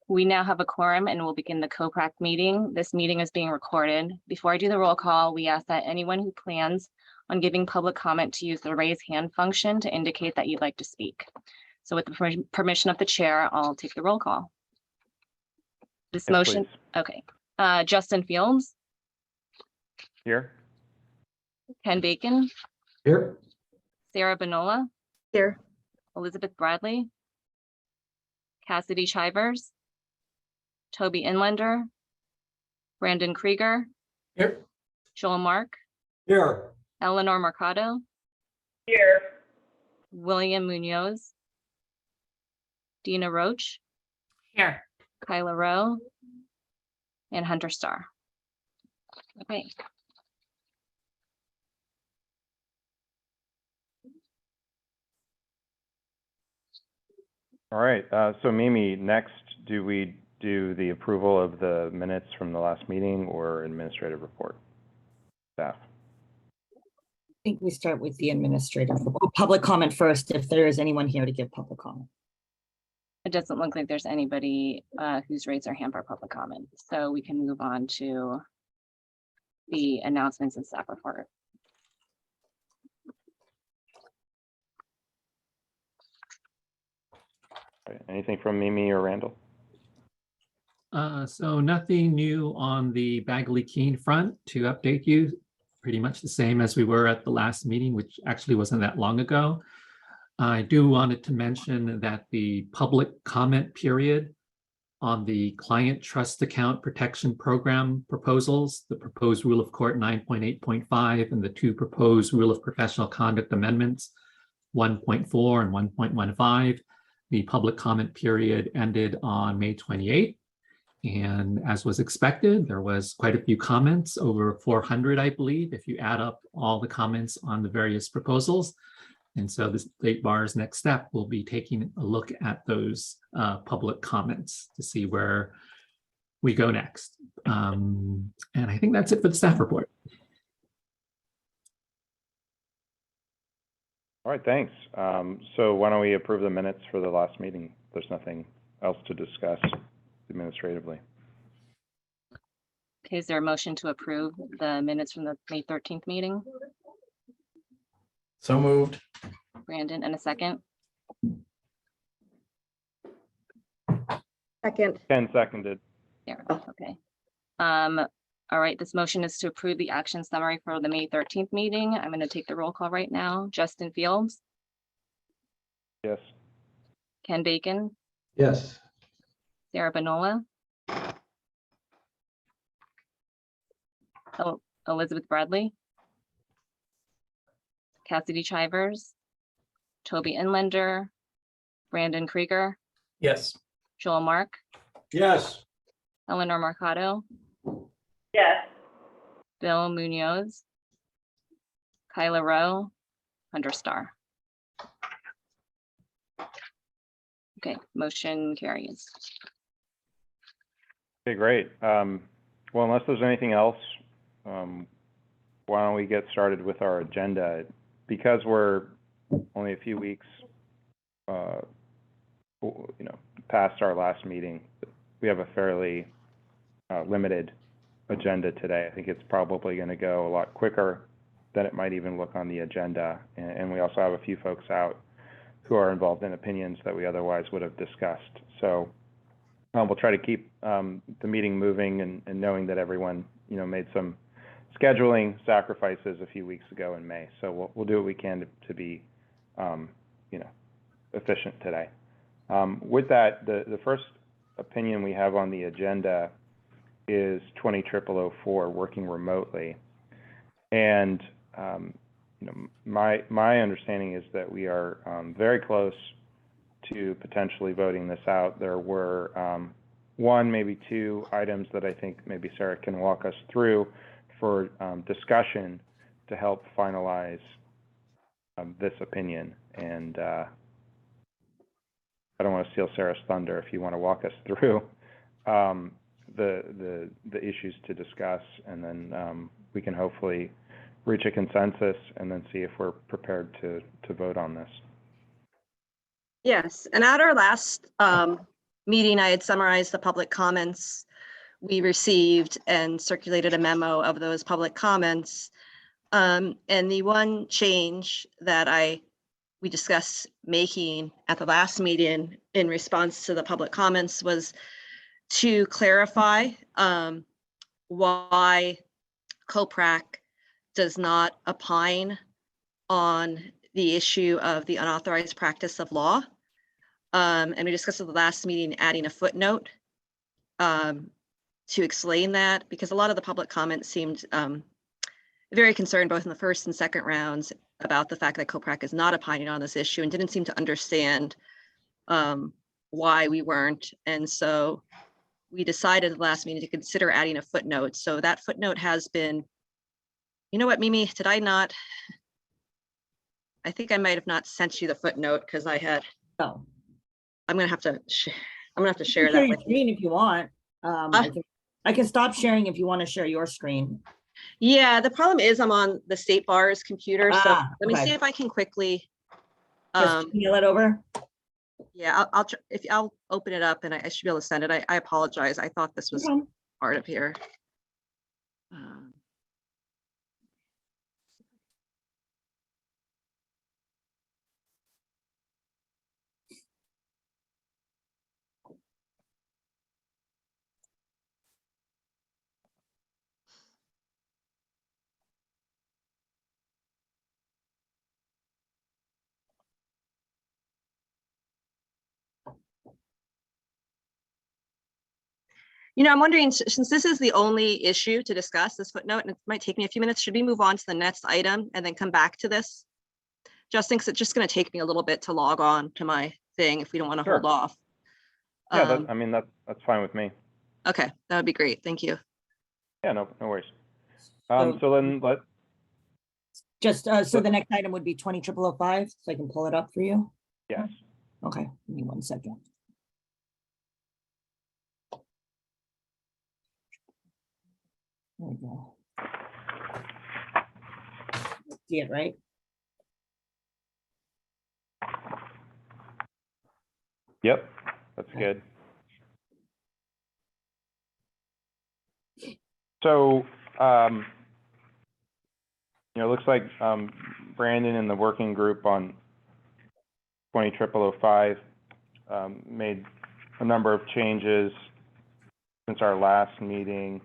We now have a quorum and will begin the COPRAC meeting. This meeting is being recorded. Before I do the roll call, we ask that anyone who plans on giving public comment to use the raise hand function to indicate that you'd like to speak. So with the permission of the chair, I'll take the roll call. This Yes, motion, please. okay. Justin Fields, Here. Ken Bacon, Here. Sarah Benola, Here. Elizabeth Bradley, Cassidy Chivers, Toby Inlander, Brandon Krieger, Here. Joel Mark, Here. Eleanor Mercado, Here. William Munoz, Dina Roach, Here. Kyla Rowe, and Hunter Starr. Okay. All right. So Mimi, next, do we do the approval of the minutes from the last meeting or administrative report? Staff. I think we start with the administrative public comment first, if there is anyone here to give public comment. It doesn't look like there's anybody who's raised their hand for public comment, so we can move on to the announcements and staff report. All right. Anything from Mimi or Randall? So nothing new on the Bagley Keene front to update you. Pretty much the same as we were at the last meeting, which actually wasn't that long ago. I do wanted to mention that the public comment period on the Client Trust Account Protection Program proposals, the proposed Rule of Court 9.8.5 and the two proposed Rule of Professional Conduct amendments, 1.4 and 1.15, the public comment period ended on May 28th. And as was expected, there was quite a few comments, over 400, I believe, if you add up all the comments on the various proposals. And so the State Bar's next step will be taking a look at those public comments to see where we go next. And I think that's it for the staff report. All right, thanks. So why don't we approve the minutes for the last meeting? There's nothing else to discuss administratively. Okay, is there a motion to approve the minutes from the May 13th meeting? So moved. Brandon, and a second? Second. Ken seconded. Yeah, okay. All right, this motion is to approve the action summary for the May 13th meeting. I'm going to take the roll call right now. Justin Fields, Yes. Ken Bacon, Yes. Sarah Benola, Elizabeth Bradley, Cassidy Chivers, Toby Inlander, Brandon Krieger, Yes. Joel Mark, Yes. Eleanor Mercado, Yes. Bill Munoz, Kyla Rowe, Hunter Starr. Okay, motion carries. Okay, great. Well, unless there's anything else, why don't we get started with our agenda? Because we're only a few weeks, past our last meeting, we have a fairly limited agenda today. I think it's probably going to go a lot quicker than it might even look on the agenda. And we also have a few folks out who are involved in opinions that we otherwise would have discussed. So we'll try to keep the meeting moving and knowing that everyone, made some scheduling sacrifices a few weeks ago in May. So we'll do what we can to be, efficient today. With that, the first opinion we have on the agenda is 20-0004, working remotely. And my understanding is that we are very close to potentially voting this out. There were one, maybe two items that I think maybe Sarah can walk us through for discussion to help finalize this opinion. And I don't want to steal Sarah's thunder if you want to walk us through the issues to discuss, and then we can hopefully reach a consensus and then see if we're prepared to vote on this. Yes, and at our last meeting, I had summarized the public comments we received and circulated a memo of those public comments. And the one change that we discussed making at the last meeting in response to the public comments was to clarify why COPRAC does not opine on the issue of the unauthorized practice of law. And we discussed at the last meeting, adding a footnote to explain that, because a lot of the public comments seemed very concerned both in the first and second rounds about the fact that COPRAC is not opining on this issue and didn't seem to understand why we weren't. And so we decided at the last meeting to consider adding a footnote. So that footnote has been, you know what, Mimi, did I not? I think I might have not sent you the footnote because I had, Oh. I'm gonna have to You can share that your with you. screen if you want. I can stop sharing if you want to share your screen. Yeah, the problem is I'm on the State Bar's computer, so Ah, let me okay. see if I can quickly. Just email it over. Yeah, I'll open it up and I should be able to send it. I apologize. I thought this was Okay. part of here. I'm wondering, since this is the only issue to discuss, this footnote, and it might take me a few minutes, should we move on to the next item and then come back to this? Justin, because it's just going to take me a little bit to log on to my thing if we don't want to Sure. hold off. Yeah, I mean, that's fine with me. Okay, that would be great. Thank you. Yeah, no worries. So- So then Just, so the next item would be 20,005, so I can pull it up for you. yes. Okay, give me 1 second. There we go. See it, right? Yep, that's good. So, it looks like Brandon and the working group on 20,005 made a number of changes since our last meeting,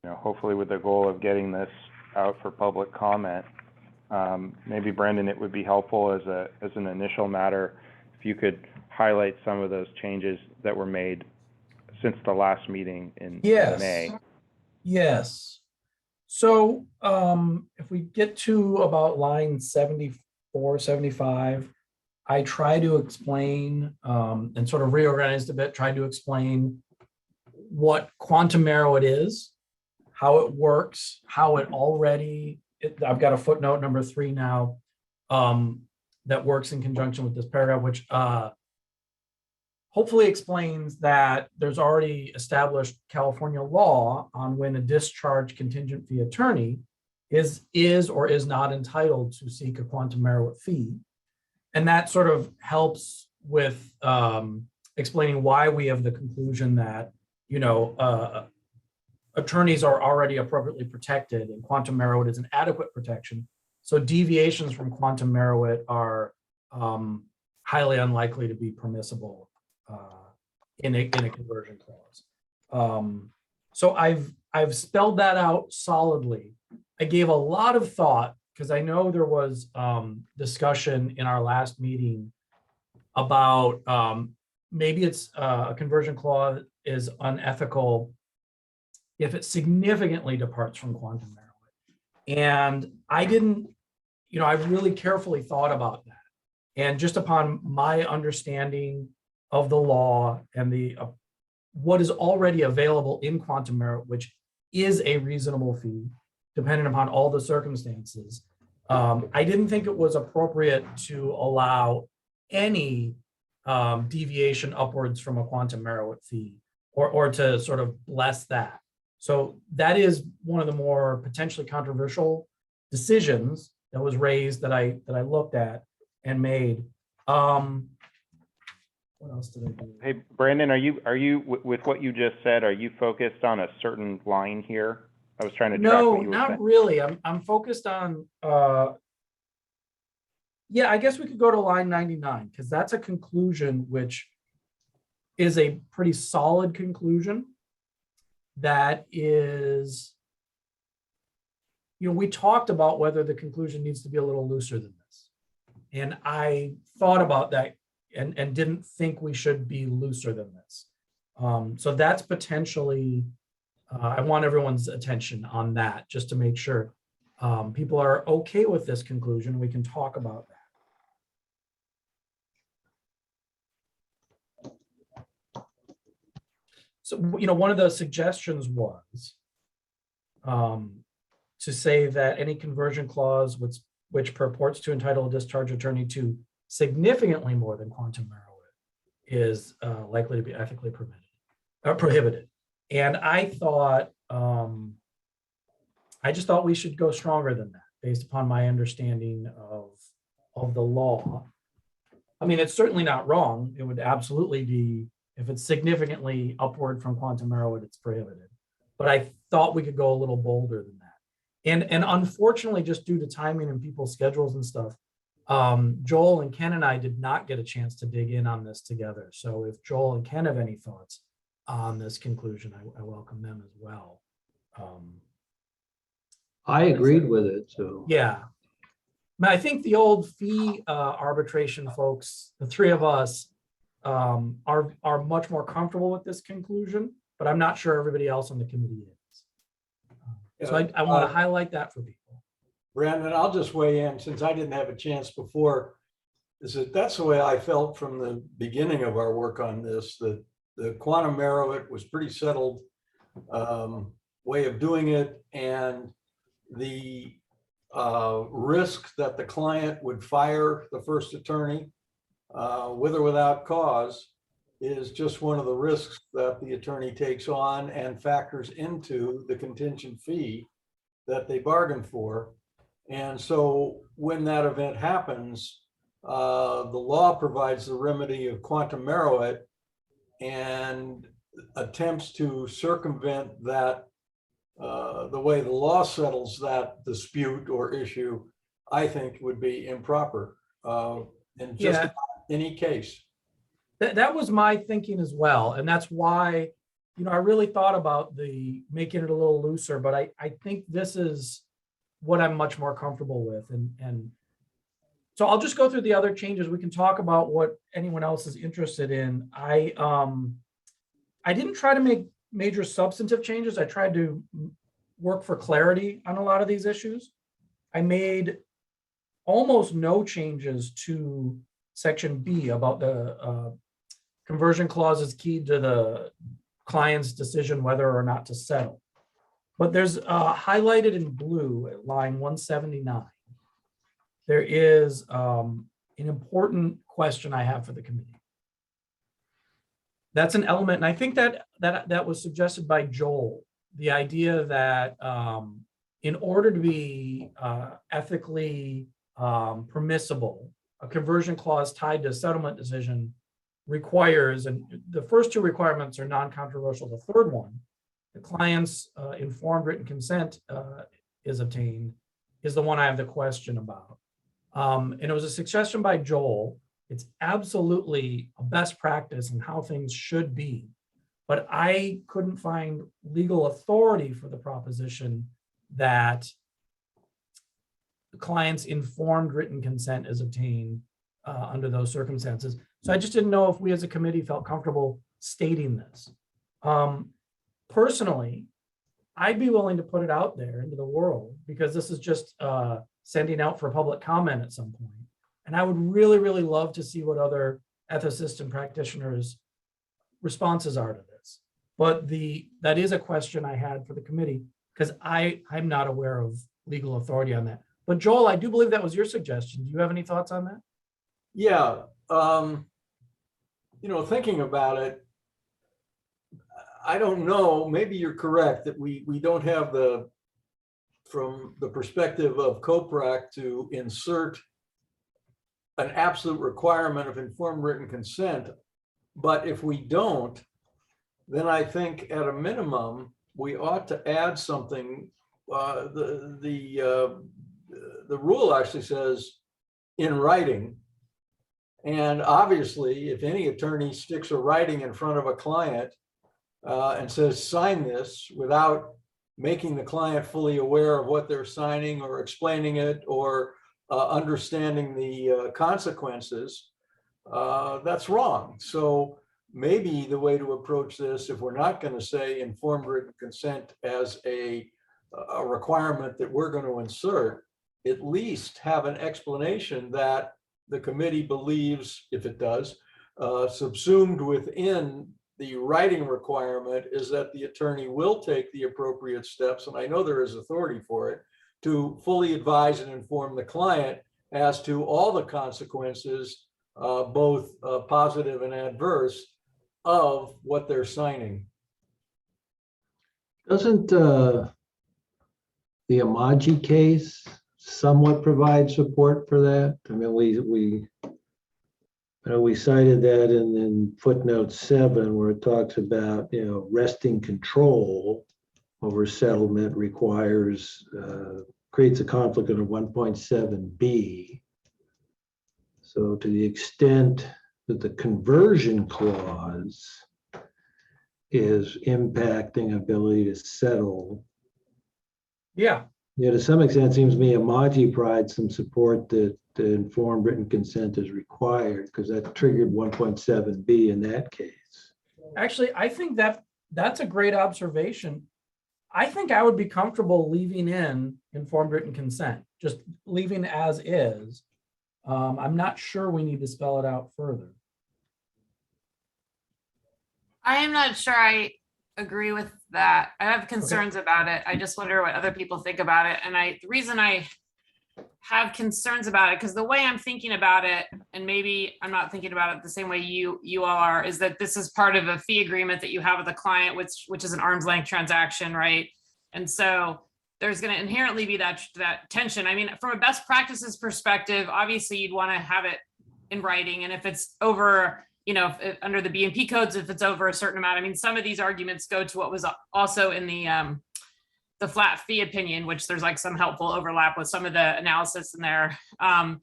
hopefully with the goal of getting this out for public comment. Maybe Brandon, it would be helpful as an initial matter if you could highlight some of those changes that were made since the last meeting in May. Yes. So if we get to about line 74, 75, I try to explain and sort of reorganized a bit, tried to explain what quantum merit is, how it works, how it already, I've got a footnote number 3 now that works in conjunction with this paragraph, which hopefully explains that there's already established California law on when a discharge contingent fee attorney is or is not entitled to seek a quantum merit fee. And that sort of helps with explaining why we have the conclusion that, attorneys are already appropriately protected and quantum merit is an adequate protection. So deviations from quantum merit are highly unlikely to be permissible in a conversion clause. So I've spelled that out solidly. I gave a lot of thought because I know there was discussion in our last meeting about maybe it's a conversion clause is unethical if it significantly departs from quantum merit. And I didn't, I really carefully thought about that. And just upon my understanding of the law and the what is already available in quantum merit, which is a reasonable fee, depending upon all the circumstances, I didn't think it was appropriate to allow any deviation upwards from a quantum merit fee or to sort of bless that. So that is one of the more potentially controversial decisions that was raised that I looked at and made. What What else did I do? Hey, Brandon, with what you just said, are you focused on a certain line here? I was trying to track No, what you were not saying. really. I'm focused on, yeah, I guess we could go to line 99 because that's a conclusion which is a pretty solid conclusion that is, we talked about whether the conclusion needs to be a little looser than this. And I thought about that and didn't think we should be looser than this. So that's potentially, I want everyone's attention on that, just to make sure people are okay with this conclusion. We can talk about that. So, one of the suggestions was to say that any conversion clause which purports to entitle a discharge attorney to significantly more than quantum merit is likely to be ethically prohibited. And I thought, I just thought we should go stronger than that based upon my understanding of the law. I mean, it's certainly not wrong. It would absolutely be, if it's significantly upward from quantum merit, it's prohibited. But I thought we could go a little bolder than that. And unfortunately, just due to timing and people's schedules and stuff, Joel and Ken and I did not get a chance to dig in on this together. So if Joel and Ken have any thoughts on this conclusion, I welcome them as well. I agreed with it, so. Yeah. I think the old fee arbitration folks, the three of us, are much more comfortable with this conclusion, but I'm not sure everybody else on the committee is. So I want to highlight that for people. Brandon, I'll just weigh in since I didn't have a chance before. That's the way I felt from the beginning of our work on this, that the quantum merit was pretty settled way of doing it, and the risk that the client would fire the first attorney with or without cause is just one of the risks that the attorney takes on and factors into the contingent fee that they bargained for. And so when that event happens, the law provides the remedy of quantum merit, and attempts to circumvent that, the way the law settles that dispute or issue, I think would be improper in just about any case. That was my thinking as well. And that's why, I really thought about making it a little looser, but I think this is what I'm much more comfortable with. And so I'll just go through the other changes. We can talk about what anyone else is interested in. I didn't try to make major substantive changes. I tried to work for clarity on a lot of these issues. I made almost no changes to section B about the conversion clauses keyed to the client's decision whether or not to settle. But there's highlighted in blue at line 179. There is an important question I have for the committee. That's an element, and I think that was suggested by Joel. The idea that in order to be ethically permissible, a conversion clause tied to a settlement decision requires, and the first two requirements are non-controversial. The third one, the client's informed written consent is obtained, is the one I have the question about. And it was a suggestion by Joel. It's absolutely a best practice in how things should be, but I couldn't find legal authority for the proposition that the client's informed written consent is obtained under those circumstances. So I just didn't know if we as a committee felt comfortable stating this. Personally, I'd be willing to put it out there into the world because this is just sending out for public comment at some point. And I would really, really love to see what other ethicists and practitioners' responses are to this. But that is a question I had for the committee because I'm not aware of legal authority on that. But Joel, I do believe that was your suggestion. Do you have any thoughts on that? Yeah, thinking about it, I don't know, maybe you're correct that we don't have from the perspective of COPRAC to insert an absolute requirement of informed written consent. But if we don't, then I think at a minimum, we ought to add something. The rule actually says in writing. And obviously, if any attorney sticks a writing in front of a client and says, sign this without making the client fully aware of what they're signing or explaining it or understanding the consequences, that's wrong. So maybe the way to approach this, if we're not going to say informed written consent as a requirement that we're going to insert, at least have an explanation that the committee believes, if it does, subsumed within the writing requirement is that the attorney will take the appropriate steps, and I know there is authority for it, to fully advise and inform the client as to all the consequences, both positive and adverse, of what they're signing. Doesn't the Amaji case somewhat provide support for that? I mean, we cited that in footnote 7, where it talks about, wresting control over settlement requires, creates a conflict under 1.7b. So to the extent that the conversion clause is impacting ability to settle, Yeah, to some extent, it seems to me Amaji provides some support that the informed written consent is required, because that triggered 1.7b in that case. actually, I think that's a great observation. I think I would be comfortable leaving in informed written consent, just leaving as is. I'm not sure we need to spell it out further. I am not sure I agree with that. I have concerns about it. I just wonder what other people think about it. And the reason I have concerns about it, because the way I'm thinking about it, and maybe I'm not thinking about it the same way you all are, is that this is part of a fee agreement that you have with the client, which is an arm's length transaction, right? And so there's going to inherently be that tension. I mean, from a best practices perspective, obviously you'd want to have it in writing. And if it's over, if under the BMP codes, if it's over a certain amount, I mean, some of these arguments go to what was also in the flat fee opinion, which there's like some helpful overlap with some of the analysis in there. And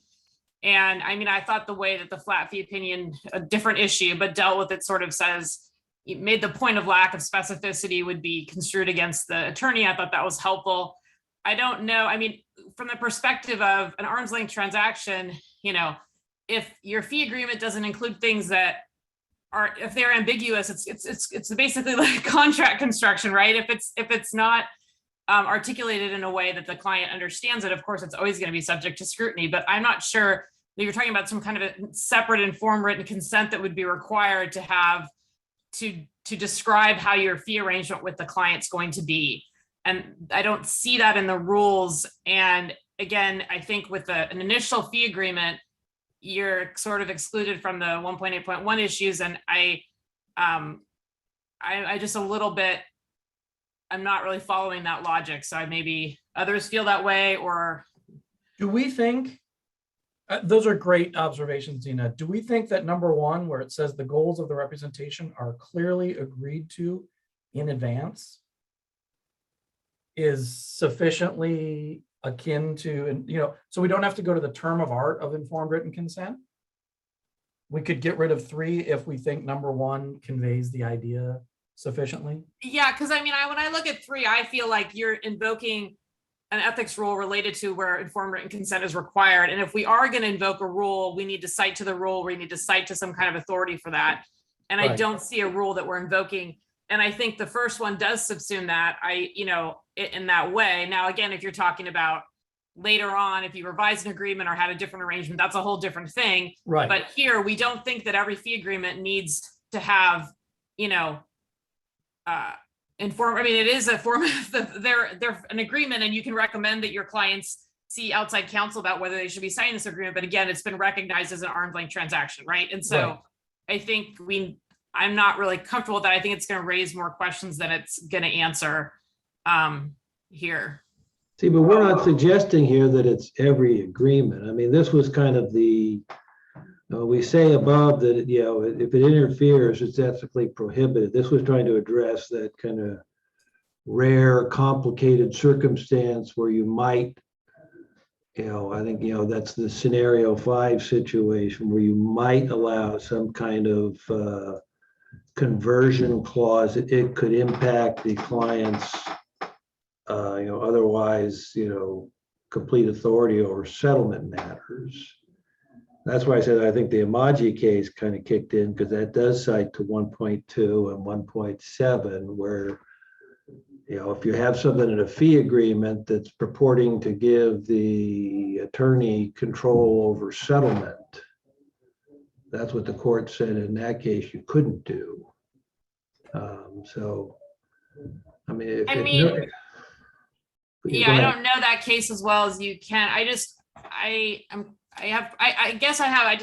I mean, I thought the way that the flat fee opinion, a different issue, but dealt with it, sort of says, it made the point of lack of specificity would be construed against the attorney. I thought that was helpful. I don't know. I mean, from the perspective of an arm's length transaction, if your fee agreement doesn't include things that are, if they're ambiguous, it's basically like contract construction, right? If it's not articulated in a way that the client understands it, of course, it's always going to be subject to scrutiny. But I'm not sure that you're talking about some kind of a separate informed written consent that would be required to have to describe how your fee arrangement with the client's going to be. And I don't see that in the rules. And again, I think with an initial fee agreement, you're sort of excluded from the 1.8.1 issues. And I just a little bit, I'm not really following that logic. So maybe others feel that way, or. Do we think, those are great observations, Dina. Do we think that number 1, where it says the goals of the representation are clearly agreed to in advance, is sufficiently akin to, so we don't have to go to the term of art of informed written consent? We could get rid of 3 if we think number 1 conveys the idea sufficiently? Yeah, because I mean, when I look at 3, I feel like you're invoking an ethics rule related to where informed written consent is required. And if we are going to invoke a rule, we need to cite to the rule, we need to cite to some kind of authority for that. And I don't see a rule that we're invoking. And I think the first one does subsume that, in that way. Now, again, if you're talking about later on, if you revise an agreement or had a different arrangement, that's a whole different thing. Right. But here, we don't think that every fee agreement needs to have, inform. I mean, it is a form of they're an agreement, and you can recommend that your clients see outside counsel about whether they should be signing this agreement. But again, it's been recognized as an arm's length transaction, right? And so I think I'm not really comfortable with that. I think it's going to raise more questions than it's going to answer here. See, but we're not suggesting here that it's every agreement. I mean, this was kind of We say above that, you know, if it interferes, it's ethically prohibited. This was trying to address that kind of rare, complicated circumstance where you might, you know, I think, you know, that's the scenario 5 situation where you might allow some kind of conversion clause. It could impact the client's, you know, otherwise, you know, complete authority over settlement matters. That's why I said I think the Amaji case kind of kicked in, because that does cite to 1.2 and 1.7, where, you know, if you have something in a fee agreement that's purporting to give the attorney control over settlement, that's what the court said in that case you couldn't do. So, I mean, I don't know that case as well as you can. I just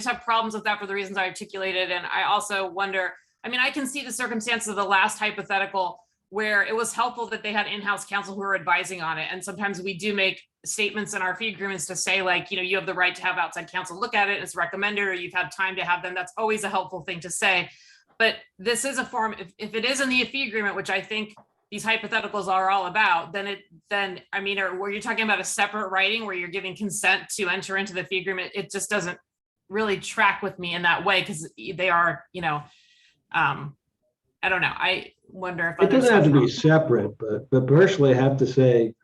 have problems with that for the reasons I articulated. And I also wonder, I mean, I can see the circumstances of the last hypothetical where it was helpful that they had in-house counsel who are advising on it. And sometimes we do make statements in our fee agreements to say, like, you know, you have the right to have outside counsel look at it, it's recommended, or you've had time to have them. That's always a helpful thing to say. But this is a form, if it is in the fee agreement, which I think these hypotheticals are all about, then I mean, or where you're talking about a separate writing where you're giving consent to enter into the fee agreement, it just doesn't really track with me in that way, because they are, you know, I don't know. I wonder if it doesn't have to be separate, but personally, I have to say,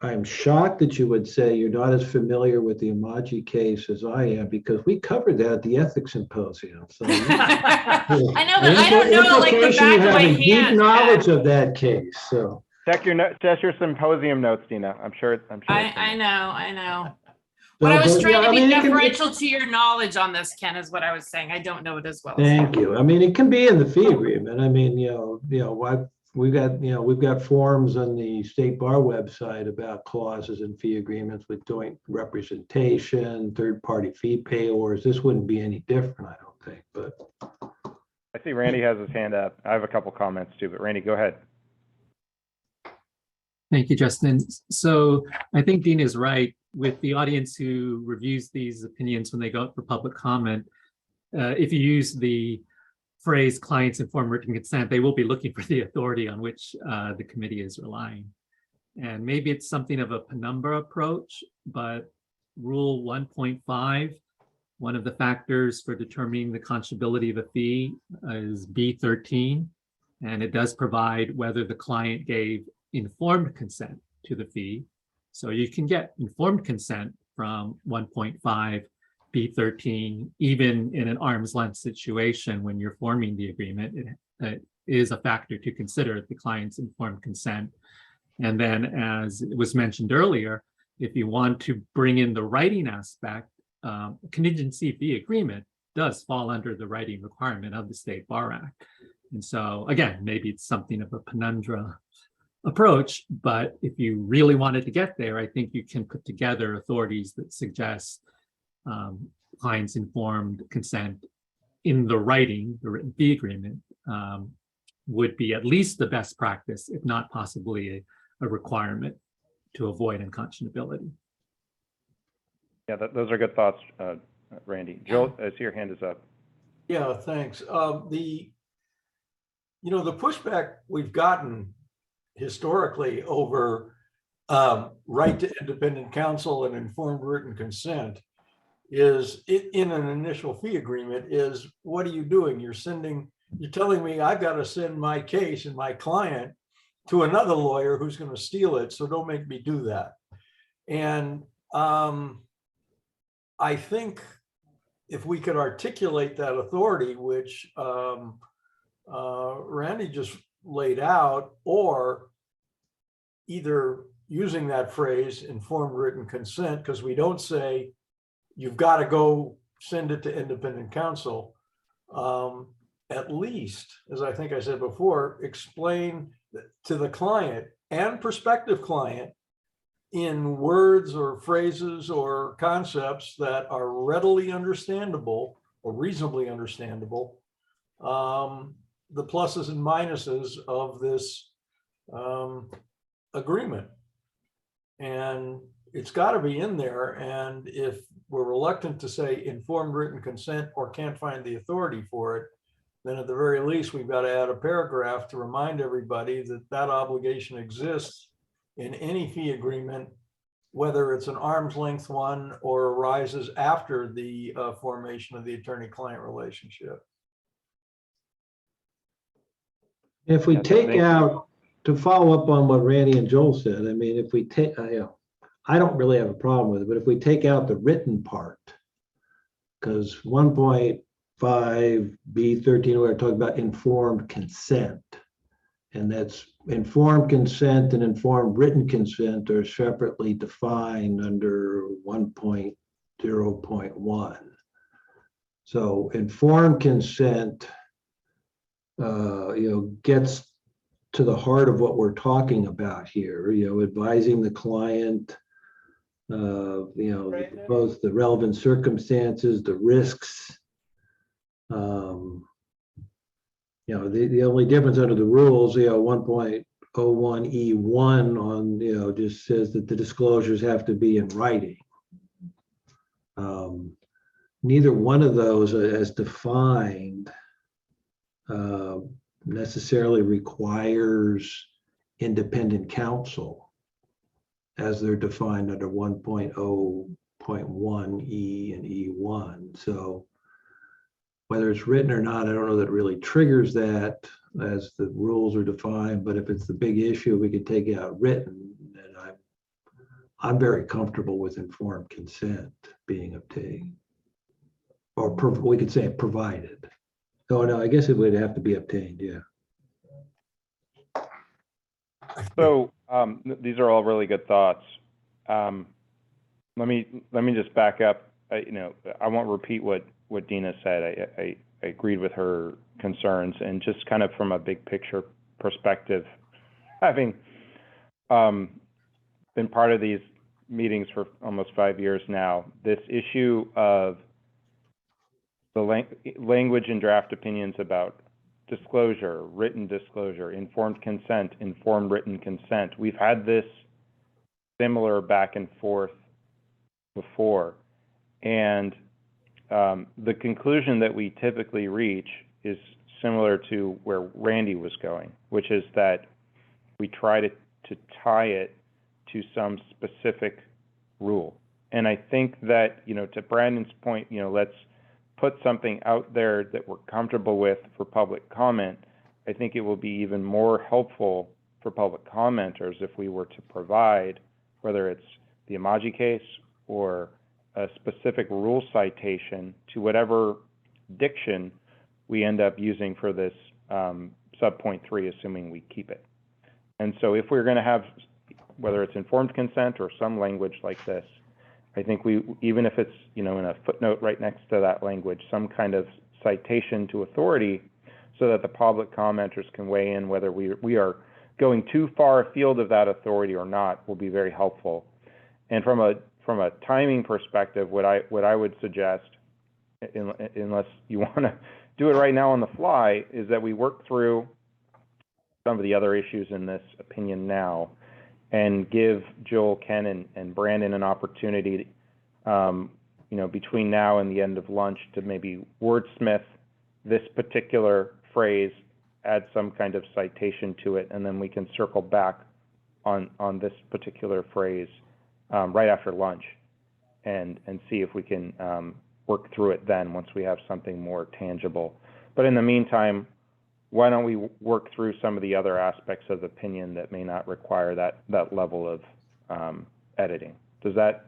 I'm shocked that you would say you're not as familiar with the Amaji case as I am, because we covered that at the ethics symposium. So I know, but I don't know, like, the back of my hand. Deep knowledge of that case. So Check your symposium notes, Dina. I'm sure. I know. But I was trying to be deferential to your knowledge on this, Ken, is what I was saying. I don't know it as well. Thank you. I mean, it can be in the fee agreement. I mean, we've got forms on the state bar website about clauses and fee agreements with joint representation, third-party fee payors. This wouldn't be any different, I don't think. But I see Randy has his hand up. I have a couple comments too, but Randy, go ahead. Thank you, Justin. So I think Dean is right. With the audience who reviews these opinions when they go up for public comment, if you use the phrase clients informed written consent, they will be looking for the authority on which the committee is relying. And maybe it's something of a penumbra approach, but Rule 1.5, one of the factors for determining the conscionability of a fee is B13, and it does provide whether the client gave informed consent to the fee. So you can get informed consent from 1.5 B13, even in an arm's length situation when you're forming the agreement. It is a factor to consider, the client's informed consent. And then, as it was mentioned earlier, if you want to bring in the writing aspect, contingency fee agreement does fall under the writing requirement of the State Bar Act. And so, again, maybe it's something of a penumbra approach, but if you really wanted to get there, I think you can put together authorities that suggest clients informed consent in the writing, the written fee agreement, would be at least the best practice, if not possibly a requirement to avoid unconscionability. Yeah, those are good thoughts, Randy. Joel, I see your hand is up. Yeah, thanks. The pushback we've gotten historically over right to independent counsel and informed written consent is in an initial fee agreement is, what are you doing? You're telling me I've got to send my case and my client to another lawyer who's going to steal it. So don't make me do that. And I think if we could articulate that authority, which Randy just laid out, or either using that phrase informed written consent, because we don't say you've got to go send it to independent counsel, at least, as I think I said before, explain to the client and prospective client in words or phrases or concepts that are readily understandable or reasonably understandable, the pluses and minuses of this agreement. And it's got to be in there. And if we're reluctant to say informed written consent or can't find the authority for it, then at the very least, we've got to add a paragraph to remind everybody that that obligation exists in any fee agreement, whether it's an arm's length one or arises after the formation of the attorney-client relationship. If we Yeah, take thank you. out, to follow up on what Randy and Joel said, I mean, if we take, I don't really have a problem with it, but if we take out the written part, because 1.5B13, we're talking about informed consent. And that's informed consent and informed written consent are separately defined under 1.0.1. So informed consent, gets to the heart of what we're talking about here, advising the client, both the relevant circumstances, the risks. The only difference under the rules, 1.01E1 on, just says that the disclosures have to be in writing. Neither one of those as defined necessarily requires independent counsel as they're defined under 1.0.1E and E1. So whether it's written or not, I don't know that it really triggers that as the rules are defined, but if it's the big issue, we could take out written, and I'm very comfortable with informed consent being obtained. Or we could say provided. Oh, no, I guess it would have to be obtained, yeah. So these are all really good thoughts. Let me just back up. I won't repeat what Dina said. I agreed with her concerns, and just kind of from a big picture perspective, having been part of these meetings for almost 5 years now, this issue of the language in draft opinions about disclosure, written disclosure, informed consent, informed written consent. We've had this similar back and forth before. And the conclusion that we typically reach is similar to where Randy was going, which is that we try to tie it to some specific rule. And I think that, to Brandon's point, let's put something out there that we're comfortable with for public comment. I think it will be even more helpful for public commenters if we were to provide, whether it's the Amaji case or a specific rule citation to whatever diction we end up using for this sub-point 3, assuming we keep it. And so if we're going to have, whether it's informed consent or some language like this, I think even if it's, in a footnote right next to that language, some kind of citation to authority so that the public commenters can weigh in whether we are going too far afield of that authority or not will be very helpful. And from a timing perspective, what I would suggest, unless you want to do it right now on the fly, is that we work through some of the other issues in this opinion now, and give Joel, Ken, and Brandon an opportunity, between now and the end of lunch to maybe wordsmith this particular phrase, add some kind of citation to it, and then we can circle back on this particular phrase right after lunch and see if we can work through it then once we have something more tangible. But in the meantime, why don't we work through some of the other aspects of the opinion that may not require that level of editing? Does that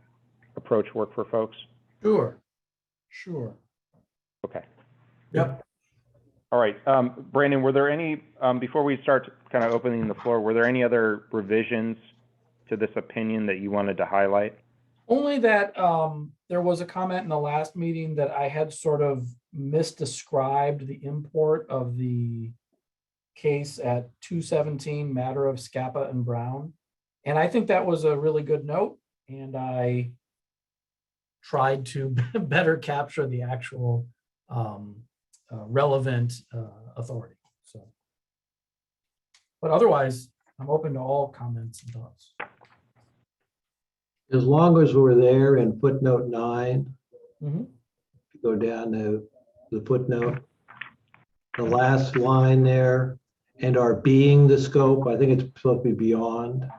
approach work for folks? Sure. Okay. Yep. All right. Brandon, were there any, before we start kind of opening the floor, were there any other revisions to this opinion that you wanted to highlight? Only that there was a comment in the last meeting that I had sort of misdescribed the import of the case at 217, matter of Scappa and Brown. And I think that was a really good note. And I tried to better capture the actual relevant authority. So, but otherwise, I'm open to all comments and thoughts. As long as we're there in footnote 9, Mhm. go down to the footnote, the last line there, and are being the scope, I think it's supposed to be beyond.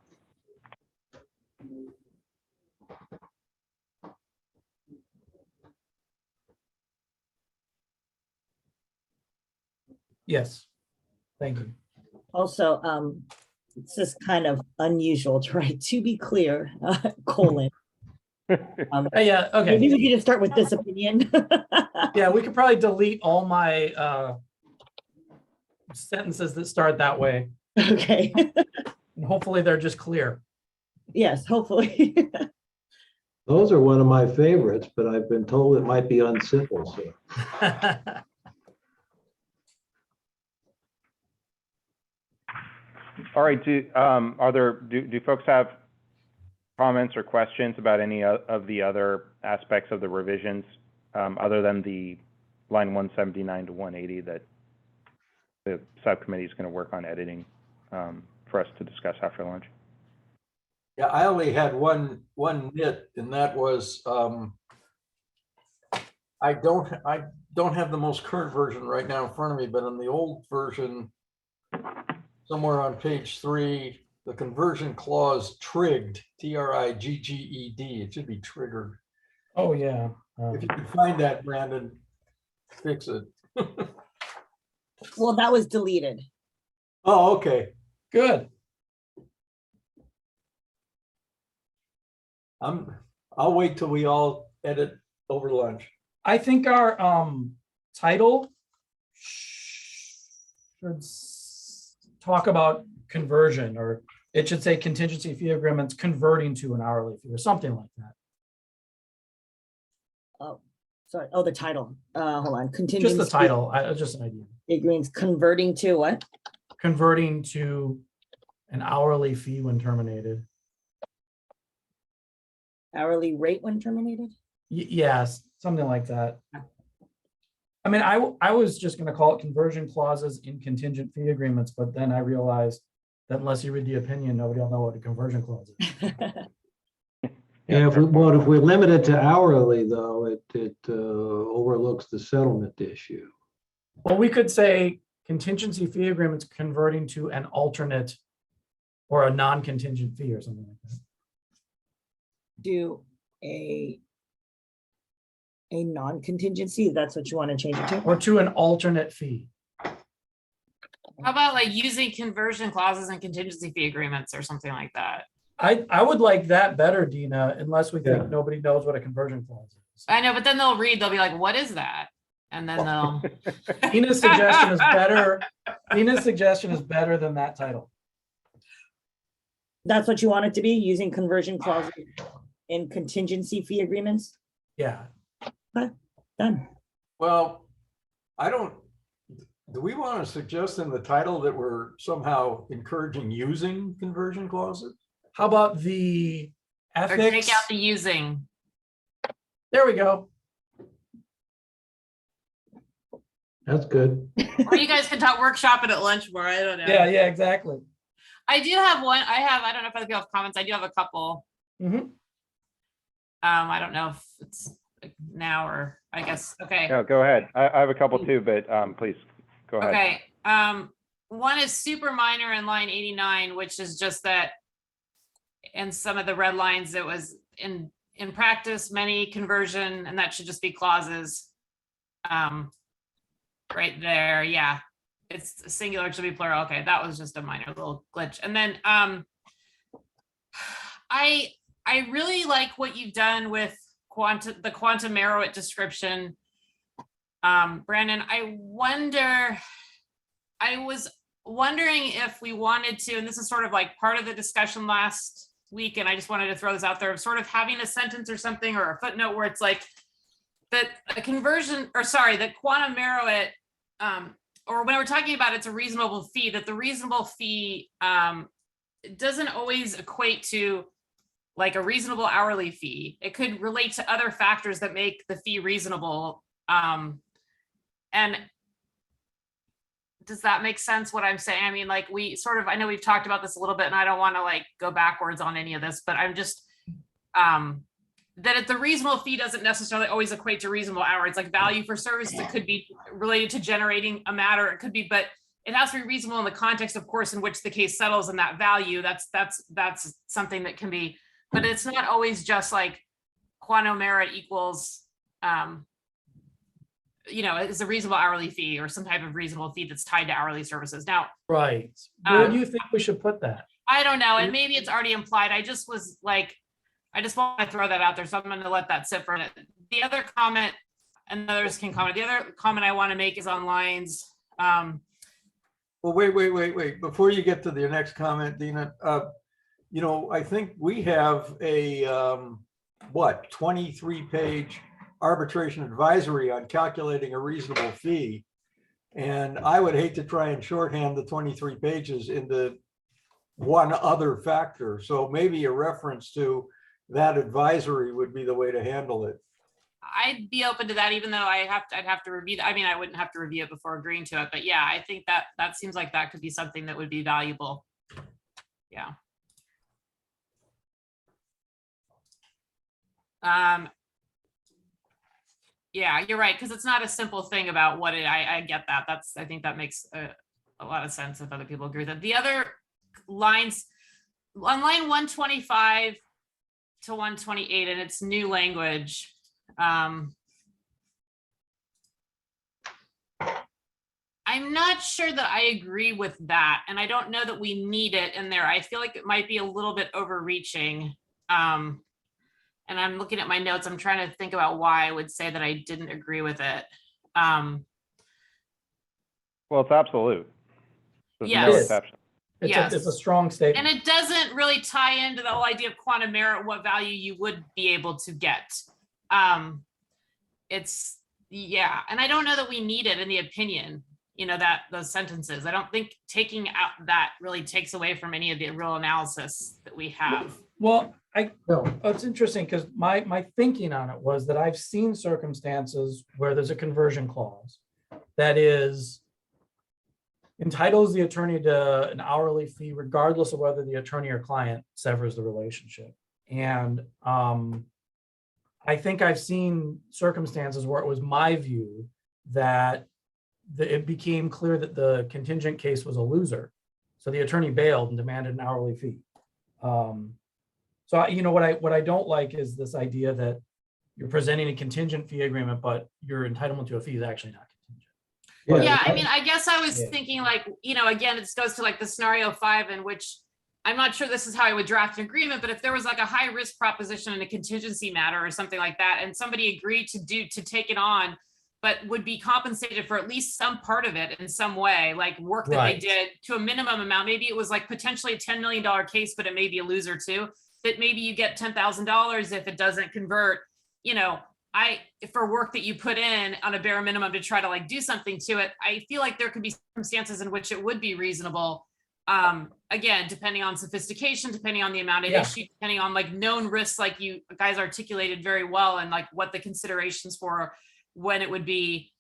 Yes, thank you. Also, it's just kind of unusual to write, to be clear, colon. Yeah, okay. Maybe we could just start with this opinion. Yeah, we could probably delete all my sentences that start that way, Okay, and hopefully they're just clear. yes, hopefully. Those are one of my favorites, but I've been told it might be uncivil, so. All right, do folks have comments or questions about any of the other aspects of the revisions, other than the line 179 to 180 that the subcommittee is going to work on editing for us to discuss after lunch? Yeah, I only had one nit, and that was, I don't have the most current version right now in front of me, but in the old version, somewhere on page 3, the conversion clause trigged, T-R-I-G-G-E-D. It should be triggered. Oh, yeah. If you can find that, Brandon, fix it. Well, that was deleted. Oh, okay. Good. I'll wait till we all edit over lunch. I think our title should talk about conversion, or it should say contingency fee agreements converting to an hourly fee or something like that. Oh, sorry. Oh, the title. Hold on. Just Contingency. the title, just an idea. Agreements converting to what? Converting to an hourly fee when terminated. Hourly rate when terminated? Yes, something like that. I mean, I was just going to call it conversion clauses in contingent fee agreements, but then I realized that unless you read the opinion, nobody will know what a conversion clause is. And if we limit it to hourly, though, it overlooks the settlement issue. Well, we could say contingency fee agreements converting to an alternate or a non-contingent fee or something like that. Do a non-contingency, that's what you want to change it to? Or to an alternate fee. How about like using conversion clauses and contingency fee agreements or something like that? I would like that better, Dina, unless we think Yeah. nobody knows what a conversion clause is. I know, but then they'll be like, what is that? And then they'll. Dina's suggestion is better. Dina's suggestion is better than that title. That's what you want it to be, using conversion clauses in contingency fee agreements? Yeah. Done. Well, do we want to suggest in the title that we're somehow encouraging using conversion clauses? How about the Or ethics? take out the using. There we go. That's good. Or you guys can talk workshop it at lunch more. I don't know. Yeah, exactly. I do have one. I don't know if other people have comments. I do have a couple. Mhm. I don't know if it's like now or I guess. Okay. No, go ahead. I have a couple too, but please go ahead. Okay. One is super minor in line 89, which is just that in some of the red lines, it was in practice, many conversion, and that should just be clauses. Right there. Yeah. It's singular, it should be plural. Okay. That was just a minor little glitch. And then I really like what you've done with the quantum Merowit description. Brandon, I was wondering if we wanted to, and this is sort of like part of the discussion last week, and I just wanted to throw this out there, of sort of having a sentence or something or a footnote where it's like that a conversion, or sorry, that quantum Merowit, or when we're talking about it's a reasonable fee, that the reasonable fee doesn't always equate to like a reasonable hourly fee. It could relate to other factors that make the fee reasonable. And does that make sense what I'm saying? I mean, like I know we've talked about this a little bit and I don't want to like go backwards on any of this, but I'm just that the reasonable fee doesn't necessarily always equate to reasonable hour. It's like value for service that could be related to generating a matter. It could be, but it has to be reasonable in the context, of course, in which the case settles and that value. That's something that can be, but it's not always just like quantum merit equals, it's a reasonable hourly fee or some type of reasonable fee that's tied to hourly services. Now, Right. Where do you think we should put that? I don't know, and maybe it's already implied. I just want to throw that out there, so I'm going to let that sit for a minute. The other comment, and others can comment. The other comment I want to make is on lines. Well, wait. Before you get to the next comment, Dina, I think we have a, 23-page arbitration advisory on calculating a reasonable fee. And I would hate to try and shorthand the 23 pages into one other factor. So maybe a reference to that advisory would be the way to handle it. I'd be open to that, even though I'd have to review. I mean, I wouldn't have to review it before agreeing to it, but yeah, I think that seems like that could be something that would be valuable. Yeah. Yeah, you're right, because it's not a simple thing about what I get that. I think that makes a lot of sense if other people agree with that. The other lines on line 125 to 128, and it's new language. I'm not sure that I agree with that, and I don't know that we need it in there. I feel like it might be a little bit overreaching. And I'm looking at my notes. I'm trying to think about why I would say that I didn't agree with it. Well, it's absolute. There's no Yes. exception. It's a strong statement. And it doesn't really tie into the whole idea of quantum merit, what value you would be able to get. And I don't know that we need it in the opinion, that those sentences. I don't think taking out that really takes away from any of the real analysis that we have. Well, it's interesting because my thinking on it was that I've seen circumstances where there's a conversion clause that entitles the attorney to an hourly fee regardless of whether the attorney or client severs the relationship. And I think I've seen circumstances where it was my view that it became clear that the contingent case was a loser. So the attorney bailed and demanded an hourly fee. So what I don't like is this idea that you're presenting a contingent fee agreement, but your entitlement to a fee is actually not contingent. Yeah, I mean, I guess I was thinking again, it goes to like the scenario 5 in which I'm not sure this is how I would draft an agreement, but if there was like a high risk proposition in a contingency matter or something like that, and somebody agreed to take it on, but would be compensated for at least some part of it in some way, like work that they did to a minimum amount. Maybe it was like potentially a $10 million case, but it may be a loser too. That maybe you get $10,000 if it doesn't convert, for work that you put in on a bare minimum to try to like do something to it. I feel like there could be circumstances in which it would be reasonable. Again, depending on sophistication, depending on the amount of issue, depending on like known risks, like you guys articulated very well, and like what the considerations for when it would be,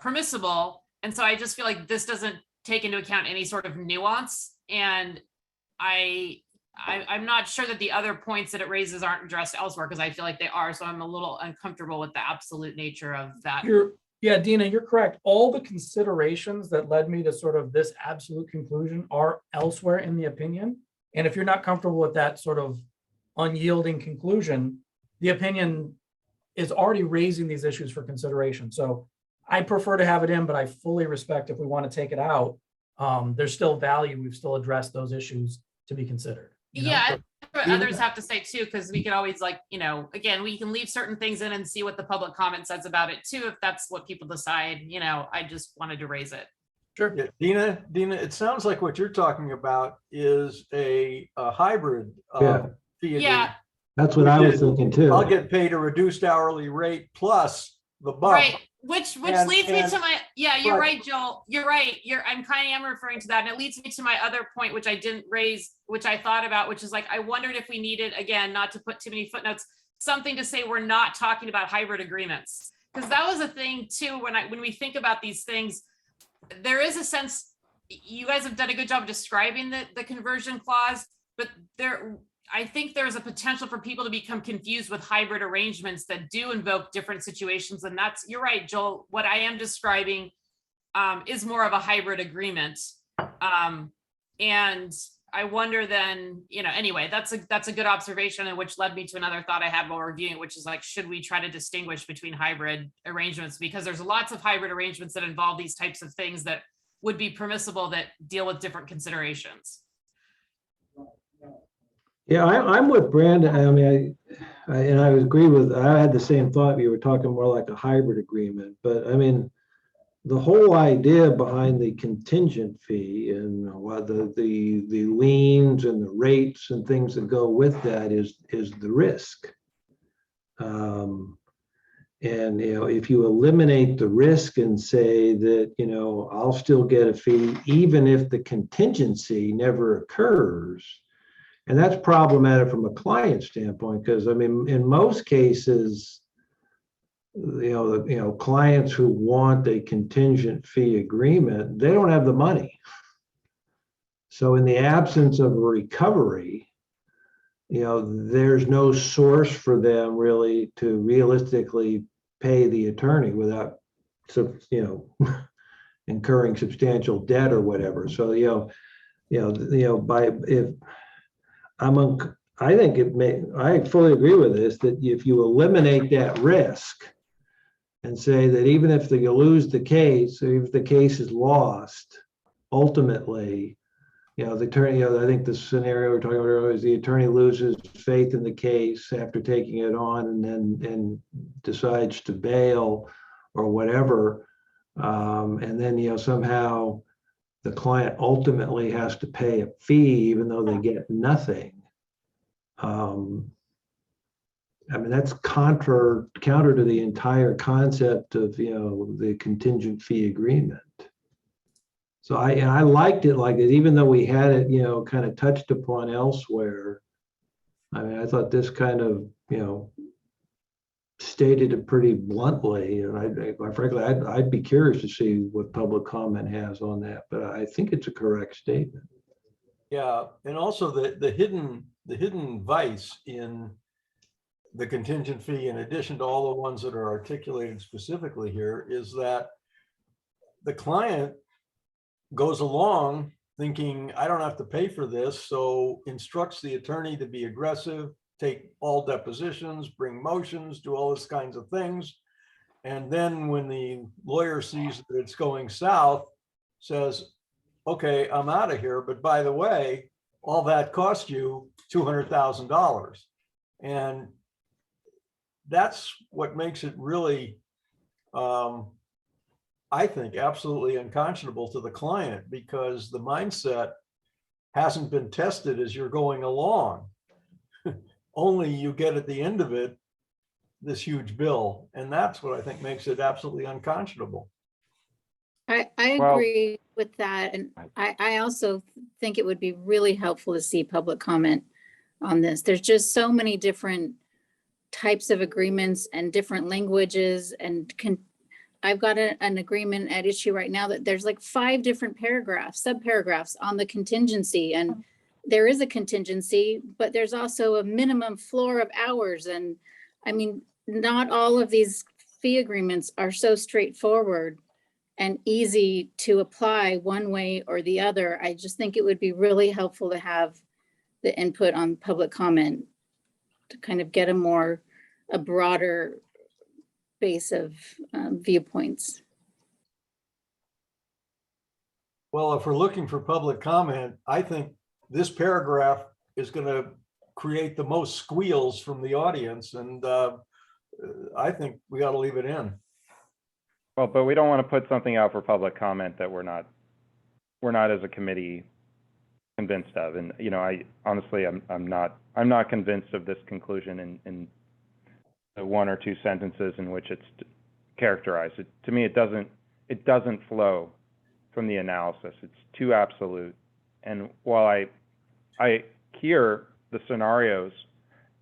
permissible. And so I just feel like this doesn't take into account any sort of nuance. And I'm not sure that the other points that it raises aren't addressed elsewhere, because I feel like they are. So I'm a little uncomfortable with the absolute nature of that. Dina, you're correct. All the considerations that led me to sort of this absolute conclusion are elsewhere in the opinion. And if you're not comfortable with that sort of unyielding conclusion, the opinion is already raising these issues for consideration. So I prefer to have it in, but I fully respect if we want to take it out. There's still value. We've still addressed those issues to be considered. Yeah, what others have to say too, because we could always again, we can leave certain things in and see what the public comment says about it too, if that's what people decide. I just wanted to raise it. Sure. Yeah, Dina, it sounds like what you're talking about is a hybrid fee agreement. That's what I was thinking too. I'll get paid a reduced hourly rate plus the bump. Right. Which leads me to my, you're right, Joel. You're right. I'm referring to that. And it leads me to my other point, which I didn't raise, which I thought about, which is like, I wondered if we needed, again, not to put too many footnotes, something to say we're not talking about hybrid agreements. Because that was a thing too, when we think about these things, there is a sense, you guys have done a good job of describing the conversion clause, but I think there's a potential for people to become confused with hybrid arrangements that do invoke different situations. And that's, you're right, Joel, what I am describing is more of a hybrid agreement. And I wonder then, anyway, that's a good observation, and which led me to another thought I had while reviewing, which is like, should we try to distinguish between hybrid arrangements? Because there's lots of hybrid arrangements that involve these types of things that would be permissible that deal with different considerations. Yeah, I'm with Brandon. I mean, and I agree with, I had the same thought. You were talking more like a hybrid agreement, but I mean, the whole idea behind the contingent fee and what the liens and the rates and things that go with that is the risk. And if you eliminate the risk and say that, I'll still get a fee even if the contingency never occurs. And that's problematic from a client standpoint, because I mean, in most cases, clients who want a contingent fee agreement, they don't have the money. So in the absence of a recovery, there's no source for them really to realistically pay the attorney without, incurring substantial debt or whatever. So, I fully agree with this, that if you eliminate that risk and say that even if you lose the case, or if the case is lost, ultimately, the attorney, I think the scenario we're talking about earlier is the attorney loses faith in the case after taking it on and decides to bail or whatever. And then, somehow the client ultimately has to pay a fee even though they get nothing. I mean, that's counter to the entire concept of, the contingent fee agreement. So I liked it like it, even though we had it, kind of touched upon elsewhere. I mean, I thought this kind of, stated it pretty bluntly. And frankly, I'd be curious to see what public comment has on that, but I think it's a correct statement. Yeah, and also the hidden vice in the contingent fee, in addition to all the ones that are articulated specifically here, is that the client goes along thinking, I don't have to pay for this, so instructs the attorney to be aggressive, take all depositions, bring motions, do all these kinds of things. And then when the lawyer sees that it's going south, says, okay, I'm out of here. But by the way, all that cost you $200,000. And that's what makes it really, I think, absolutely unconscionable to the client, because the mindset hasn't been tested as you're going along. Only you get at the end of it this huge bill. And that's what I think makes it absolutely unconscionable. I Well- agree with that. And I also think it would be really helpful to see public comment on this. There's just so many different types of agreements and different languages, and I've got an agreement at issue right now that there's like 5 different paragraphs, subparagraphs on the contingency. And there is a contingency, but there's also a minimum floor of hours. And I mean, not all of these fee agreements are so straightforward and easy to apply one way or the other. I just think it would be really helpful to have the input on public comment to kind of get a broader base of viewpoints. Well, if we're looking for public comment, I think this paragraph is going to create the most squeals from the audience. And I think we ought to leave it in. Well, but we don't want to put something out for public comment that we're not as a committee convinced of. And, I honestly, I'm not convinced of this conclusion in the 1 or 2 sentences in which it's characterized. To me, it doesn't flow from the analysis. It's too absolute. And while I hear the scenarios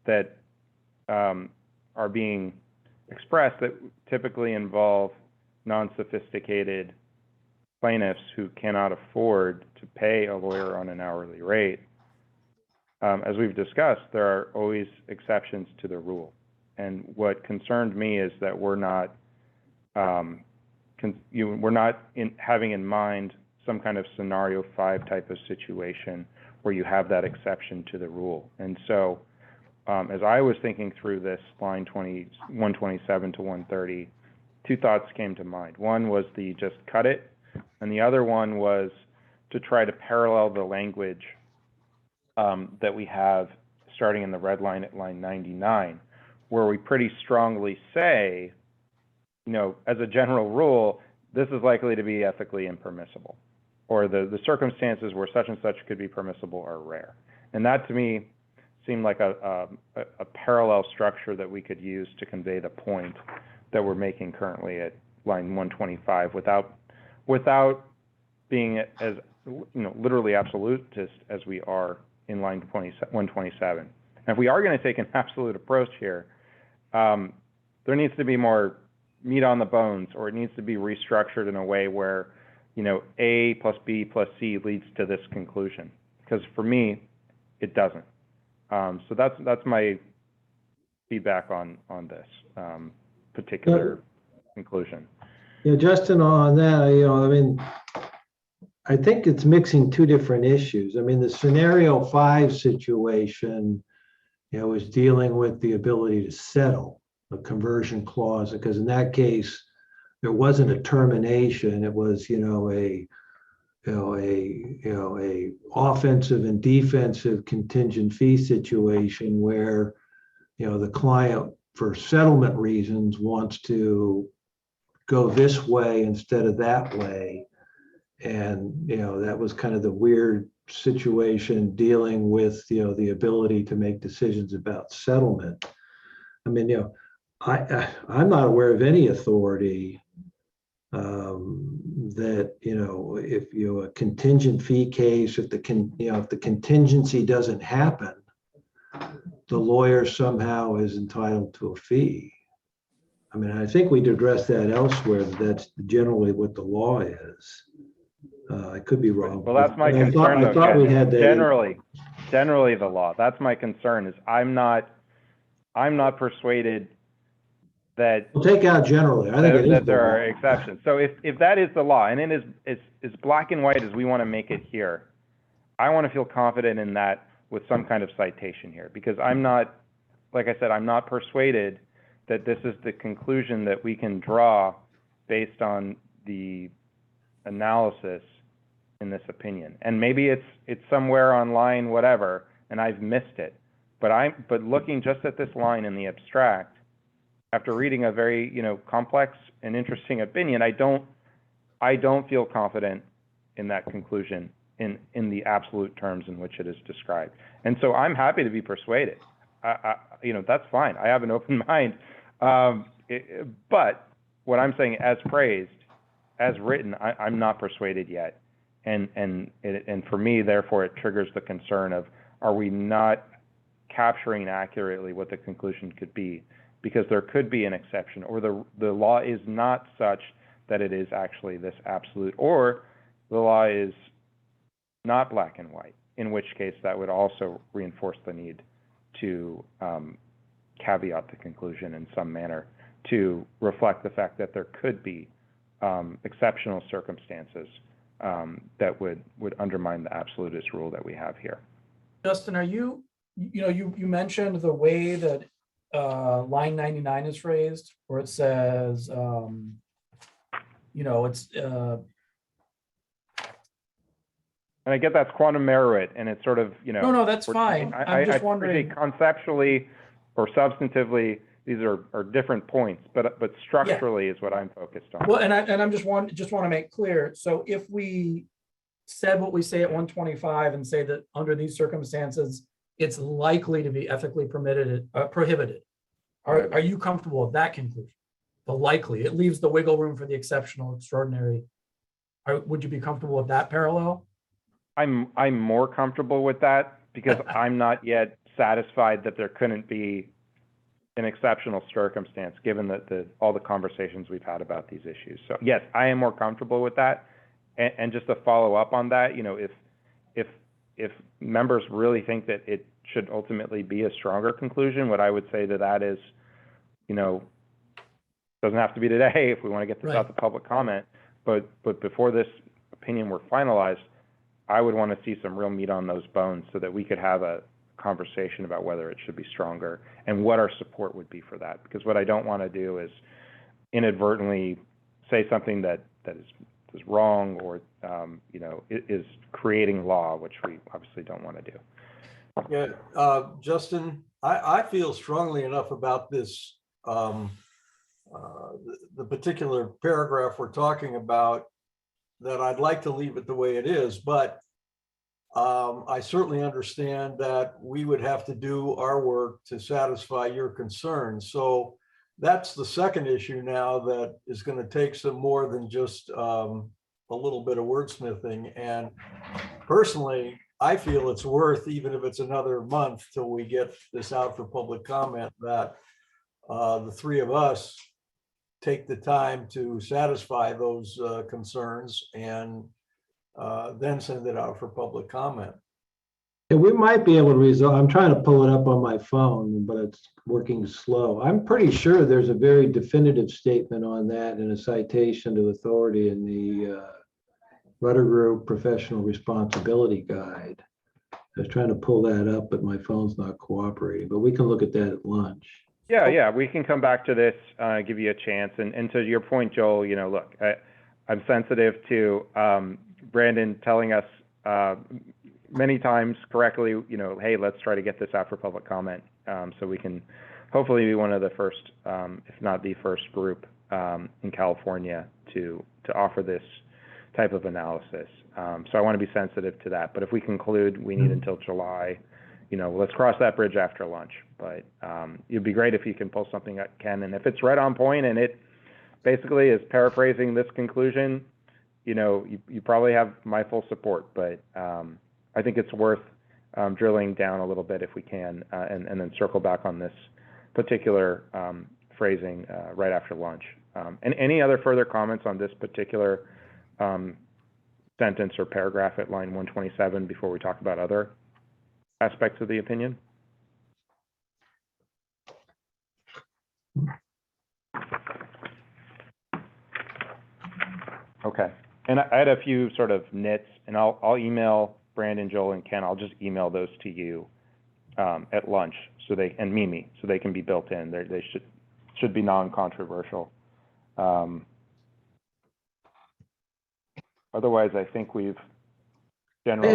that are being expressed that typically involve non-sophisticated plaintiffs who cannot afford to pay a lawyer on an hourly rate, as we've discussed, there are always exceptions to the rule. And what concerned me is that we're not, we're not having in mind some kind of scenario 5 type of situation where you have that exception to the rule. And so, as I was thinking through this line 127 to 130, 2 thoughts came to mind. One was the just cut it, and the other one was to try to parallel the language that we have starting in the red line at line 99, where we pretty strongly say, you know, as a general rule, this is likely to be ethically impermissible, or the circumstances where such and such could be permissible are rare. And that to me seemed like a parallel structure that we could use to convey the point that we're making currently at line 125 without being as, you know, literally absolutist as we are in line 127. And if we are going to take an absolute approach here, there needs to be more meat on the bones, or it needs to be restructured in a way where, you know, A plus B plus C leads to this conclusion. Because for me, it doesn't. So that's my feedback on this particular conclusion. Yeah, Justin, on that, you know, I mean, I think it's mixing 2 different issues. I mean, the scenario 5 situation, you know, is dealing with the ability to settle a conversion clause, because in that case, there wasn't a termination. It was, you know, a offensive and defensive contingent fee situation where, you know, the client, for settlement reasons, wants to go this way instead of that way. And, you know, that was kind of the weird situation dealing with, you know, the ability to make decisions about settlement. I mean, you know, I'm not aware of any authority that, you know, if you a contingent fee case, if the contingency doesn't happen, the lawyer somehow is entitled to a fee. I mean, I think we'd address that elsewhere. That's generally what the law is. I could be wrong. Well, that's my concern, I thought we had that. Generally the law. That's my concern. Is I'm not persuaded that we'll take out generally. I think that there are exceptions. So if that is the law, and it is as black and white as we want to make it here, I want to feel confident in that with some kind of citation here, because I'm not, like I said, I'm not persuaded that this is the conclusion that we can draw based on the analysis in this opinion. And maybe it's somewhere online, whatever, and I've missed it. But looking just at this line in the abstract, after reading a very, you know, complex and interesting opinion, I don't feel confident in that conclusion in the absolute terms in which it is described. And so I'm happy to be persuaded. You know, that's fine. I have an open mind. But what I'm saying, as phrased, as written, I'm not persuaded yet. And for me, therefore, it triggers the concern of, are we not capturing accurately what the conclusion could be? Because there could be an exception, or the law is not such that it is actually this absolute, or the law is not black and white, in which case that would also reinforce the need to caveat the conclusion in some manner to reflect the fact that there could be exceptional circumstances that would undermine the absolutist rule that we have here. Justin, are you mentioned the way that line 99 is phrased, where it says, you know, it's and I get that's quantum merit, and it's sort of, you know. No, that's fine. I'm just wondering. Conceptually or substantively, these are different points, but structurally is what I'm focused on. Well, and I'm just want to make clear. So if we said what we say at 125 and say that under these circumstances, it's likely to be ethically prohibited. Are you comfortable with that conclusion? The likely, it leaves the wiggle room for the exceptional, extraordinary. Would you be comfortable with that parallel? I'm more comfortable with that, because I'm not yet satisfied that there couldn't be an exceptional circumstance, given all the conversations we've had about these issues. So yes, I am more comfortable with that. And just to follow up on that, you know, if if members really think that it should ultimately be a stronger conclusion, what I would say to that is, you know, doesn't have to be today if we want to get this out to public comment, but before this opinion were finalized, I would want to see some real meat on those bones so that we could have a conversation about whether it should be stronger and what our support would be for that. Because what I don't want to do is inadvertently say something that is wrong or, you know, is creating law, which we obviously don't want to do. Yeah, Justin, I feel strongly enough about this, the particular paragraph we're talking about, that I'd like to leave it the way it is, but I certainly understand that we would have to do our work to satisfy your concerns. So that's the second issue now that is going to take some more than just a little bit of wordsmithing. And personally, I feel it's worth, even if it's another month till we get this out for public comment, that the three of us take the time to satisfy those concerns and then send it out for public comment. And we might be able to resolve, I'm trying to pull it up on my phone, but it's working slow. I'm pretty sure there's a very definitive statement on that and a citation to authority in the Rudder Group Professional Responsibility Guide. I was trying to pull that up, but my phone's not cooperating, but we can look at that at lunch. Yeah, we can come back to this, give you a chance. And to your point, Joel, you know, look, I'm sensitive to Brandon telling us many times correctly, you know, hey, let's try to get this out for public comment, so we can hopefully be one of the first, if not the first group in California to offer this type of analysis. So I want to be sensitive to that. But if we conclude we need until July, you know, let's cross that bridge after lunch. But it'd be great if you can pull something that can, and if it's right on point and it basically is paraphrasing this conclusion, you know, you probably have my full support. But I think it's worth drilling down a little bit if we can, and then circle back on this particular phrasing right after lunch. And any other further comments on this particular sentence or paragraph at line 127 before we talk about other aspects of the opinion? Okay, and I had a few sort of nits, and I'll email Brandon, Joel, and Ken. I'll just email those to you at lunch, so they, and Mimi, so they can be built in. They should be non-controversial. Otherwise, I think we've generally.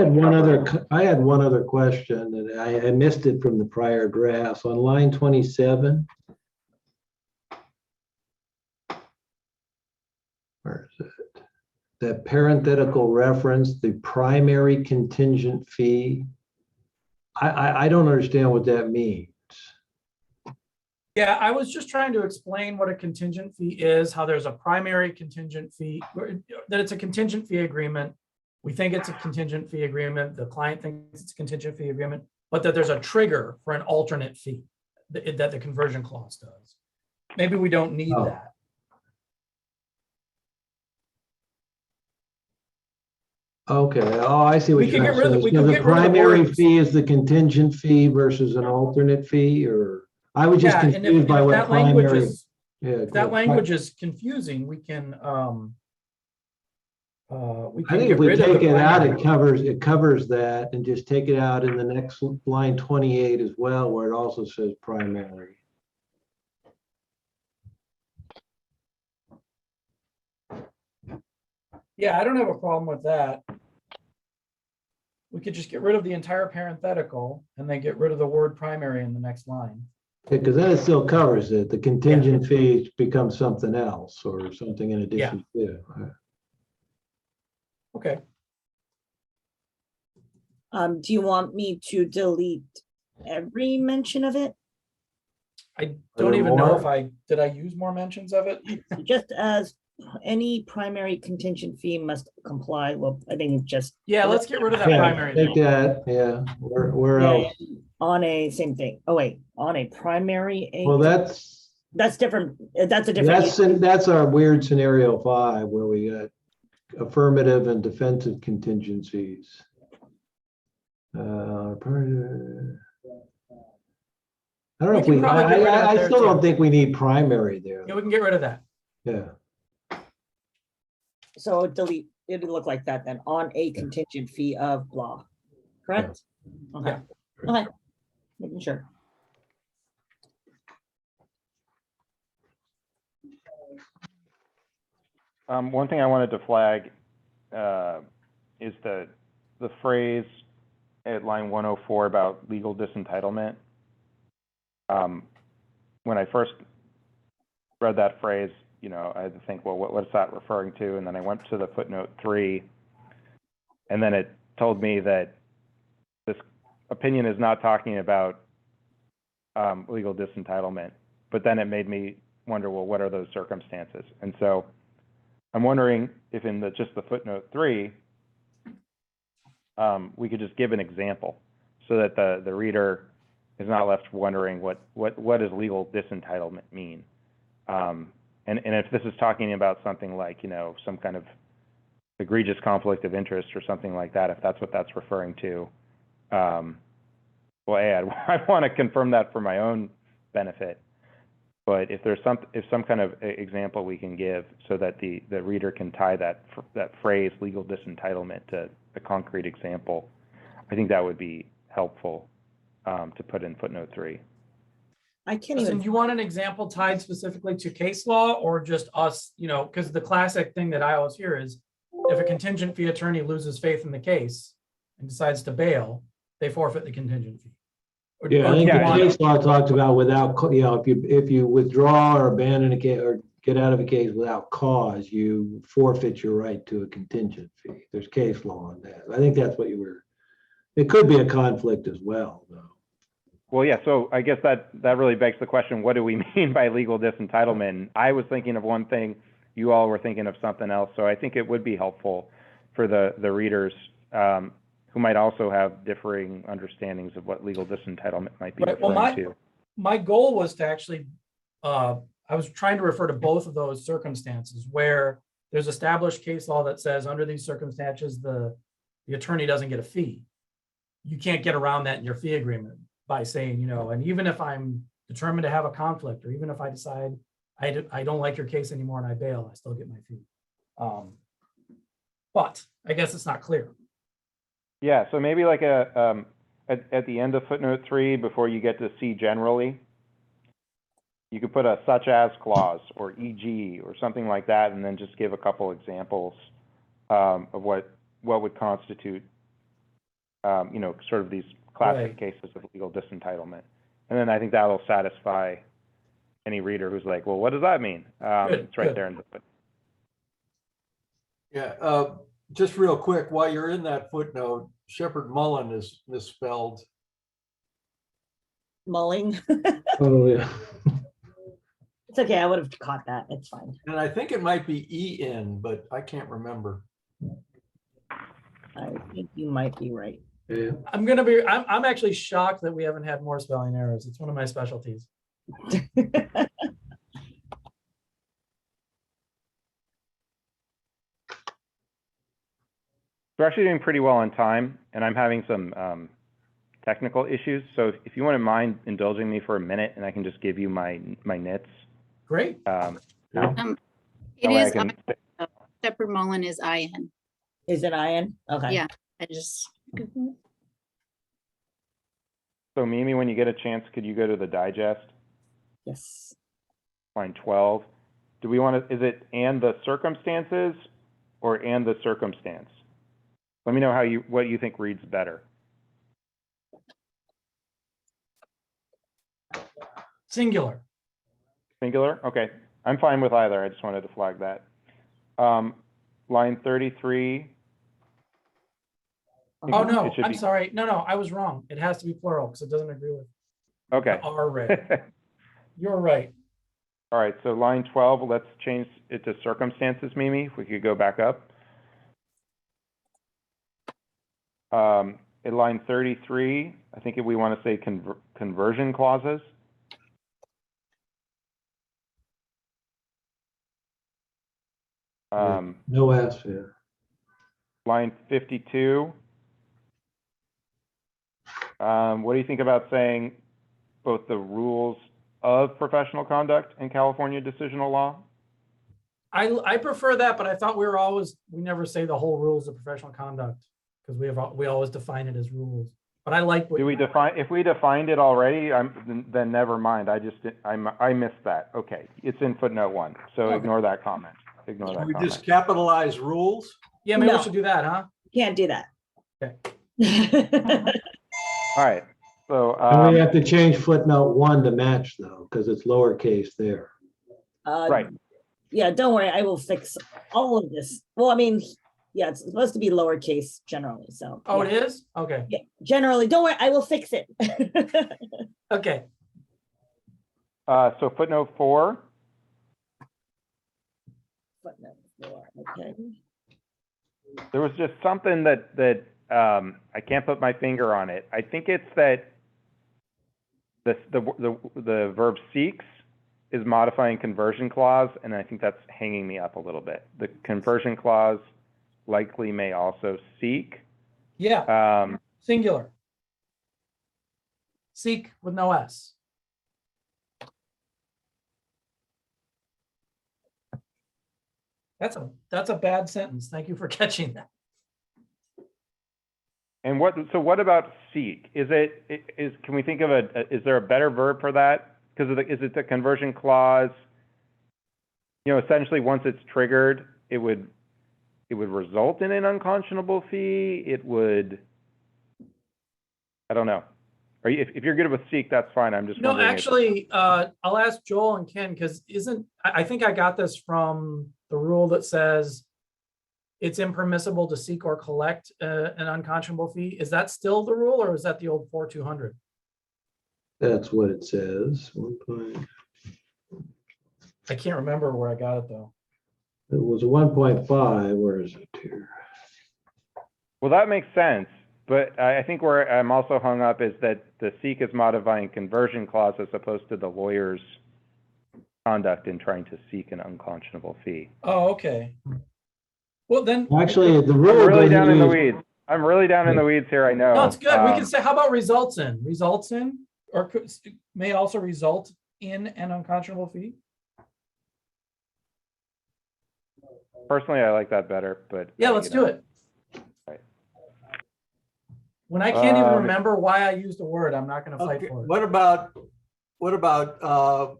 I had one other question, and I missed it from the prior drafts. On line 27, where is it? That parenthetical reference, the primary contingent fee. I don't understand what that means. Yeah, I was just trying to explain what a contingent fee is, how there's a primary contingent fee, that it's a contingent fee agreement. We think it's a contingent fee agreement. The client thinks it's a contingent fee agreement, but that there's a trigger for an alternate fee that the conversion clause does. Maybe we don't need that. Okay, oh, I see what We can you're get rid of saying. we So can the get rid of the primary words. fee is the contingent fee versus an alternate fee, or I was just Yeah, and confused by if what that language primary. is, Yeah, if that language is confusing, we can I think if get we rid of take the it out, primary. it covers that, and just take it out in the next line 28 as well, where it also says primary. Yeah, I don't have a problem with that. We could just get rid of the entire parenthetical and then get rid of the word primary in the next line. Because then it still covers it. The contingent fees become something else or something in addition to. Okay. Do you want me to delete every mention of it? I don't even know if did I use more mentions of it? Just as any primary contingent fee must comply, well, I think just. Yeah, let's get rid of that Yeah, primary. take that, yeah. Where Yeah, else? on a, same thing. Oh, wait, on a primary. Well, that's different. That's a different. that's our weird scenario 5 where we got affirmative and defensive contingencies. I don't know We if can we, probably get rid of that I there, still don't too. think we need primary there. Yeah, we can get rid of that. Yeah, So delete, it'd look like that then, on a contingent fee of blah, correct? Okay, okay, making sure. One thing I wanted to flag is the phrase at line 104 about legal disentitlement. When I first read that phrase, you know, I had to think, well, what is that referring to? And then I went to the footnote 3, and then it told me that this opinion is not talking about legal disentitlement. But then it made me wonder, well, what are those circumstances? And so I'm wondering if in just the footnote 3, we could just give an example so that the reader is not left wondering what does legal disentitlement mean. And if this is talking about something like, you know, some kind of egregious conflict of interest or something like that, if that's what that's referring to, well, I want to confirm that for my own benefit. But if there's some kind of example we can give so that the reader can tie that phrase legal disentitlement to a concrete example, I think that would be helpful to put in footnote 3. I can't Listen, even, do you want an example tied specifically to case law or just us, you know, because the classic thing that I always hear is if a contingent fee attorney loses faith in the case and decides to bail, they forfeit the contingent fee. yeah, I think do you the want- case law talks about without, you know, if you withdraw or abandon a case or get out of a case without cause, you forfeit your right to a contingent fee. There's case law on that. I think that's what you were, it could be a conflict as well, though. Well, yeah, so I guess that really begs the question, what do we mean by legal disentitlement? I was thinking of one thing, you all were thinking of something else, so I think it would be helpful for the readers who might also have differing understandings of what legal disentitlement might be Right, well, referring to. My goal was to actually, I was trying to refer to both of those circumstances where there's established case law that says under these circumstances, the attorney doesn't get a fee. You can't get around that in your fee agreement by saying, you know, and even if I'm determined to have a conflict, or even if I decide I don't like your case anymore and I bail, I still get my fee. But I guess it's not clear. Yeah, so maybe like at the end of footnote 3, before you get to see generally, you could put a such as clause or e.g. or something like that, and then just give a couple examples of what would constitute, you know, sort of these classic Right. cases of legal disentitlement. And then I think that'll satisfy any reader who's like, well, what does that mean? It's right good. there in the footnote. Yeah, just real quick, while you're in that footnote, Shepherd Mullen is misspelled. mulling. Oh, yeah. It's okay, I would have caught that, it's fine. And I think it might be E-N, but I can't remember. I think you might be right. Yeah. I'm actually shocked that we haven't had more spelling errors. It's one of my specialties. We're actually doing pretty well on time, and I'm having some technical issues. So if you wouldn't mind indulging me for a minute, and I can just give you my nits. Great. Now. It That way I is, can- Shepherd Mullen is IN. Is it Ian? Okay. Yeah. I just, So Mimi, when you get a chance, could you go to the digest, Yes. line 12? Do we want to, is it and the circumstances or and the circumstance? Let me know what you think reads better. Singular. Singular? Okay, I'm fine with either. I just wanted to flag that. Line 33. Oh, no, It should I'm be- sorry. No, I was wrong. It has to be plural because it doesn't agree with Okay. the R rate. You're right. All right, so line 12, let's change it to circumstances, Mimi, if we could go back up. In line 33, I think we want to say conversion clauses. No S, yeah. Line 52, What do you think about saying both the rules of professional conduct and California decisional law? I prefer that, but I thought we never say the whole rules of professional conduct because we always define it as rules. But I like what Do we define, if we defined it already, then never mind. I missed that. Okay, it's in footnote 1, so Okay. ignore that comment. Ignore that Can we comment. just capitalize rules? Yeah, maybe No. we should do that, huh? Can't do that. Okay. All right, so, And we have to change footnote 1 to match though, because it's lowercase there. right, Yeah, don't worry, I will fix all of this. Well, I mean, yeah, it's supposed to be lowercase generally, so. Oh, yeah. it is? Okay, Yeah, generally, don't worry, I will fix it. okay. so footnote 4, Footnote 4, okay. there was just something that I can't put my finger on it. I think it's that the verb seeks is modifying conversion clause, and I think that's hanging me up a little bit. The conversion clause likely may also seek. Yeah, singular. Seek with no S. That's a bad sentence. Thank you for catching that. And what about seek? Can we think of is there a better verb for that? Because is it the conversion clause? You know, essentially once it's triggered, it would result in an unconscionable fee. It would, I don't know. If you're good with seek, that's fine. I'm just No, wondering if- actually, I'll ask Joel and Ken, because I think I got this from the rule that says it's impermissible to seek or collect an unconscionable fee. Is that still the rule, or is that the old 4200? That's what it says. 1 point. I can't remember where I got it though. It was 1.5. Where is it here? Well, that makes sense. But I think where I'm also hung up is that the seek is modifying conversion clause as opposed to the lawyer's conduct in trying to seek an unconscionable fee. Oh, okay. Well, then. Actually, the I'm rule really down in the doesn't weeds. I'm really down in the weeds here, I know. No, it's good. We can say, how about results in? Results in, or may also result in an unconscionable fee? Personally, I like that better, but. Yeah, let's do it. Right. When I can't even Um, remember why I used a word, I'm not gonna fight Okay, for it. what about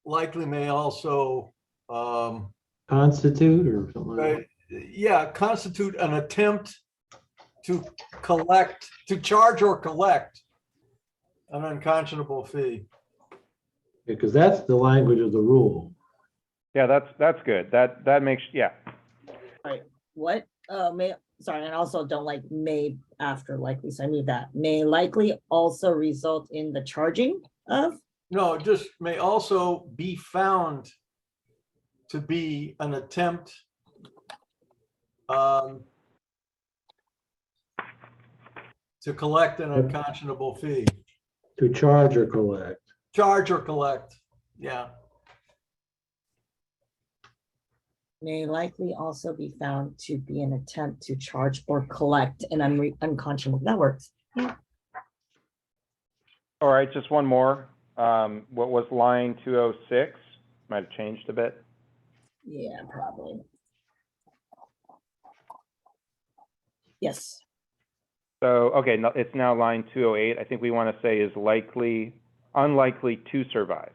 likely may also, constitute or something like right, yeah, constitute an attempt to charge or collect an unconscionable fee. that. Because that's the language of the rule. Yeah, that's good. That makes, yeah. What, may, sorry, and also don't like may after likely, so I need that. May likely also result in the charging of? No, just may also be found to be an attempt to collect an unconscionable fee. To charge or collect. Charge or collect, yeah. May likely also be found to be an attempt to charge or collect an unconscionable, that works. All right, just one more. What was line 206? Might have changed a bit. Yeah, probably. Yes, So, okay, no, it's now line 208. I think we want to say is unlikely to survive.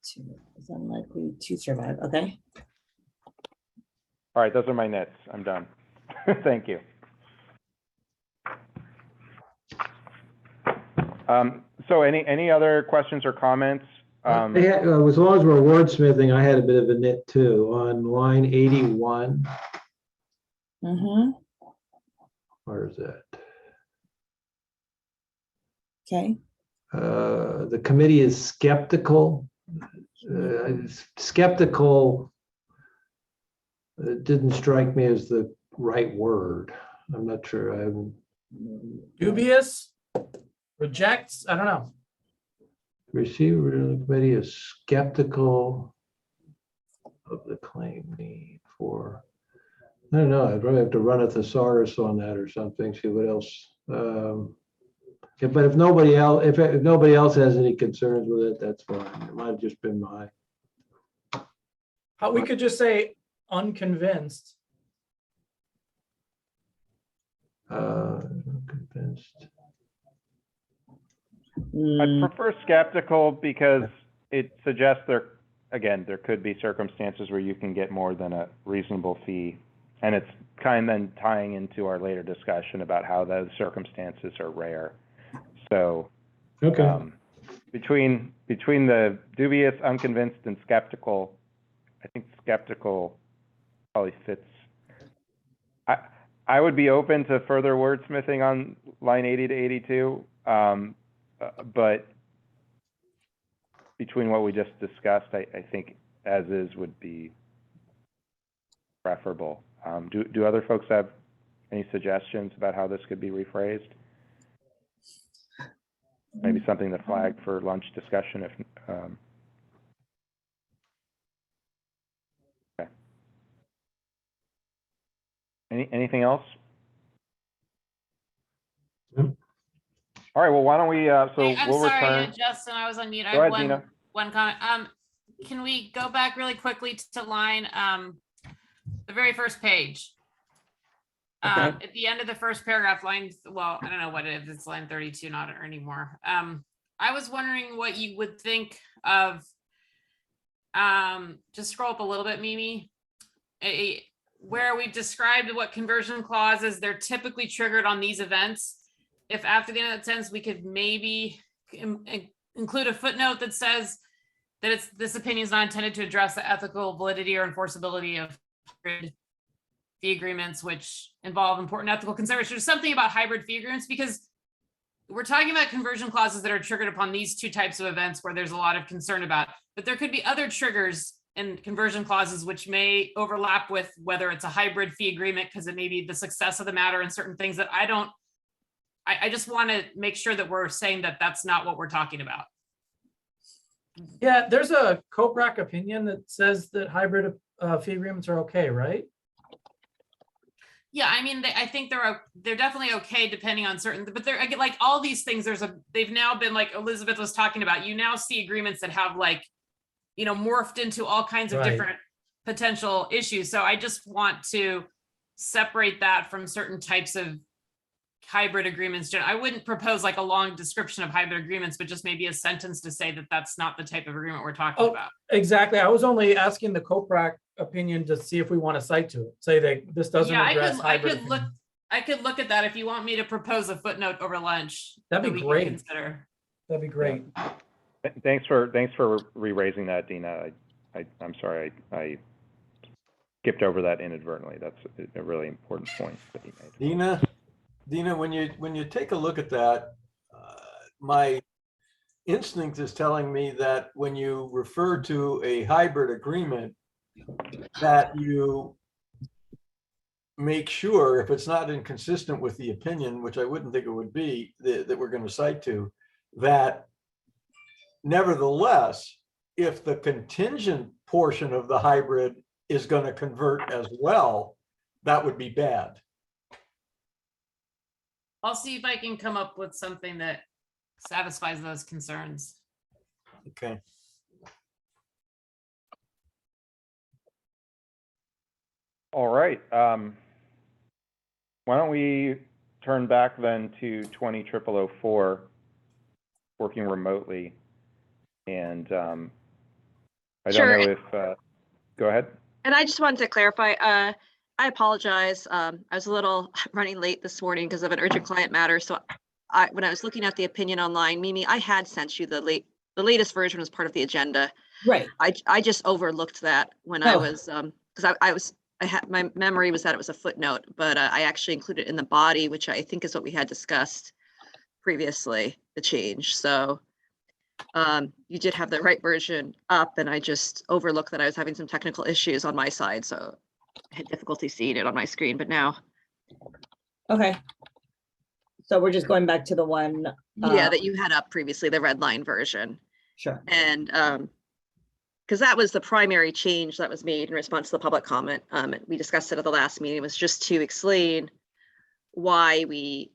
is unlikely to survive, okay? All right, those are my nits. I'm done. Thank you. So any other questions or comments? As long as we're wordsmithing, I had a bit of a nit too. On line 81, Mm-hmm, where is that? okay. The committee is skeptical. Skeptical didn't strike me as the right word. I'm not sure. Dubious, rejects, I don't know. Receiver of the committee is skeptical of the claim need for, I don't know, I'd probably have to run a thesaurus on that or something, see what else. Okay, but if nobody else, if nobody else has any concerns with it, that's fine. It might have just been my, How, we could just say unconvinced. convinced. I Mm, prefer skeptical because it suggests there could be circumstances where you can get more than a reasonable fee. And it's kind of then tying into our later discussion about how those circumstances are rare. So Okay, between the dubious, unconvinced, and skeptical, I think skeptical probably fits. I would be open to further wordsmithing on line 80 to 82, but between what we just discussed, I think as is would be preferable. Do other folks have any suggestions about how this could be rephrased? Maybe something to flag for lunch discussion if, okay. Anything else? Nope. All right, well, why don't we, so Hey, I'm we'll sorry, return. Justin, I was on mute. I Go have ahead, Dina. one comment. Can we go back really quickly to line, the very first page? Okay. At the end of the first paragraph, line, well, I don't know what it is, it's line 32, not anymore. I was wondering what you would think of, just scroll up a little bit, Mimi. Where we've described what conversion clauses, they're typically triggered on these events. If after the end of that sentence, we could maybe include a footnote that says that this opinion is not intended to address the ethical validity or enforceability of fee agreements, which involve important ethical considerations, something about hybrid fee agreements, because we're talking about conversion clauses that are triggered upon these two types of events where there's a lot of concern about, but there could be other triggers in conversion clauses which may overlap with whether it's a hybrid fee agreement, because it may be the success of the matter and certain things that I just want to make sure that we're saying that that's not what we're talking about. Yeah, there's a COPRAC opinion that says that hybrid fee agreements are okay, right? Yeah, I mean, I think they're definitely okay depending on certain, but they're like all these things. They've now been, like Elizabeth was talking about. You now see agreements that have, like, morphed into all kinds of Right. different potential issues. So I just want to separate that from certain types of hybrid agreements. I wouldn't propose like a long description of hybrid agreements, but just maybe a sentence to say that that's not the type of agreement we're talking Oh, about. Exactly. I was only asking the COPRAC opinion to see if we want to cite to it, say that this doesn't Yeah, address I hybrid. could look at that if you want me to propose a footnote over lunch. That'd that be we can great. Consider. That'd be great. Thanks for re-raising that, Dina. I'm sorry, I skipped over that inadvertently. That's a really important point that you made. Dina, when you take a look at that, my instinct is telling me that when you refer to a hybrid agreement, that you make sure, if it's not inconsistent with the opinion, which I wouldn't think it would be, that we're going to cite to, that nevertheless, if the contingent portion of the hybrid is going to convert as well, that would be bad. I'll see if I can come up with something that satisfies those concerns. Okay. All right. Why don't we turn back then to 200004, working remotely. And I Sure. don't know if, go ahead. And I just wanted to clarify, I apologize. I was a little running late this morning because of an urgent client matter. So when I was looking at the opinion online, Mimi, I had sent you the latest version as part of the agenda. Right. I just overlooked that when I Oh. was, because my memory was that it was a footnote, but I actually included it in the body, which I think is what we had discussed previously, the change. So you did have the right version up, and I just overlooked that I was having some technical issues on my side. So I had difficulty seeing it on my screen, but now. Okay. So we're just going back to the one. Yeah, that you had up previously, the red line version. Sure. And because that was the primary change that was made in response to the public comment. We discussed it at the last meeting, was just to explain why we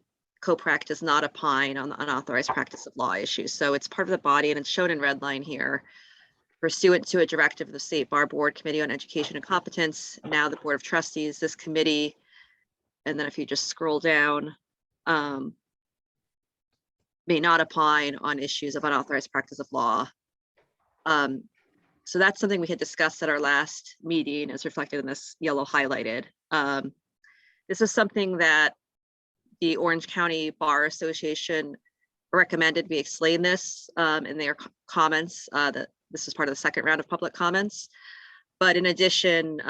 COPRAC does not opine on the unauthorized practice of law issues. So it's part of the body and it's shown in red line here. Pursuant to a directive of the State Bar Board Committee on Education and Competence, now the Board of Trustees, this committee, and then if you just scroll down, may not opine on issues of unauthorized practice of law. So that's something we had discussed at our last meeting, as reflected in this yellow highlighted. This is something that the Orange County Bar Association recommended we explain this in their comments, that this is part of the second round of public comments. But in addition,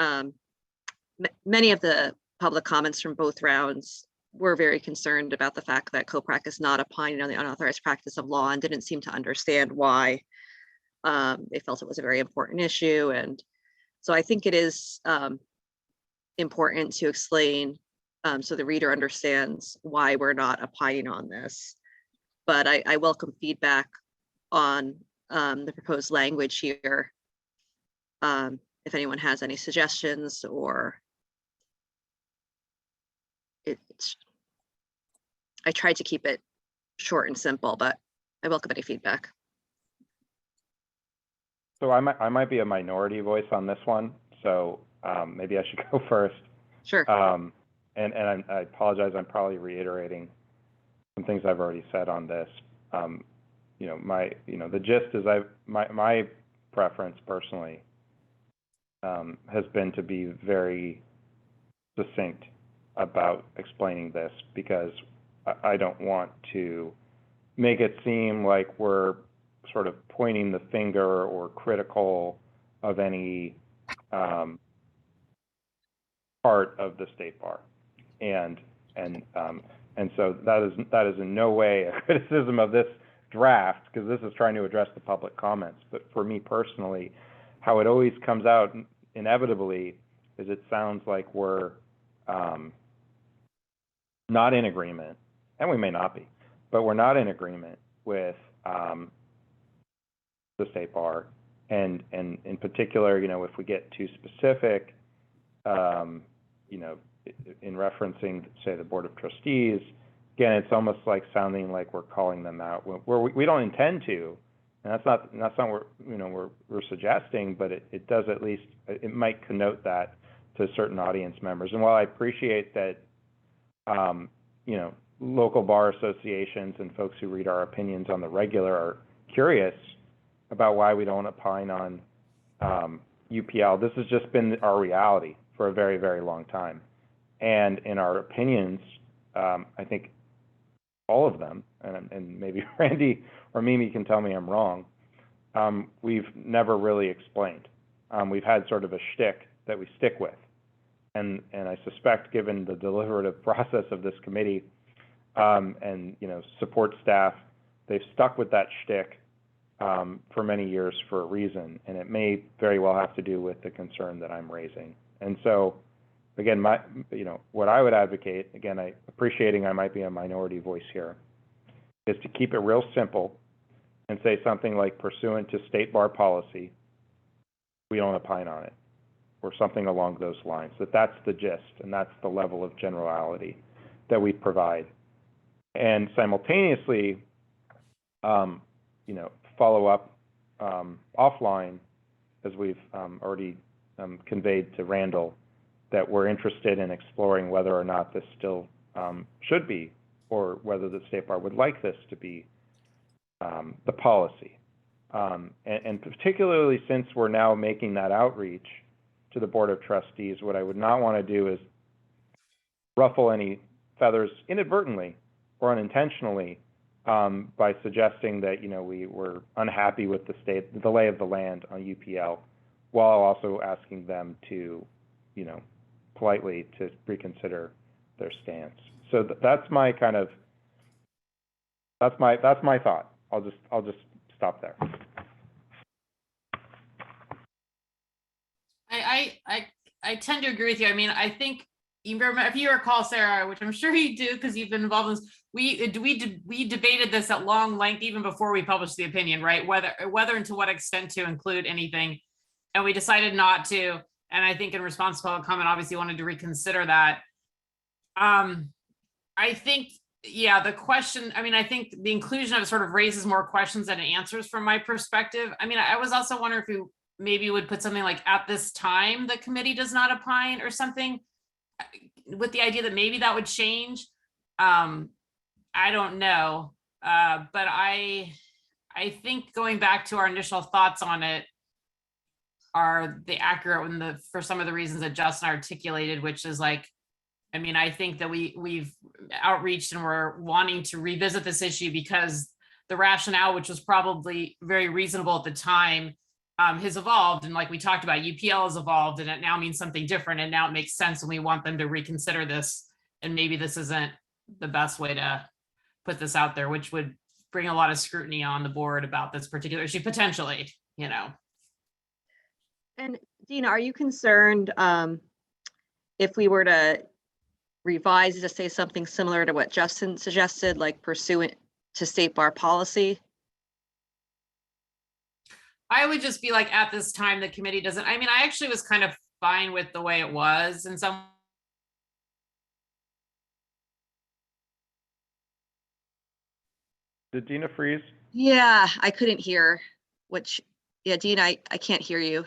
many of the public comments from both rounds were very concerned about the fact that COPRAC is not opining on the unauthorized practice of law and didn't seem to understand why. They felt it was a very important issue. And so I think it is important to explain so the reader understands why we're not opining on this. But I welcome feedback on the proposed language here. If anyone has any suggestions or I tried to keep it short and simple, but I welcome any feedback. So I might be a minority voice on this one, so maybe I should go first. Sure. And I apologize, I'm probably reiterating some things I've already said on this. The gist is my preference personally has been to be very succinct about explaining this, because I don't want to make it seem like we're sort of pointing the finger or critical of any part of the state bar. And so that is in no way a criticism of this draft, because this is trying to address the public comments. But for me personally, how it always comes out inevitably is it sounds like we're not in agreement, and we may not be, but we're not in agreement with the state bar. And in particular, if we get too specific, in referencing, say, the Board of Trustees, again, it's almost like sounding like we're calling them out where we don't intend to, and that's not what we're suggesting, but it does, at least it might connote that to certain audience members. And while I appreciate that, local bar associations and folks who read our opinions on the regular are curious about why we don't opine on UPL, this has just been our reality for a very, very long time. And in our opinions, I think all of them, and maybe Randy or Mimi can tell me I'm wrong, we've never really explained. We've had sort of a shtick that we stick with. And I suspect, given the deliberative process of this committee and support staff, they've stuck with that shtick for many years for a reason, and it may very well have to do with the concern that I'm raising. And so, again, what I would advocate, again, appreciating I might be a minority voice here, is to keep it real simple and say something like, pursuant to state bar policy, we don't opine on it, or something along those lines. That's the gist, and that's the level of generality that we provide. And simultaneously, follow up offline, as we've already conveyed to Randall, that we're interested in exploring whether or not this still should be, or whether the state bar would like this to be the policy. And particularly since we're now making that outreach to the Board of Trustees, what I would not want to do is ruffle any feathers inadvertently or unintentionally by suggesting that we were unhappy with the lay of the land on UPL, while also asking them to, politely to reconsider their stance. So that's my that's my thought. I'll just stop there. I tend to agree with you. I mean, I think if you recall, Sarah, which I'm sure you do because you've been involved in this, we debated this at long length even before we published the opinion, right? Whether and to what extent to include anything, and we decided not to. And I think in response to public comment, obviously wanted to reconsider that. I think yeah, the question, I mean, I think the inclusion of it sort of raises more questions than it answers from my perspective. I mean, I was also wondering if we maybe would put something like, at this time, the committee does not opine or something, with the idea that maybe that would change. I don't know. But I think going back to our initial thoughts on it are the accurate one, for some of the reasons that Justin articulated, which is like, I mean, I think that we've outreached and we're wanting to revisit this issue because the rationale, which was probably very reasonable at the time, has evolved. And like we talked about, UPL has evolved and it now means something different. And now it makes sense and we want them to reconsider this. And maybe this isn't the best way to put this out there, which would bring a lot of scrutiny on the board about this particular issue, potentially, you know. And Dina, are you concerned if we were to revise to say something similar to what Justin suggested, like pursuant to state bar policy? I would just be like, at this time, the committee doesn't, I mean, I actually was kind of fine with the way it was in some. Did Dina freeze? Yeah, I couldn't hear, yeah, Dina, I can't hear you.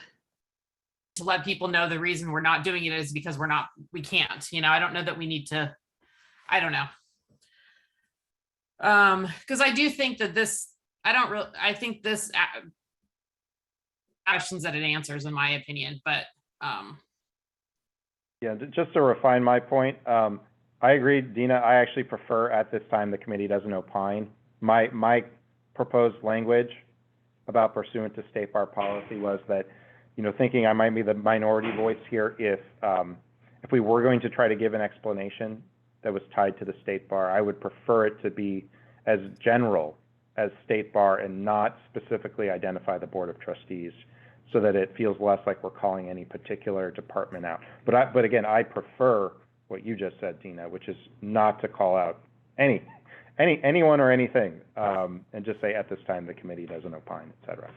To let people know the reason we're not doing it is because we can't, you know, I don't know that we need to, I don't know. Because I do think that this, I think this questions that it answers, in my opinion, but Yeah, just to refine my point, I agree, Dina, I actually prefer at this time the committee doesn't opine. My proposed language about pursuant to state bar policy was that, you know, thinking I might be the minority voice here if we were going to try to give an explanation that was tied to the state bar, I would prefer it to be as general as state bar and not specifically identify the Board of Trustees, so that it feels less like we're calling any particular department out. But again, I prefer what you just said, Dina, which is not to call out anyone or anything, and just say at this time the committee doesn't opine, et cetera.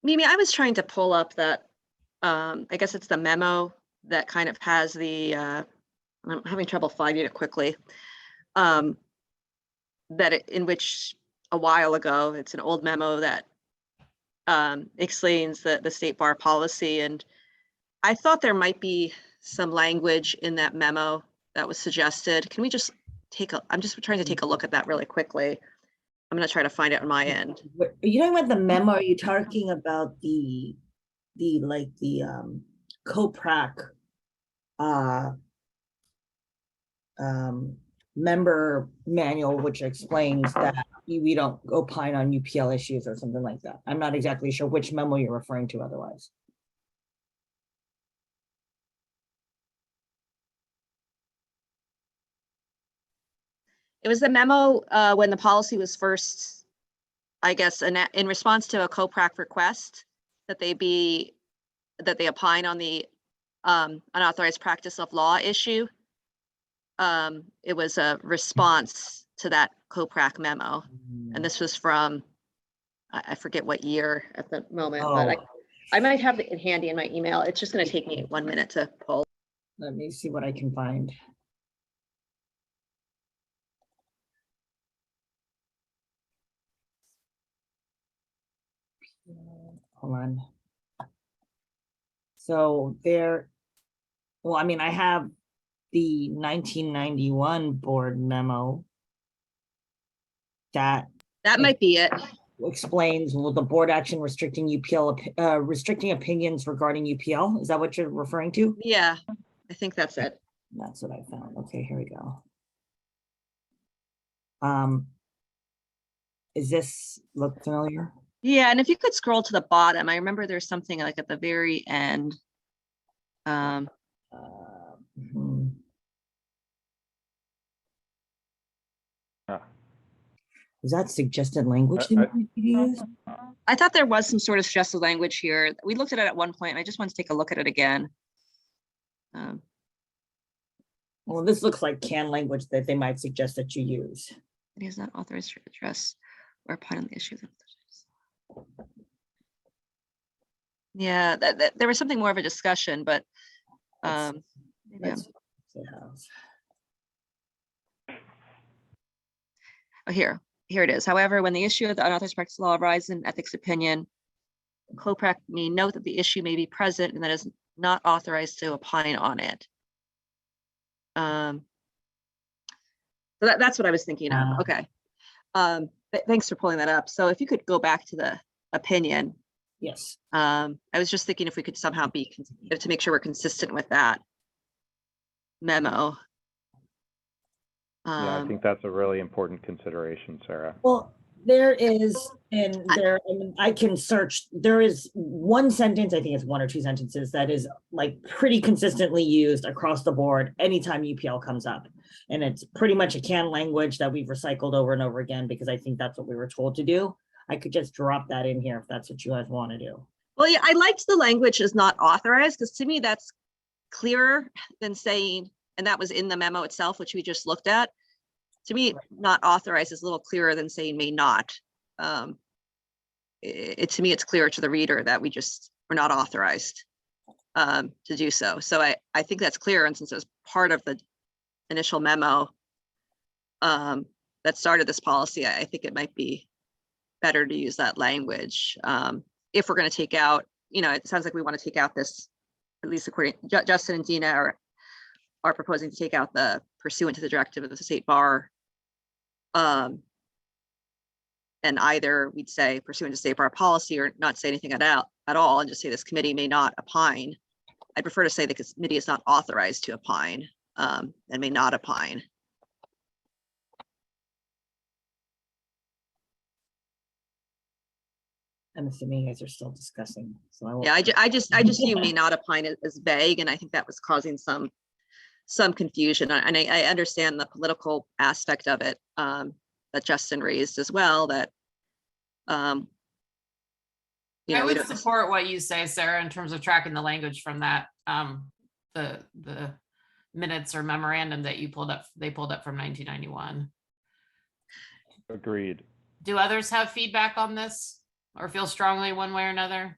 Mimi, I was trying to pull up that, I guess it's the memo that kind of has the, I'm having trouble finding it quickly. In which a while ago, it's an old memo that explains the state bar policy. And I thought there might be some language in that memo that was suggested. Can we just I'm just trying to take a look at that really quickly. I'm going to try to find it on my end. Are you talking about the memo? Are you talking about the COPRAC member manual, which explains that we don't opine on UPL issues or something like that? I'm not exactly sure which memo you're referring to otherwise. It was the memo when the policy was first, I guess, in response to a COPRAC request that they opine on the unauthorized practice of law issue. It was a response to that COPRAC memo. And this was from, I forget what year at the moment, but I might have it handy in my email. It's just going to take me 1 minute to pull. Let me see what I can find. Hold on. So well, I mean, I have the 1991 board memo that might be it. Explains, well, the board action restricting UPL, restricting opinions regarding UPL. Is that what you're referring to? Yeah, I think that's it. That's what I found. Okay, here we go. Is this look familiar? Yeah, and if you could scroll to the bottom, I remember there's something like at the very end. Is that suggested language that we could use? I thought there was some sort of suggested language here. We looked at it at one point, and I just want to take a look at it again. Well, this looks like canned language that they might suggest that you use. It is not authorized to address or opine on the issue. Yeah, there was something more of a discussion, but Let's- maybe I'm- let's see how- oh, here it is. However, when the issue of the unauthorized practice law arises in ethics opinion, COPRAC may note that the issue may be present and that is not authorized to opine on it. So that's what I was thinking of. Okay. Thanks for pulling that up. So if you could go back to the opinion. Yes. I was just thinking if we could somehow to make sure we're consistent with that memo. Yeah, I think that's a really important consideration, Sarah. Well, there is, and there, I mean, I can search, there is one sentence, I think it's one or two sentences that is like pretty consistently used across the board anytime UPL comes up. And it's pretty much a canned language that we've recycled over and over again, because I think that's what we were told to do. I could just drop that in here if that's what you guys want to do. Well, yeah, I liked the language is not authorized, because to me that's clearer than saying, and that was in the memo itself, which we just looked at. To me, not authorized is a little clearer than saying may not. To me, it's clearer to the reader that we're not authorized to do so. So I think that's clear. And since it was part of the initial memo that started this policy, I think it might be better to use that language. If we're going to take out, it sounds like we want to take out this, at least according, Justin and Dina are proposing to take out the pursuant to the directive of the state bar. And either we'd say pursuant to state bar policy or not say anything at all and just say this committee may not opine. I'd prefer to say the committee is not authorized to opine and may not opine. I'm assuming you guys are still discussing, so I won't. Yeah, I just view may not opine as vague, and I think that was causing some confusion. And I understand the political aspect of it that Justin raised as well, that I would support what you say, Sarah, in terms of tracking the language from that, the minutes or memorandum that they pulled up from 1991. Agreed. Do others have feedback on this or feel strongly one way or another?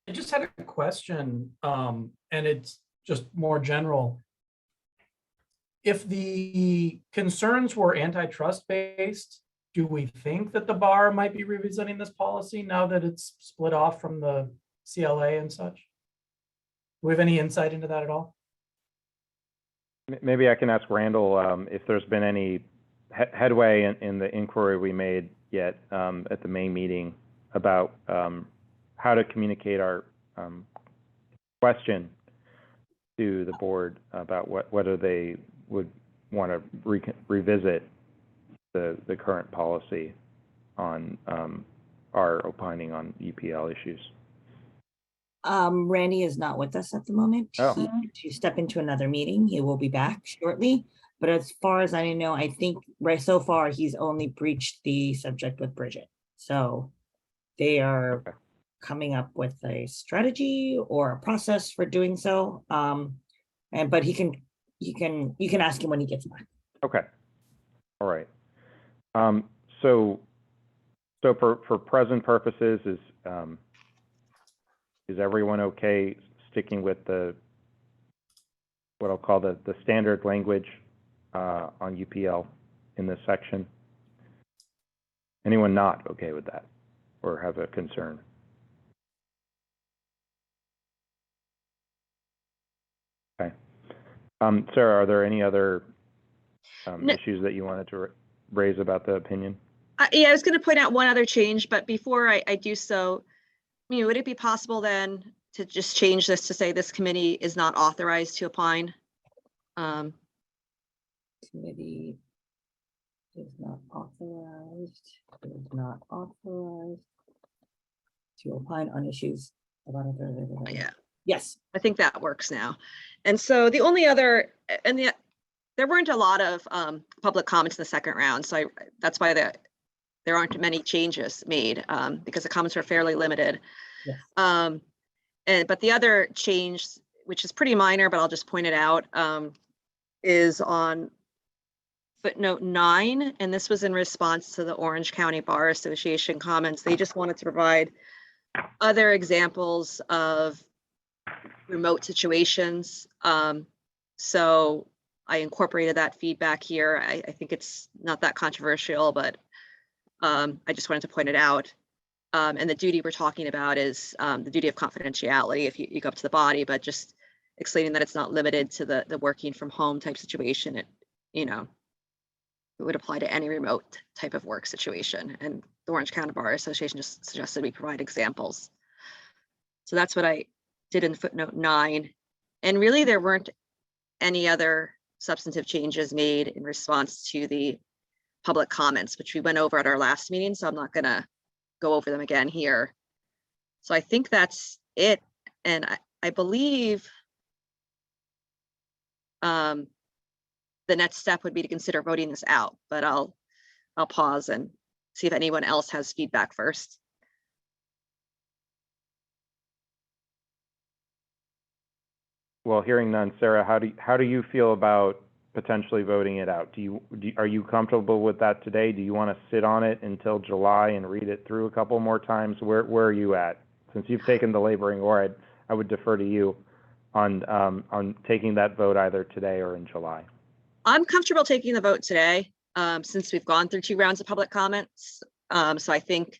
I just had a question, and it's just more general. If the concerns were antitrust based, do we think that the bar might be revisiting this policy now that it's split off from the CLA and such? Do we have any insight into that at all? Maybe I can ask Randall if there's been any headway in the inquiry we made yet at the main meeting about how to communicate our question to the board about whether they would want to revisit the current policy on our opining on UPL issues. Randy is not with us at the moment. Oh. He had to step into another meeting. He will be back shortly. But as far as I know, I think right so far he's only breached the subject with Bridget. So they are coming up with a strategy or a process for doing so. But you can ask him when he gets back. Okay. All right. So for present purposes, is everyone okay sticking with what I'll call the standard language on UPL in this section? Anyone not okay with that or have a concern? Okay. Sarah, are there any other issues that you wanted to raise about the opinion? Yeah, I was going to point out one other change, but before I do so, would it be possible then to just change this to say this committee is not authorized to opine? Committee is not authorized to opine on issues about it. Yeah. Yes. I think that works now. And so the only other, there weren't a lot of public comments in the second round. So that's why there aren't many changes made because the comments are fairly limited. Yes. But the other change, which is pretty minor, but I'll just point it out, is on footnote 9, and this was in response to the Orange County Bar Association comments. They just wanted to provide other examples of remote situations. So I incorporated that feedback here. I think it's not that controversial, but I just wanted to point it out. And the duty we're talking about is the duty of confidentiality if you go up to the body, but just explaining that it's not limited to the working from home type situation. It would apply to any remote type of work situation. And the Orange County Bar Association just suggested we provide examples. So that's what I did in footnote 9. And really there weren't any other substantive changes made in response to the public comments, which we went over at our last meeting. So I'm not gonna go over them again here. So I think that's it. And I believe the next step would be to consider voting this out, but I'll pause and see if anyone else has feedback first. Well, hearing none, Sarah, how do you feel about potentially voting it out? Are you comfortable with that today? Do you want to sit on it until July and read it through a couple more times? Where are you at? Since you've taken the laboring oar, I would defer to you on taking that vote either today or in July. I'm comfortable taking the vote today, since we've gone through 2 rounds of public comments. So I think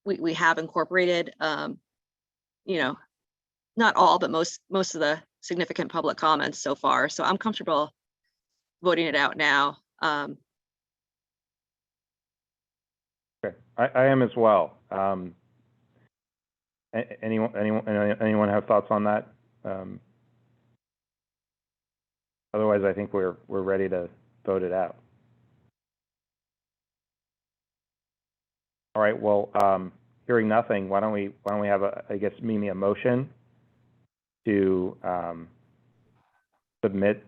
we have incorporated, not all, but most of the significant public comments so far. So I'm comfortable voting it out now. Okay, I am as well. Anyone have thoughts on that? Otherwise, I think we're ready to vote it out. All right. Well, hearing nothing, why don't we have Mimi, a motion to submit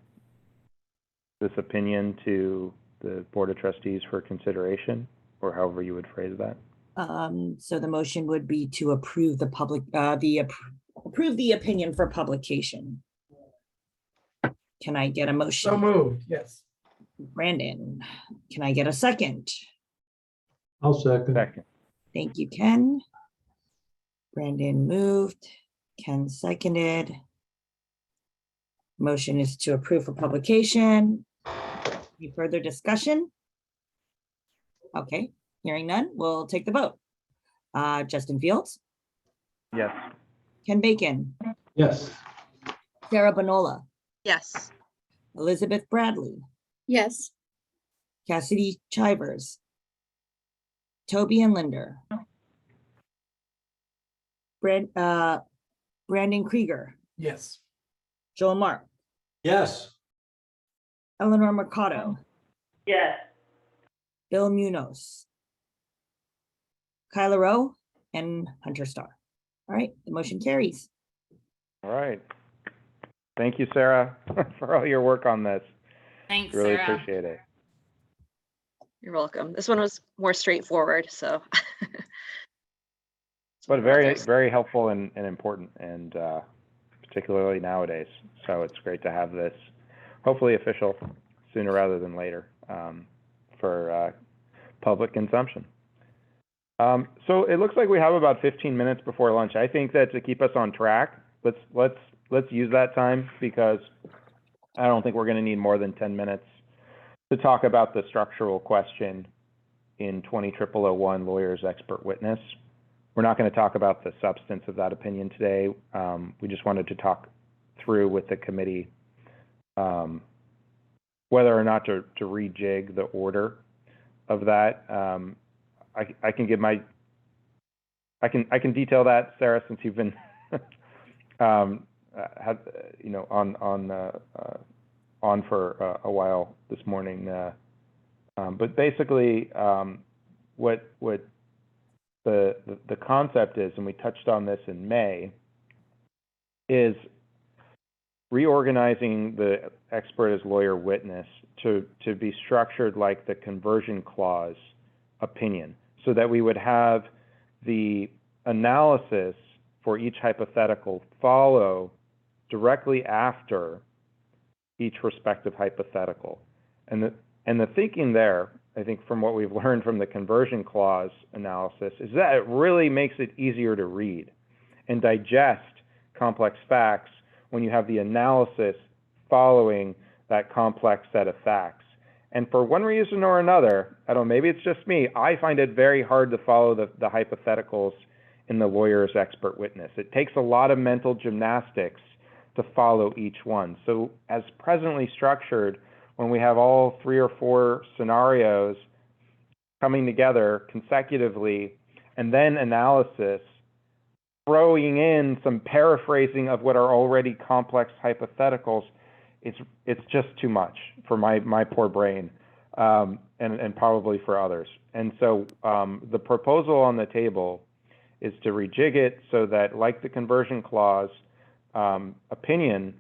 this opinion to the Board of Trustees for consideration, or however you would phrase that. So the motion would be to approve the approve the opinion for publication. Can I get a motion? So moved, yes. Brandon, can I get a second? I'll second. Second. Thank you, Ken. Brandon moved, Ken seconded. Motion is to approve for publication. Any further discussion? Okay, hearing none, we'll take the vote. Justin Fields, Yes. Ken Bacon, Yes. Sarah Bonola, Yes. Elizabeth Bradley, Yes. Cassidy Chivers, Toby and Linder, Brandon Krieger, Yes. Joel Mark, Yes. Eleanor Mercado, Yes. Bill Munoz, Kyla Rowe, and Hunter Starr. All right, the motion carries. All right. Thank you, Sarah, for all your work on this. Thanks, Really Sarah. appreciate it. You're welcome. This one was more straightforward, so. But very helpful and important, and particularly nowadays. So it's great to have this hopefully official sooner rather than later for public consumption. So it looks like we have about 15 minutes before lunch. I think that to keep us on track, let's use that time, because I don't think we're going to need more than 10 minutes to talk about the structural question in 20-0001 lawyer's expert witness. We're not going to talk about the substance of that opinion today. We just wanted to talk through with the committee whether or not to rejig the order of that. I can give my, I can detail that, Sarah, since you've been on for a while this morning. But basically, what the concept is, and we touched on this in May, is reorganizing the expert as lawyer witness to be structured like the conversion clause opinion, so that we would have the analysis for each hypothetical follow directly after each respective hypothetical. And the thinking there, I think from what we've learned from the conversion clause analysis, is that it really makes it easier to read and digest complex facts when you have the analysis following that complex set of facts. And for one reason or another, I don't know, maybe it's just me, I find it very hard to follow the hypotheticals in the lawyer's expert witness. It takes a lot of mental gymnastics to follow each one. So as presently structured, when we have all 3 or 4 scenarios coming together consecutively, and then analysis, throwing in some paraphrasing of what are already complex hypotheticals, it's just too much for my poor brain, and probably for others. And so the proposal on the table is to rejig it so that, like the conversion clause, opinion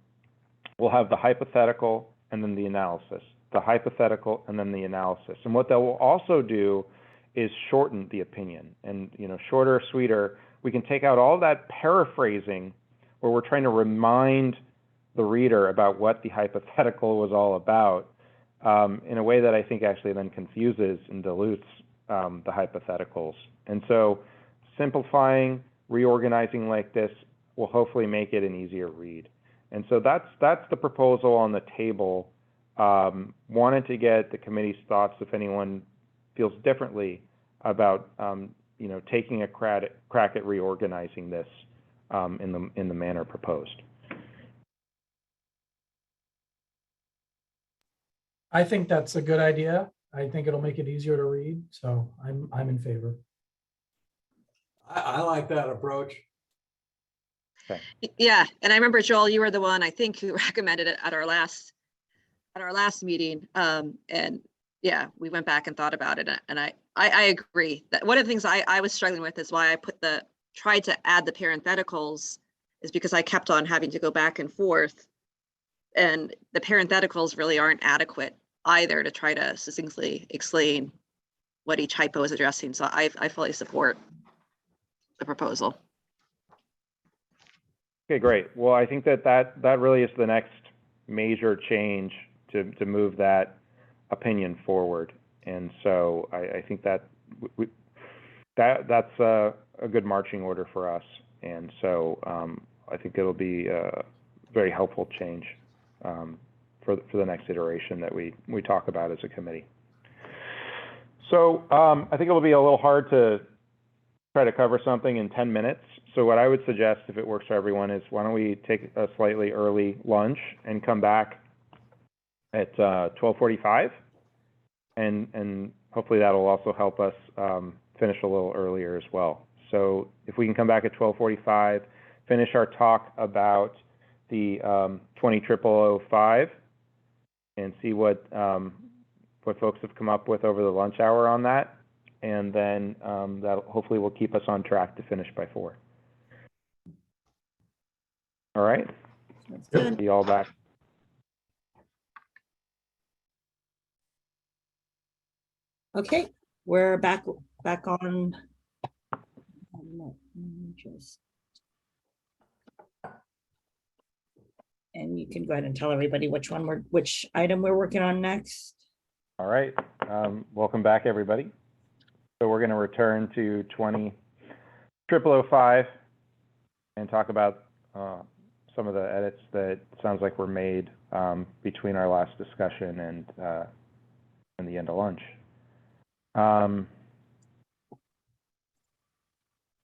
will have the hypothetical and then the analysis, the hypothetical and then the analysis. And what that will also do is shorten the opinion, and shorter, sweeter. We can take out all that paraphrasing where we're trying to remind the reader about what the hypothetical was all about, in a way that I think actually then confuses and dilutes the hypotheticals. And so simplifying, reorganizing like this will hopefully make it an easier read. And so that's the proposal on the table. Wanted to get the committee's thoughts if anyone feels differently about taking a crack at reorganizing this in the manner proposed. I think that's a good idea. I think it'll make it easier to read, so I'm in favor. I like that approach. Yeah, and I remember, Joel, you were the one, I think, who recommended it at our last meeting. And yeah, we went back and thought about it, and I agree that one of the things I was struggling with is why I tried to add the parentheticals, is because I kept on having to go back and forth, and the parentheticals really aren't adequate either to try to succinctly explain what each hypo is addressing. So I fully support the proposal. Okay, great. Well, I think that really is the next major change to move that opinion forward. And so I think that's a good marching order for us. And so I think it'll be a very helpful change for the next iteration that we talk about as a committee. So I think it'll be a little hard to try to cover something in 10 minutes. So what I would suggest, if it works for everyone, is why don't we take a slightly early lunch and come back at 12:45, and hopefully that'll also help us finish a little earlier as well. So if we can come back at 12:45, finish our talk about the 20.0005 and see what folks have come up with over the lunch hour on that, and then that hopefully will keep us on track to finish by 4. All right. That's good. See you all back. Okay, we're back on. And you can go ahead and tell everybody which item we're working on next. All right. Welcome back, everybody. So we're going to return to 20.0005 and talk about some of the edits that sounds like were made between our last discussion and the end of lunch.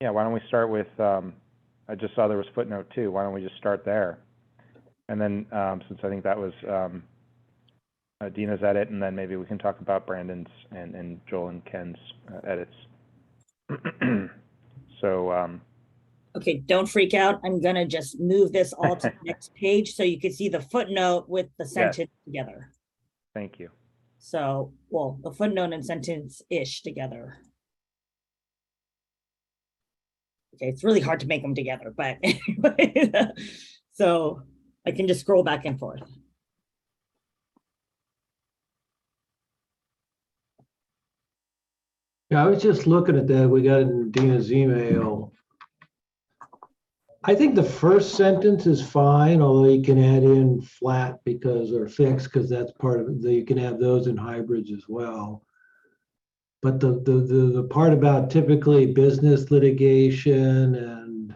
Yeah, why don't we start with, I just saw there was footnote 2. Why don't we just start there? And then, since I think that was Dina's edit, and then maybe we can talk about Brandon's and Joel and Ken's edits. So, Okay, don't freak out. I'm gonna just move this all to the next page so you can see the footnote with the sentence together. thank you. So, well, the footnote and sentence-ish together. Okay, it's really hard to make them together, but anyway, so I can just scroll back and forth. Yeah, I was just looking at that. We got in Dina's email. I think the first sentence is fine, although you can add in flat because, or fixed, because that's part of it. You can have those in hybrids as well. But the part about typically business litigation and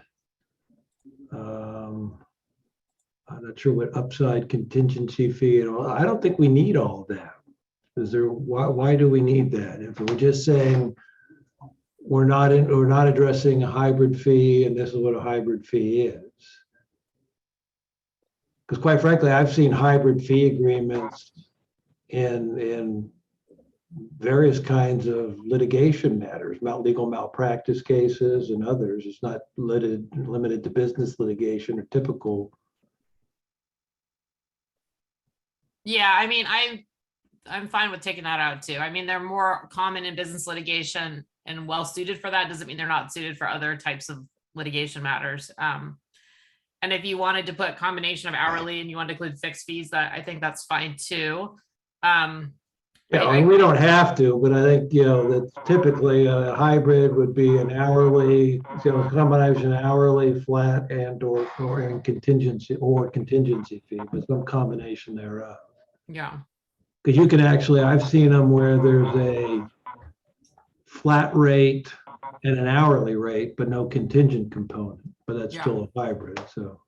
I'm not sure what upside contingency fee and all, I don't think we need all of that. Is there, why do we need that? If we're just saying we're not addressing a hybrid fee and this is what a hybrid fee is. Because quite frankly, I've seen hybrid fee agreements in various kinds of litigation matters, legal malpractice cases and others. It's not limited to business litigation or typical. Yeah, I mean, I'm fine with taking that out too. I mean, they're more common in business litigation and well suited for that. Doesn't mean they're not suited for other types of litigation matters. And if you wanted to put a combination of hourly and you want to include fixed fees, that I think that's fine too. Yeah, and we don't have to, but I think, that typically a hybrid would be an hourly, a combination of hourly, flat, and or in contingency fee, but some combination thereof. Yeah. Because you can actually, I've seen them where there's a flat rate and an hourly rate, but no contingent component, but that's still a hybrid, so.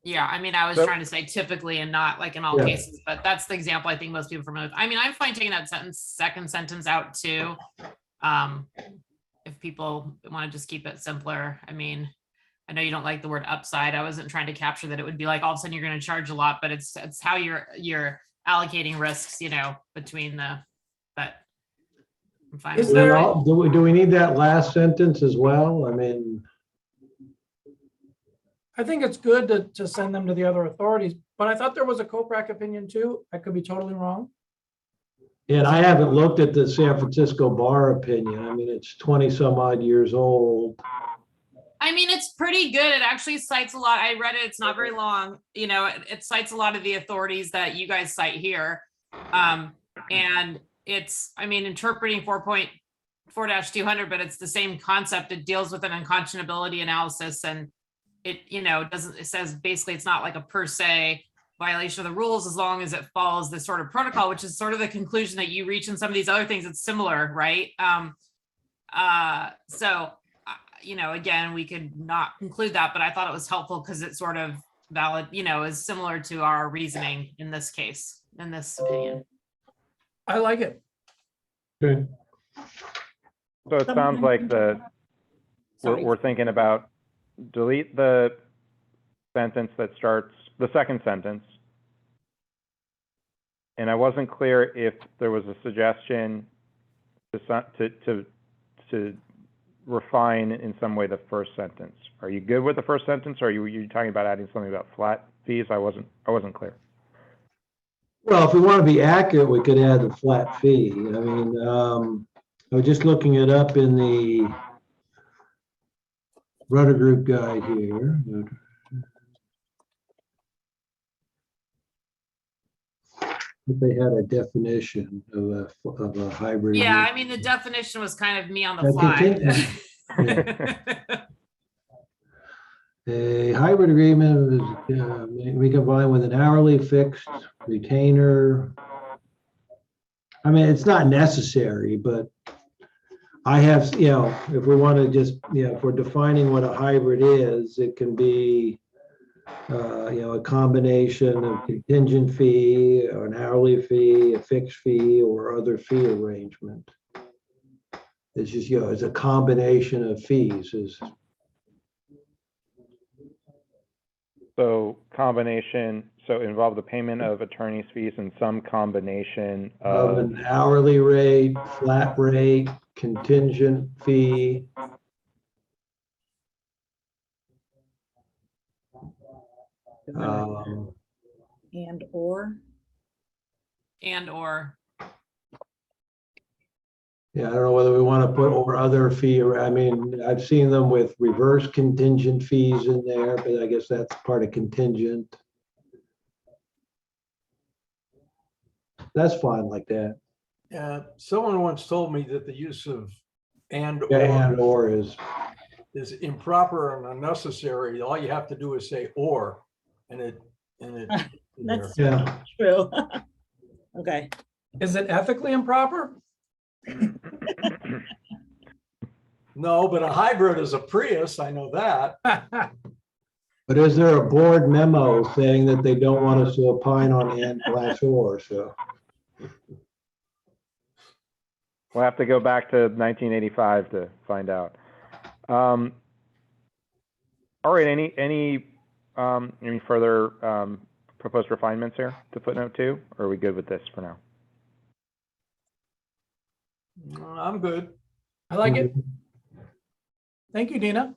Yeah, I mean, I was trying to say typically and not like in all cases, but that's the example I think most people are familiar with. I mean, I'm fine taking that second sentence out too. If people want to just keep it simpler. I mean, I know you don't like the word upside. I wasn't trying to capture that it would be like all of a sudden you're going to charge a lot, but it's how you're allocating risks, between but I'm fine with that. Do we need that last sentence as well? I mean, I think it's good to send them to the other authorities, but I thought there was a COPRAC opinion too. I could be totally wrong. and I haven't looked at the San Francisco bar opinion. I mean, it's 20 some odd years old. I mean, it's pretty good. It actually cites a lot. I read it. It's not very long. It cites a lot of the authorities that you guys cite here. And it's, I mean, interpreting 4.4-200, but it's the same concept. It deals with an unconscionability analysis, and it says basically it's not like a per se violation of the rules as long as it follows this sort of protocol, which is sort of the conclusion that you reach in some of these other things. It's similar, right? So again, we could not conclude that, but I thought it was helpful because it's sort of valid, is similar to our reasoning in this case, in this opinion. I like it. Good. So it sounds like we're thinking about delete the sentence that starts, the second sentence. And I wasn't clear if there was a suggestion to refine in some way the first sentence. Are you good with the first sentence, or are you talking about adding something about flat fees? I wasn't clear. Well, if we want to be accurate, we could add the flat fee. I mean, I was just looking it up in the Rudder Group guide here. They had a definition of a hybrid. Yeah, I mean, the definition was kind of me on the fly. A hybrid agreement is we combine with an hourly fixed retainer. I mean, it's not necessary, but I have, if we want to just, if we're defining what a hybrid is, it can be, a combination of contingent fee or an hourly fee, a fixed fee, or other fee arrangement. It's just, it's a combination of fees. So involve the payment of attorney's fees and some combination of an hourly rate, flat rate, contingent fee. And or. Yeah, I don't know whether we want to put or other fee, I mean, I've seen them with reverse contingent fees in there, but I guess that's part of contingent. That's fine like that. Someone once told me that the use of and Yeah, and or is, is improper and unnecessary, all you have to do is say or, and it. That's Yeah, true. Okay, Is it ethically improper? No, but a hybrid is a Prius, I know that. but is there a board memo saying that they don't want us to opine on and/or, so? We'll have to go back to 1985 to find out. All right, any further proposed refinements here to footnote 2, or are we good with this for now? I'm good. I like it. Thank you, Dina.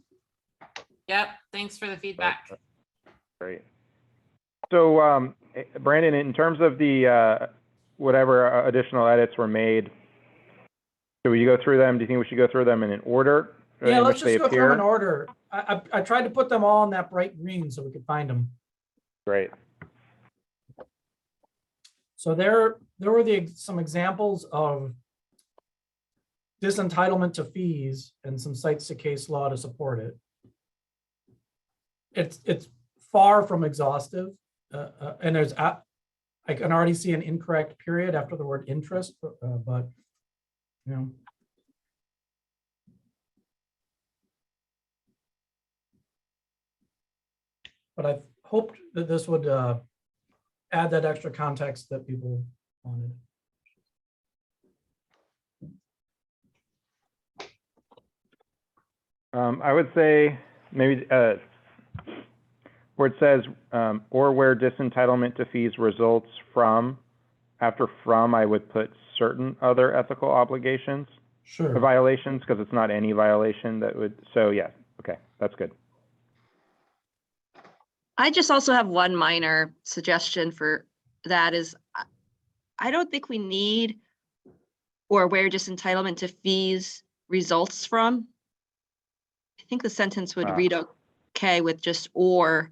Yep, thanks for the feedback. Great. So, Brandon, in terms of the whatever additional edits were made, should we go through them? Do you think we should go through them in an order? Yeah, in let's which they just go through them in appear? order. I tried to put them all in that bright green so we could find them. Great. So there were some examples of disentitlement to fees and some cites to case law to support it. It's far from exhaustive, and I can already see an incorrect period after the word interest, but you know. But I hoped that this would add that extra context that people wanted. I would say maybe where it says, or where disentitlement to fees results from, after from, I would put certain other ethical obligations or Sure. violations, because it's not any violation that would, so yeah, okay, that's good. I just also have one minor suggestion for that is, I don't think we need or where disentitlement to fees results from. I think the sentence would read okay with just or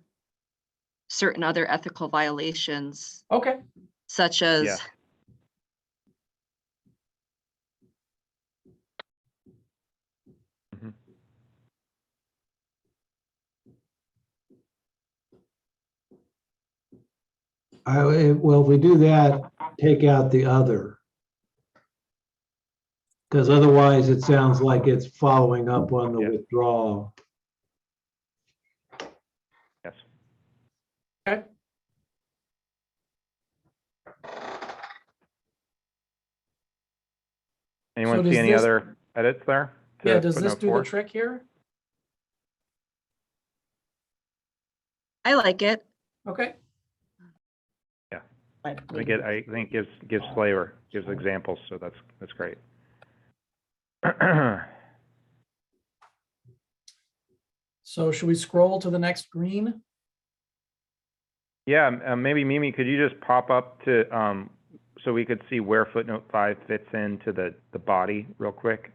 certain other ethical violations, Okay. such as Yeah. Mhm. Well, if we do that, take out the other. Because otherwise it sounds like it's following up on the Yeah. withdrawal. Yes. Okay. Anyone does see any this- other edits there? to Yeah, does this footnote do the 4? trick here? I like it. Okay. I think gives flavor, gives examples, so that's great. So should we scroll to the next green? Yeah, maybe Mimi, could you just pop up to, so we could see where footnote 5 fits into the body real quick?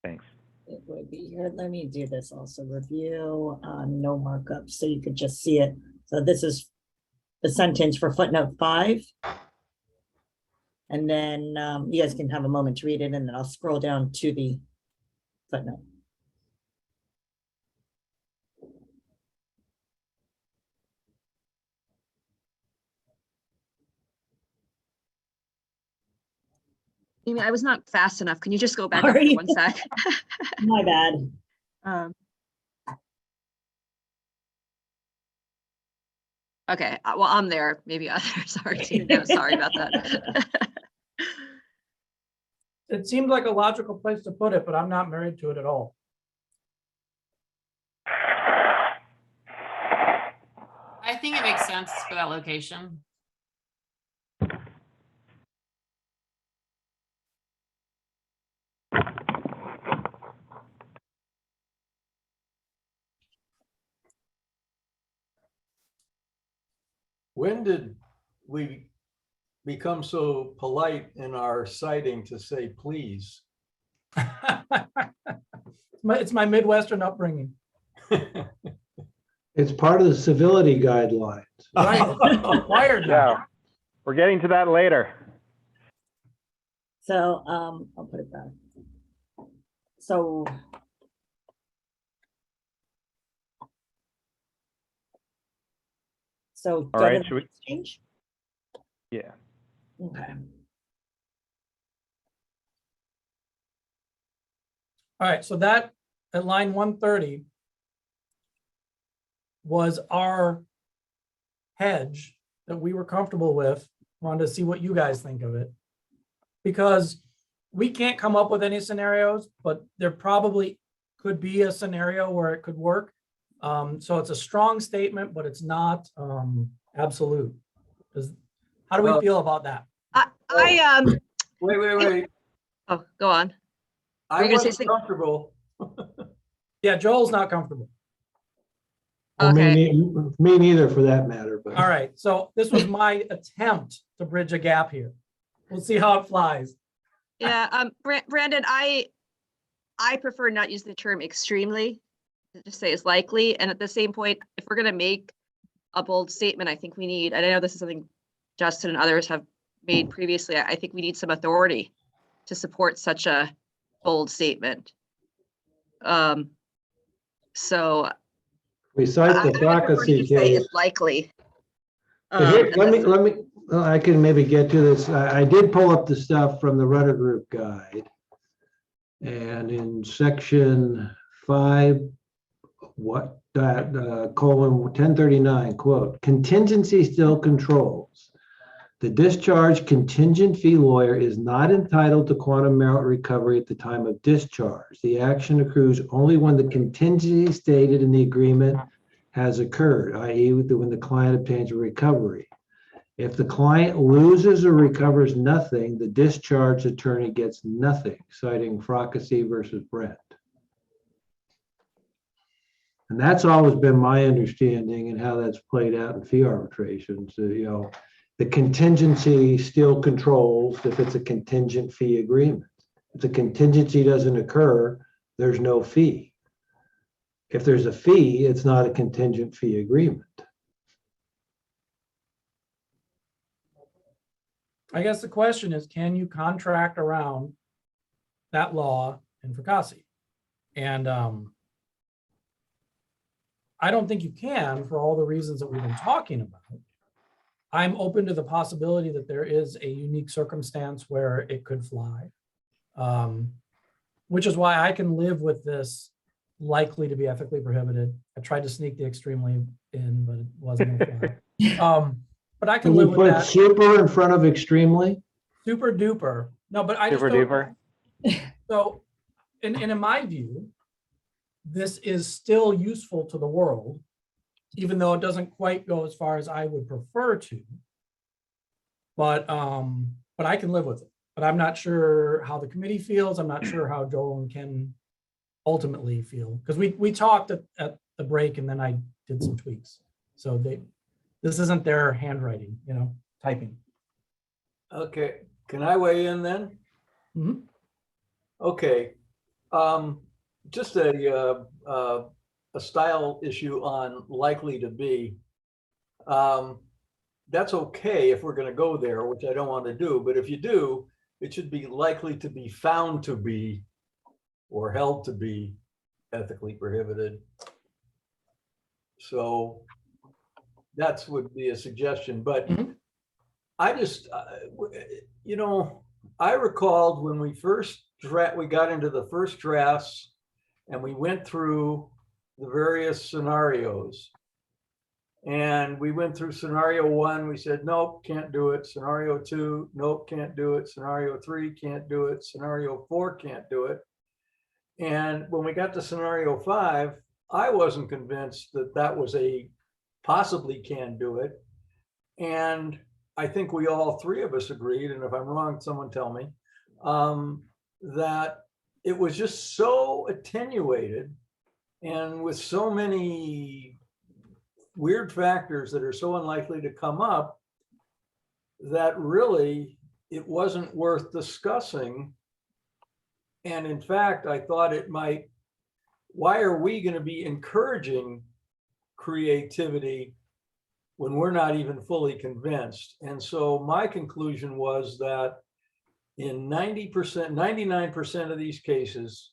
Thanks. it would be here. Let me do this also. Review, no markup, so you could just see it. So this is the sentence for footnote 5. And then you guys can have a moment to read it, and then I'll scroll down to the footnote. Amy, I was not fast enough. Can you just go back up Sorry. for 1 sec? My bad. Okay, well, I'm there. Maybe others are too. No, sorry about that. It seemed like a logical place to put it, but I'm not married to it at all. I think it makes sense for that location. When did we become so polite in our citing to say please? It's my Midwestern upbringing. It's part of the civility guidelines. Right, it's required now. Yeah, we're getting to that later. So I'll put it back. So So All go right, to should we- the exchange. Yeah. Okay. All right, so that at line 130 was our hedge that we were comfortable with. Wanted to see what you guys think of it. Because we can't come up with any scenarios, but there probably could be a scenario where it could work. So it's a strong statement, but it's not absolute. How do we Well- feel about that? Wait. Oh, go on. I Were you gonna say wasn't something? comfortable. Yeah, Joel's not comfortable. Well, Okay. Me neither for that matter, but. All right, so this was my attempt to bridge a gap here. We'll see how it flies. Yeah, Brandon, I prefer not using the term extremely, just say it's likely. And at the same point, if we're gonna make a bold statement, I think we need, and I know this is something Justin and others have made previously, I think we need some authority to support such a bold statement. So We cite I the would prefer to Fracassi just say case. it's likely. But here, And let that's- me, I can maybe get to this. I did pull up the stuff from the Rudder Group guide. And in section 5, colon 1039, quote, contingency still controls. The discharge contingent fee lawyer is not entitled to quantum merit recovery at the time of discharge. The action accrues only when the contingency stated in the agreement has occurred, i.e. when the client obtains a recovery. If the client loses or recovers nothing, the discharge attorney gets nothing, citing Fracassi versus Brent. And that's always been my understanding and how that's played out in fee arbitrations. The contingency still controls if it's a contingent fee agreement. If the contingency doesn't occur, there's no fee. If there's a fee, it's not a contingent fee agreement. I guess the question is, can you contract around that law in Fracassi? And I don't think you can for all the reasons that we've been talking about. I'm open to the possibility that there is a unique circumstance where it could fly, which is why I can live with this likely to be ethically prohibited. I tried to sneak the extremely in, but it wasn't gonna fly. But I can Can we live with put that. super in front of extremely? Super duper. No, but I just Super don't. duper. So, and in my view, this is still useful to the world, even though it doesn't quite go as far as I would prefer to. But I can live with it. But I'm not sure how the committee feels. I'm not sure how Joel and Ken ultimately feel, because we talked at the break and then I did some tweaks. So this isn't their handwriting, typing. Okay, can I weigh in then? Mhm. Okay, just a style issue on likely to be. That's okay if we're going to go there, which I don't want to do, but if you do, it should be likely to be found to be or held to be ethically prohibited. So that's would be a suggestion, but Mhm. I just, I recalled when we we got into the first drafts and we went through the various scenarios. And we went through scenario 1, we said, nope, can't do it. Scenario 2, nope, can't do it. Scenario 3, can't do it. Scenario 4, can't do it. And when we got to scenario 5, I wasn't convinced that that was a possibly can do it. And I think we all three of us agreed, and if I'm wrong, someone tell me, that it was just so attenuated and with so many weird factors that are so unlikely to come up that really it wasn't worth discussing. And in fact, I thought it might, why are we going to be encouraging creativity when we're not even fully convinced? And so my conclusion was that in 90%, 99% of these cases,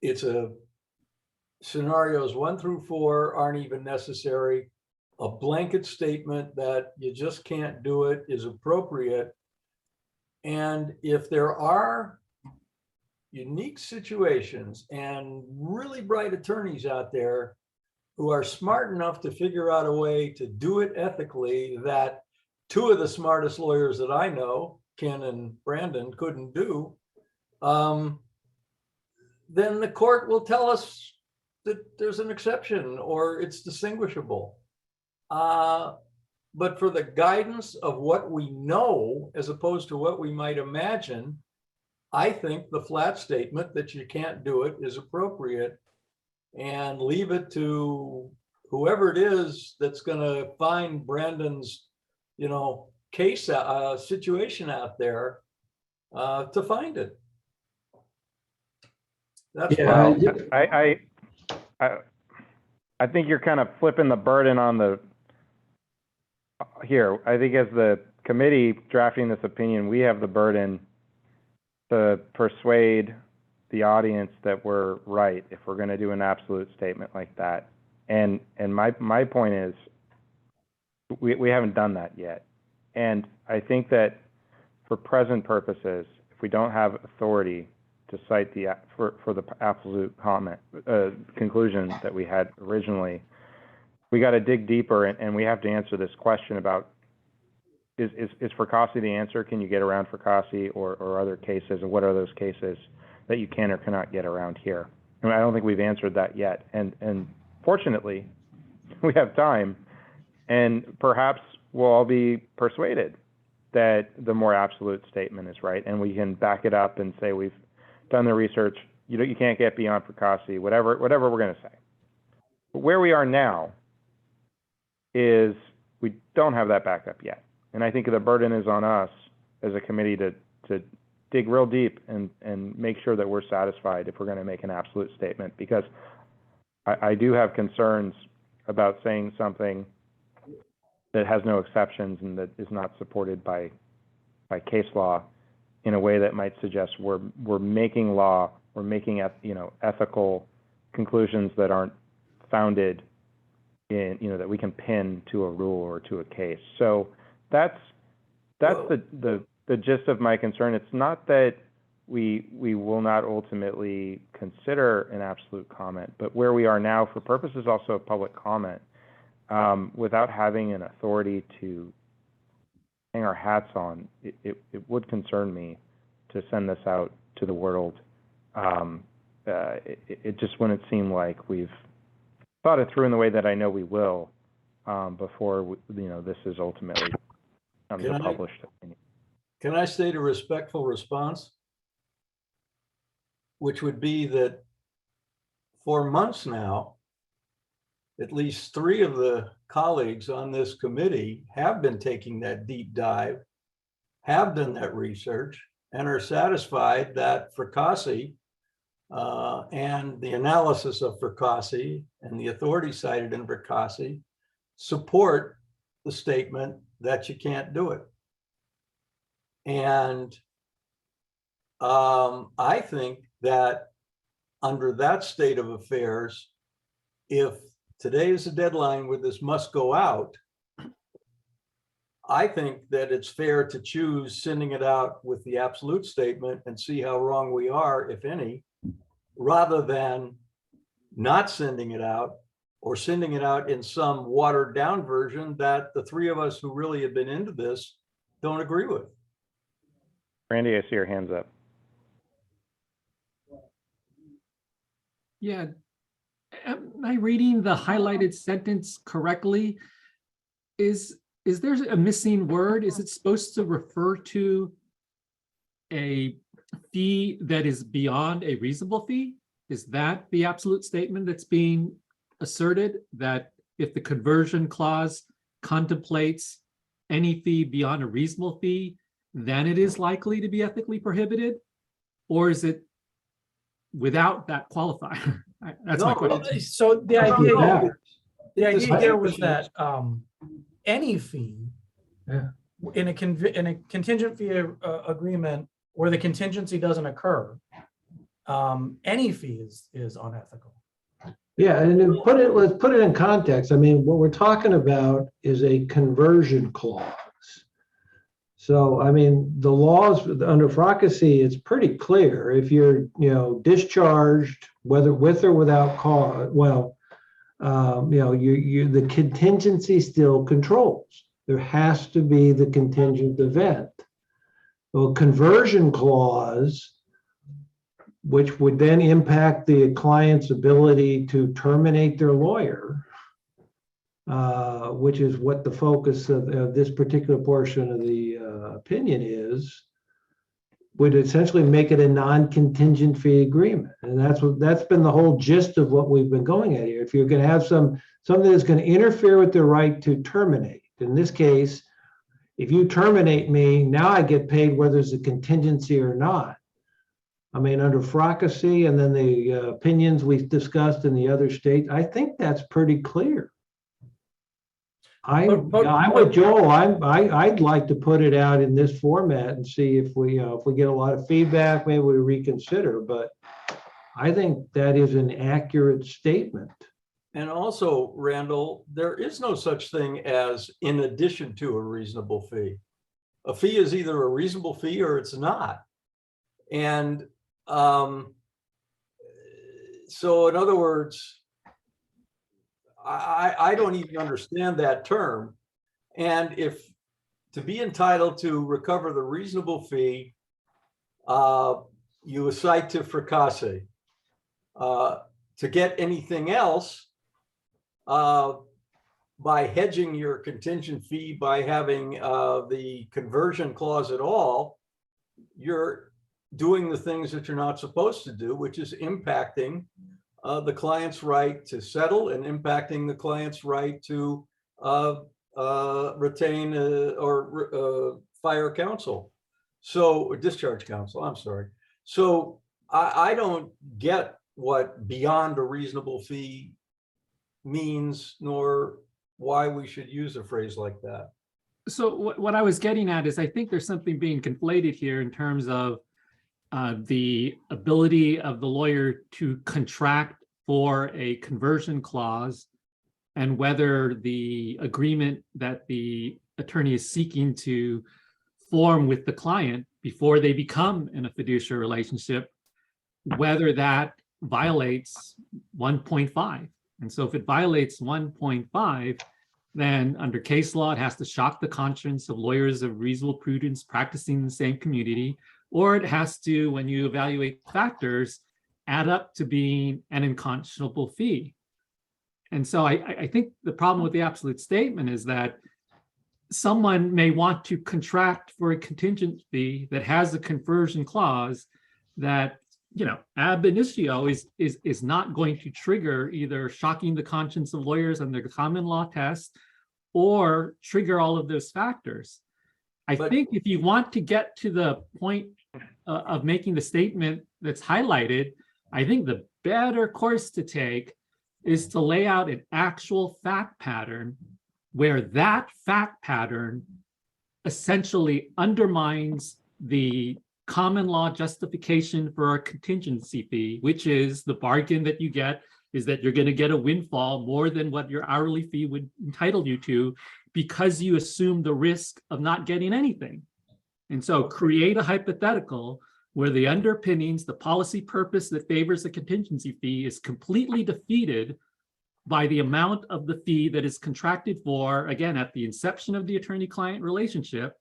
it's scenarios 1 through 4 aren't even necessary. a blanket statement that you just can't do it is appropriate. And if there are unique situations and really bright attorneys out there who are smart enough to figure out a way to do it ethically that two of the smartest lawyers that I know, Ken and Brandon, couldn't do, then the court will tell us that there's an exception or it's distinguishable. But for the guidance of what we know, as opposed to what we might imagine, I think the flat statement that you can't do it is appropriate, and leave it to whoever it is that's going to find Brandon's, case situation out there to find it. That's Yeah, why. I think you're kind of flipping the burden on the, here, I think as the committee drafting this opinion, we have the burden to persuade the audience that we're right if we're going to do an absolute statement like that. And my point is, we haven't done that yet. And I think that for present purposes, if we don't have authority to cite the for the absolute comment conclusion that we had originally, we got to dig deeper, and we have to answer this question about is Fracassi the answer? Can you get around Fracassi or other cases, and what are those cases that you can or cannot get around here? And I don't think we've answered that yet. And fortunately, we have time, and perhaps we'll all be persuaded that the more absolute statement is right, and we can back it up and say we've done the research. You can't get beyond Fracassi, whatever we're going to say. But where we are now is we don't have that backup yet, and I think the burden is on us as a committee to dig real deep and make sure that we're satisfied if we're going to make an absolute statement, because I do have concerns about saying something that has no exceptions and that is not supported by case law in a way that might suggest we're making law, we're making ethical conclusions that aren't founded in that we can pin to a rule or to a case. So that's the gist of my concern. It's not that we will not ultimately consider an absolute comment, but where we are now, for purposes also of public comment, without having an authority to hang our hats on, it would concern me to send this out to the world. It just wouldn't seem like we've thought it through in the way that I know we will before this is ultimately the published opinion. Can I state a respectful response? Which would be that for months now, at least 3 of the colleagues on this committee have been taking that deep dive, have done that research, and are satisfied that Fracassi and the analysis of Fracassi and the authority cited in Fracassi support the statement that you can't do it. And I think that under that state of affairs, if today is the deadline where this must go out, I think that it's fair to choose sending it out with the absolute statement and see how wrong we are, if any, rather than not sending it out or sending it out in some watered down version that the 3 of us who really have been into this don't agree with. Randy, I see your hands up. Yeah. Am I reading the highlighted sentence correctly? Is there a missing word? Is it supposed to refer to a fee that is beyond a reasonable fee? Is that the absolute statement that's being asserted? That if the conversion clause contemplates any fee beyond a reasonable fee, then it is likely to be ethically prohibited? Or is it without that qualifier? That's my question. So the idea here was that any fee in a contingent fee agreement where the contingency doesn't occur, any fee is unethical. Yeah, and then let's put it in context. I mean, what we're talking about is a conversion clause. So, I mean, the laws under FRACAC, it's pretty clear. If you're, discharged, whether with or without cause, well, the contingency still controls. There has to be the contingent event. Well, conversion clause, which would then impact the client's ability to terminate their lawyer, which is what the focus of this particular portion of the opinion is, would essentially make it a non-contingent fee agreement. And that's been the whole gist of what we've been going at here. If you're going to have something that's going to interfere with the right to terminate, in this case, if you terminate me, now I get paid whether there's a contingency or not. I mean, under FRACAC and then the opinions we've discussed in the other states, I think that's pretty clear. I'm with Joel. I'd like to put it out in this format and see if we get a lot of feedback, maybe we reconsider. But I think that is an accurate statement. And also, Randall, there is no such thing as in addition to a reasonable fee. A fee is either a reasonable fee or it's not. And so in other words, I don't even understand that term. And if to be entitled to recover the reasonable fee, you cite to FRACAC. To get anything else, by hedging your contingent fee, by having the conversion clause at all, you're doing the things that you're not supposed to do, which is impacting the client's right to settle and impacting the client's right to retain or fire counsel. So, or discharge counsel, I'm sorry. So I don't get what beyond a reasonable fee means, nor why we should use a phrase like that. So what I was getting at is I think there's something being conflated here in terms of the ability of the lawyer to contract for a conversion clause and whether the agreement that the attorney is seeking to form with the client before they become in a fiduciary relationship, whether that violates 1.5. And so if it violates 1.5, then under case law, it has to shock the conscience of lawyers of reasonable prudence practicing in the same community, or it has to, when you evaluate factors, add up to being an unconscionable fee. And so I think the problem with the absolute statement is that someone may want to contract for a contingent fee that has a conversion clause that, ab initio is not going to trigger either shocking the conscience of lawyers under the common law test or trigger all of those factors. I think if you want to get to the point of making the statement that's highlighted, I think the better course to take is to lay out an actual fact pattern where that fact pattern essentially undermines the common law justification for a contingency fee, which is the bargain that you get is that you're going to get a windfall more than what your hourly fee would entitle you to because you assume the risk of not getting anything. And so create a hypothetical where the underpinnings, the policy purpose that favors a contingency fee is completely defeated by the amount of the fee that is contracted for, again, at the inception of the attorney-client relationship,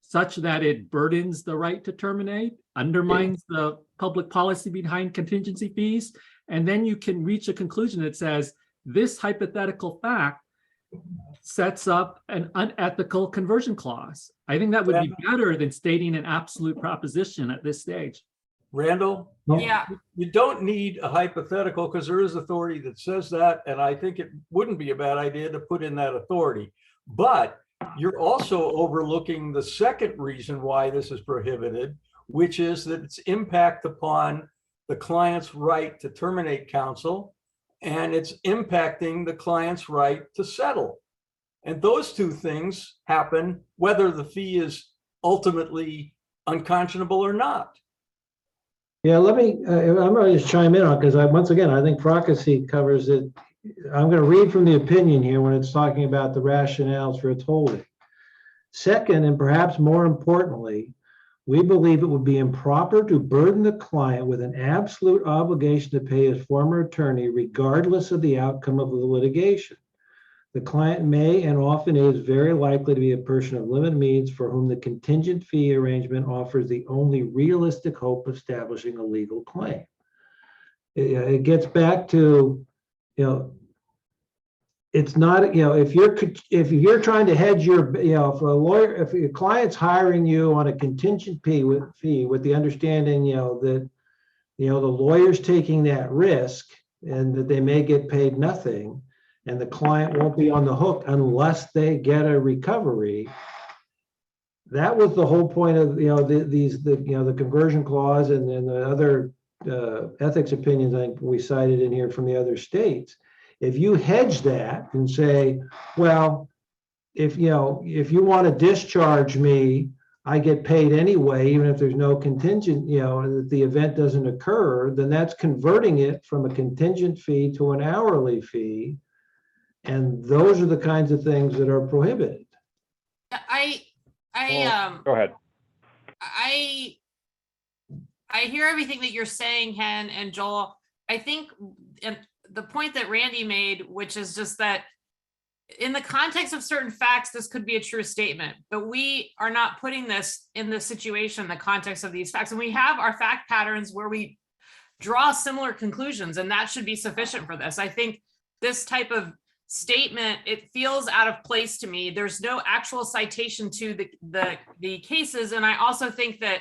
such that it burdens the right to terminate, undermines the public policy behind contingency fees, and then you can reach a conclusion that says this hypothetical fact sets up an unethical conversion clause. I think that would be better than stating an absolute proposition at this stage. Randall? Yeah. You don't need a hypothetical because there is authority that says that, and I think it wouldn't be a bad idea to put in that authority. But you're also overlooking the second reason why this is prohibited, which is that its impact upon the client's right to terminate counsel, and it's impacting the client's right to settle. And those two things happen whether the fee is ultimately unconscionable or not. Yeah, let me, I'm going to just chime in on, because once again, I think Fracassi covers it. I'm going to read from the opinion here when it's talking about the rationales for its holding. Second, and perhaps more importantly, we believe it would be improper to burden the client with an absolute obligation to pay his former attorney regardless of the outcome of the litigation. The client may and often is very likely to be a person of limited means for whom the contingent fee arrangement offers the only realistic hope of establishing a legal claim. It gets back to, it's not, if you're trying to hedge your, if a lawyer, if your client's hiring you on a contingent fee with the understanding, that, the lawyer's taking that risk and that they may get paid nothing, and the client won't be on the hook unless they get a recovery. That was the whole point of, the conversion clause and then the other ethics opinions I think we cited in here from the other states. If you hedge that and say, well, if you want to discharge me, I get paid anyway, even if there's no contingent, that the event doesn't occur, then that's converting it from a contingent fee to an hourly fee. And those are the kinds of things that are prohibited. Go ahead. I hear everything that you're saying, Hen and Joel. I think, and the point that Randy made, which is just that in the context of certain facts, this could be a true statement, but we are not putting this in the situation, the context of these facts. And we have our fact patterns where we draw similar conclusions, and that should be sufficient for this. I think this type of statement, it feels out of place to me. There's no actual citation to the cases. And I also think that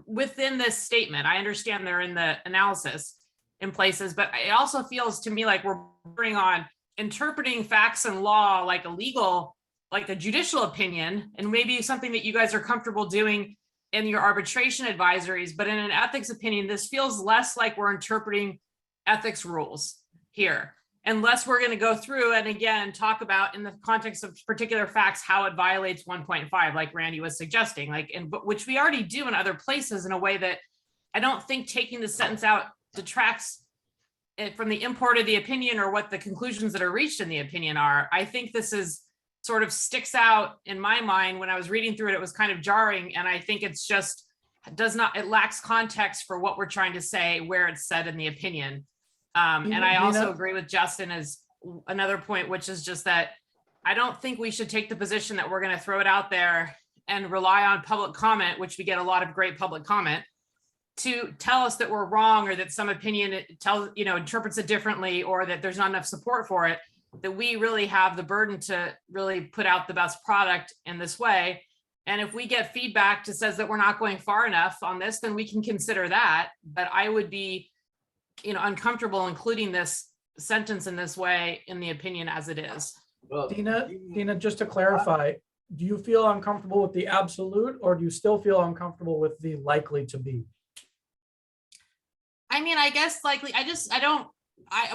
within this statement, I understand they're in the analysis in places, but it also feels to me like we're bringing on interpreting facts and law like a legal, like a judicial opinion, and maybe something that you guys are comfortable doing in your arbitration advisories. But in an ethics opinion, this feels less like we're interpreting ethics rules here, unless we're going to go through and again talk about in the context of particular facts how it violates 1.5, like Randy was suggesting, which we already do in other places in a way that I don't think taking the sentence out detracts it from the import of the opinion or what the conclusions that are reached in the opinion are. I think this is sort of sticks out in my mind. When I was reading through it, it was kind of jarring, and I think it's just it lacks context for what we're trying to say where it's said in the opinion. And I also agree with Justin as another point, which is just that I don't think we should take the position that we're going to throw it out there and rely on public comment, which we get a lot of great public comment, to tell us that we're wrong or that some opinion interprets it differently or that there's not enough support for it, that we really have the burden to really put out the best product in this way. And if we get feedback that says that we're not going far enough on this, then we can consider that. But I would be uncomfortable including this sentence in this way in the opinion as it is. Well, Dina, just to clarify, do you feel uncomfortable with the absolute, or do you still feel uncomfortable with the likely to be? I mean, I guess likely,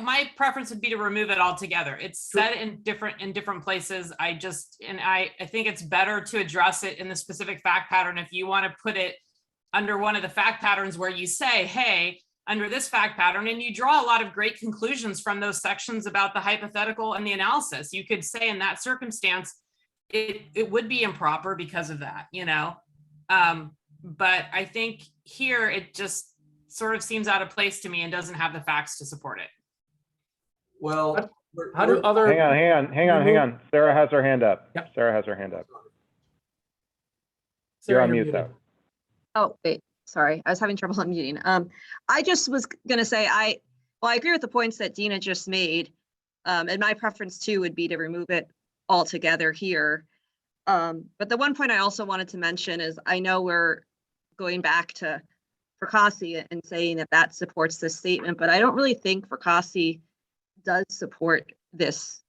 my preference would be to remove it altogether. It's said in different places. I think it's better to address it in the specific fact pattern. If you want to put it under one of the fact patterns where you say, hey, under this fact pattern, and you draw a lot of great conclusions from those sections about the hypothetical and the analysis, you could say in that circumstance, it would be improper because of that, but I think here it just sort of seems out of place to me and doesn't have the facts to support it. Well, How do other? Hang on. Sarah has her hand up. Yep. Sarah has her hand up. Sarah, You're on mute though. Oh, wait, sorry. I was having trouble unmuting. I just was going to say, I agree with the points that Dina just made. And my preference too would be to remove it altogether here. But the one point I also wanted to mention is I know we're going back to Fracassi and saying that supports this statement, but I don't really think Fracassi does support this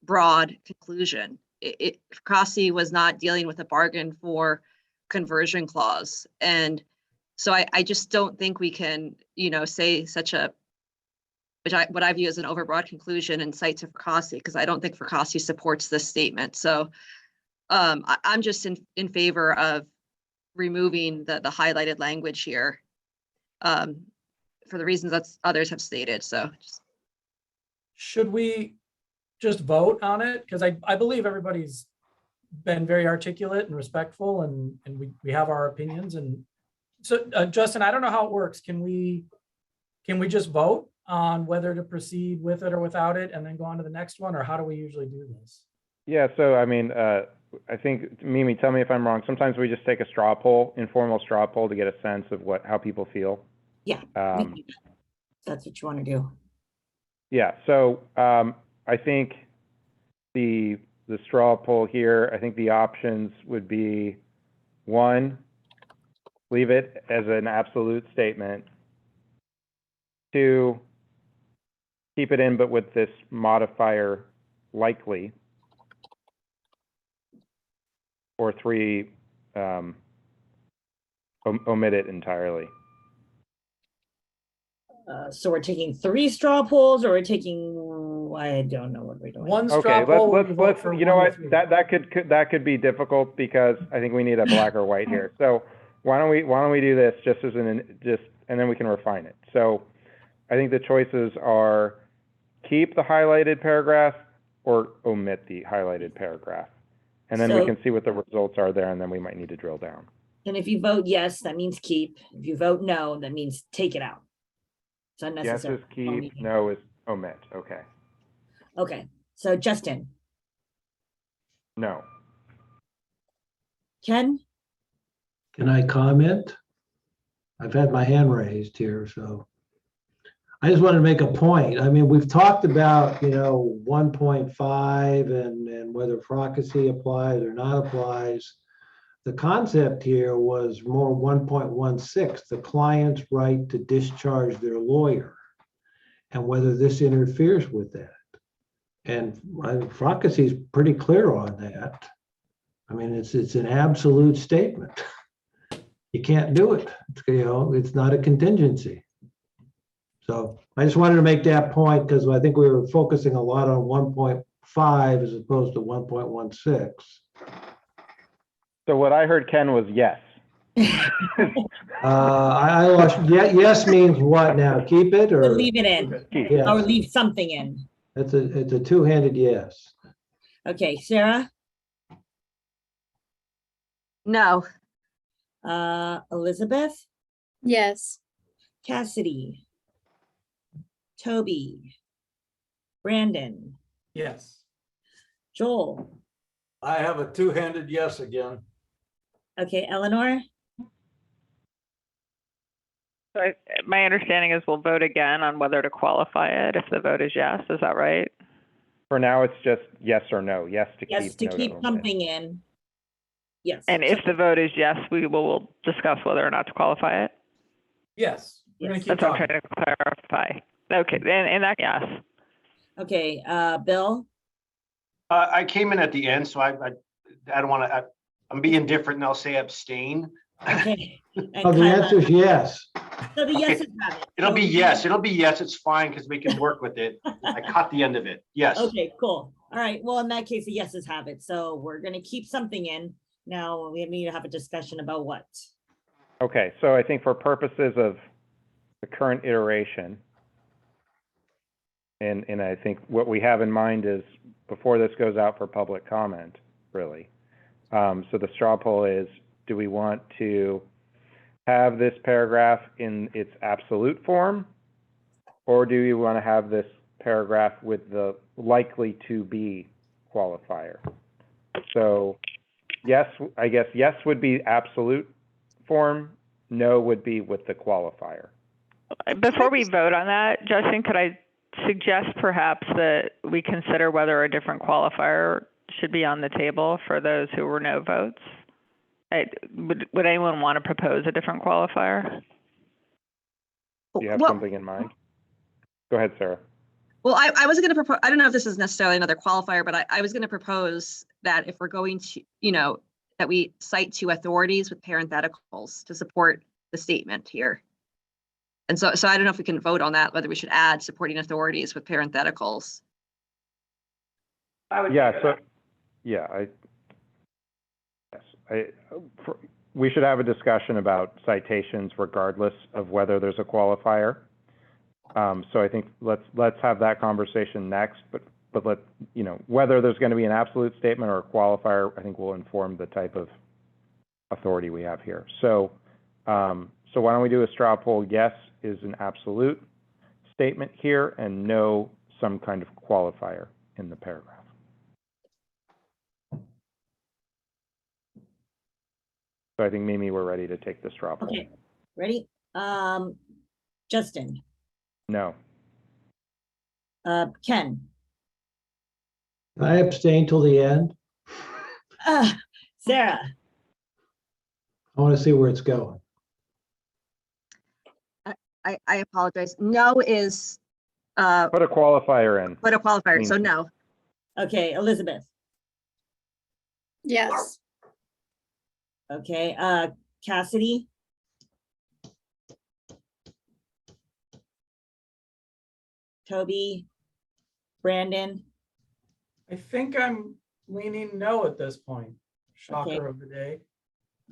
broad conclusion. Fracassi was not dealing with a bargain for conversion clause. And so I just don't think we can, say such a, what I view as an overbroad conclusion and cite to Fracassi, because I don't think Fracassi supports this statement. So I'm just in favor of removing the highlighted language here. for the reasons that others have stated. So just Should we just vote on it? Because I believe everybody's been very articulate and respectful, and we have our opinions. And so, Justin, I don't know how it works. Can we just vote on whether to proceed with it or without it and then go on to the next one? Or how do we usually do this? Yeah, so I mean, I think, Mimi, tell me if I'm wrong. Sometimes we just take a straw poll, informal straw poll, to get a sense of how people feel. Yeah, we can do that. That's what you want to do. Yeah, so I think the straw poll here, I think the options would be, 1, leave it as an absolute statement. 2, keep it in, but with this modifier likely. Or 3, omit it entirely. So we're taking 3 straw polls, or we're taking, I don't know what we're doing. One straw Okay, poll. let's, we vote for you know one what, to 3. that could be difficult, because I think we need a black or white here. So why don't we do this just as and then we can refine it. So I think the choices are keep the highlighted paragraph or omit the highlighted paragraph. And then we So- can see what the results are there, and then we might need to drill down. And if you vote yes, that means keep. If you vote no, that means take it out. It's Yes unnecessary. is keep, no is omit. Okay. Okay, so Justin, No. Ken, Can I comment? I've had my hand raised here, so. I just wanted to make a point. I mean, we've talked about, 1.5 and whether FROCAC applies or not applies. The concept here was more 1.16, the client's right to discharge their lawyer, and whether this interferes with that. And FROCAC is pretty clear on that. I mean, it's an absolute statement. You can't do it. It's not a contingency. So I just wanted to make that point, because I think we were focusing a lot on 1.5 as opposed to 1.16. So what I heard, Ken, was yes. I lost, yes means what now? Keep it or or? leave it in, Keep. Yeah, or leave something in. it's a two-handed yes. Okay, Sarah, no. Elizabeth, Yes. Cassidy, Toby, Brandon, Yes. Joel. I have a two-handed yes again. Okay, Eleanor, So my understanding is we'll vote again on whether to qualify it if the vote is yes. Is that right? For now, it's just yes or no. Yes to keep. yes, to no keep omit. something in. Yes. And if the vote is yes, we will discuss whether or not to qualify it. Yes. We're gonna Yes. keep That's what I'm talking. trying to clarify. Okay, and that, yes. Okay, Bill, I came in at the end, so I don't want to, I'm being different and I'll say abstain. okay. And Oh, the Kyla. answer is yes. So the Okay. yeses have it. It'll be So- yes, it's fine because we can work with it. I caught the end of it. Yes. Okay, cool. All right, well, in that case, the yeses have it. So we're gonna keep something in. Now we need to have a discussion about what. Okay, so I think for purposes of the current iteration, and I think what we have in mind is before this goes out for public comment, really. So the straw poll is, do we want to have this paragraph in its absolute form? Or do you want to have this paragraph with the likely to be qualifier? So yes, I guess yes would be absolute form, no would be with the qualifier. Before we vote on that, Justin, could I suggest perhaps that we consider whether a different qualifier should be on the table for those who were no votes? Would anyone want to propose a different qualifier? Do you have Well- something in mind? Go ahead, Sarah. Well, I was going to propose, I don't know if this is necessarily another qualifier, but I was going to propose that if we're going to, that we cite 2 authorities with parentheticals to support the statement here. And so I don't know if we can vote on that, whether we should add supporting authorities with parentheticals. Yeah, so, yeah, yes, we should have a discussion about citations regardless of whether there's a qualifier. So I think let's have that conversation next, but whether there's going to be an absolute statement or a qualifier, I think will inform the type of authority we have here. So, so why don't we do a straw poll? Yes is an absolute statement here, and no some kind of qualifier in the paragraph. So I think, Mimi, we're ready to take the straw poll. Okay, ready? Justin, No. Ken, I abstain till the end. Sarah, I want to see where it's going. I apologize. No is, Put a qualifier in. but a qualifier, so Means- no. okay, Elizabeth, Yes. okay, Cassidy, Toby, Brandon, I think I'm leaning no at this point. Okay. Shocker of the day.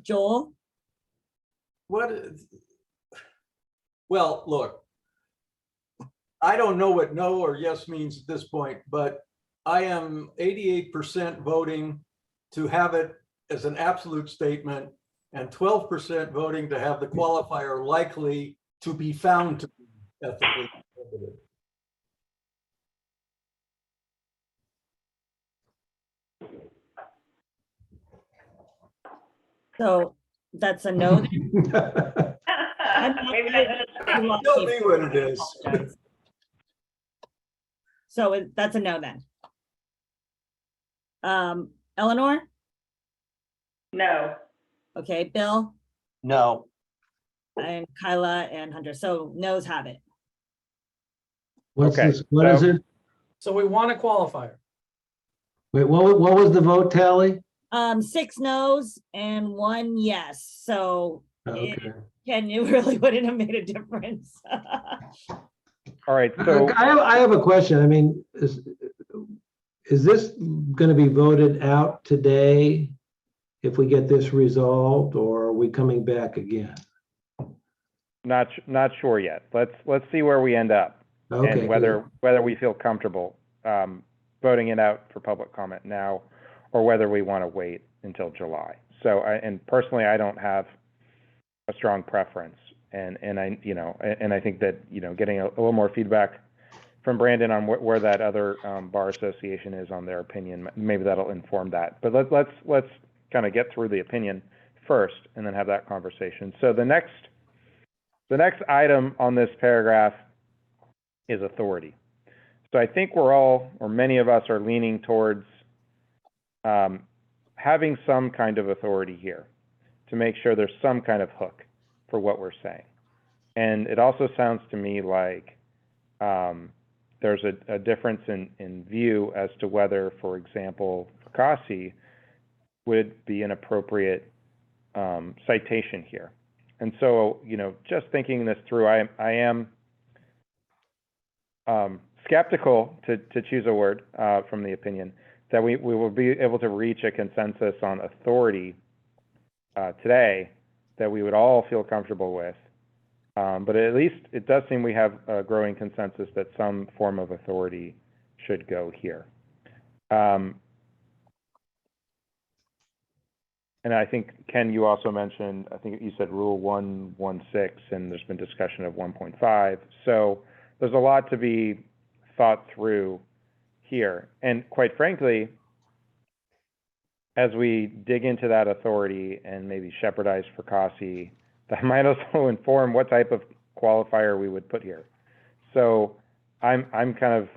Joel, Well, look, I don't know what no or yes means at this point, but I am 88% voting to have it as an absolute statement and 12% voting to have the qualifier likely to be found to be ethically prohibited. so that's a no. then? I'm not- I lost Tell you. me what it is. So that's a no then. Eleanor, No. okay, Bill, No. and Kyla and Hunter, so no's have it. What's Okay, this? What is so- it? So we want a qualifier. Wait, what was the vote tally? 6 no's and 1 yes, so Okay. Ken, it really wouldn't have made a difference. All right, so I have a question. I mean, is this going to be voted out today if we get this resolved, or are we coming back again? not sure yet. Let's see where we end up. Okay. And whether we feel comfortable voting it out for public comment now, or whether we want to wait until July. So, and personally, I don't have a strong preference, and I think that getting a little more feedback from Brandon on where that other bar association is on their opinion, maybe that'll inform that. But let's kind of get through the opinion first, and then have that conversation. So the next item on this paragraph is authority. So I think we're all, or many of us, are leaning towards having some kind of authority here to make sure there's some kind of hook for what we're saying. And it also sounds to me like there's a difference in view as to whether, for example, FCASI would be an appropriate citation here. And so, just thinking this through, I am skeptical, to choose a word from the opinion, that we will be able to reach a consensus on authority today that we would all feel comfortable with. But at least it does seem we have a growing consensus that some form of authority should go here. And I think, Ken, you also mentioned, I think you said Rule 116, and there's been discussion of 1.5. So there's a lot to be thought through here. And quite frankly, as we dig into that authority and maybe shepherdize FCASI, that might also inform what type of qualifier we would put here. So I'm kind of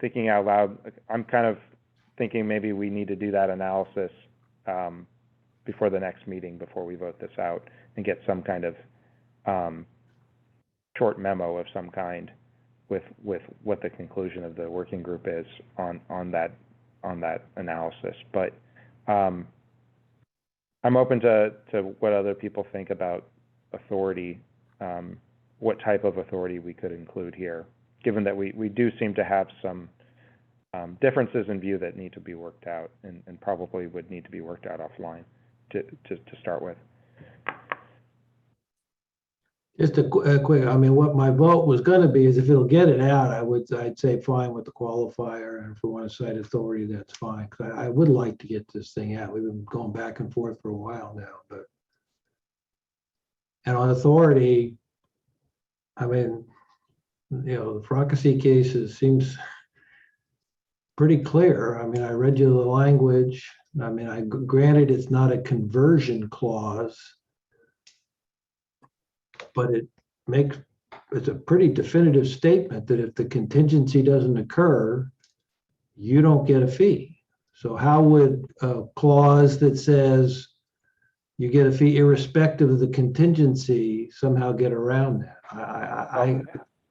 thinking out loud. I'm kind of thinking maybe we need to do that analysis before the next meeting, before we vote this out, and get some kind of short memo of some kind with what the conclusion of the working group is on that analysis. But I'm open to what other people think about authority, what type of authority we could include here, given that we do seem to have some differences in view that need to be worked out, and probably would need to be worked out offline to start with. Just a quick, I mean, what my vote was gonna be is if it'll get it out, I'd say fine with the qualifier. And if we want to cite authority, that's fine. Cause I would like to get this thing out. We've been going back and forth for a while now, but. And on authority, I mean, you know, the Fracassi cases seems pretty clear. I mean, I read you the language. I mean, granted, it's not a conversion clause, but it's a pretty definitive statement that if the contingency doesn't occur, you don't get a fee. So how would a clause that says you get a fee irrespective of the contingency somehow get around that?